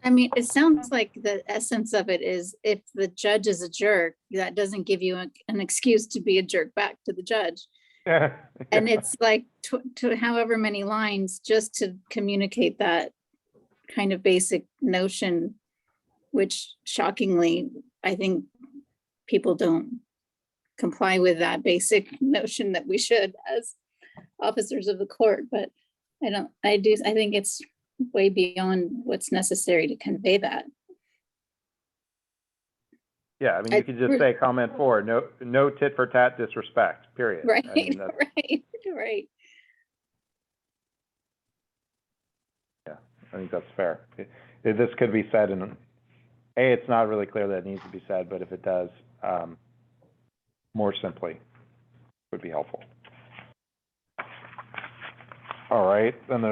I mean, it sounds like the essence of it is if the judge is a jerk, that doesn't give you an excuse to be a jerk back to the judge. Yeah. And it's like to however many lines just to communicate that kind of basic notion, which shockingly, I think people don't comply with that basic notion that we should as officers of the court. But I think it's way beyond what's necessary to convey that. Yeah, I mean, you could just say comment 4, no tit for tat disrespect, period. Right, I mean, right. Yeah, I think that's fair. This could be said in, it's not really clear that it needs to be said, but if it does, more simply would be helpful. All right, then there's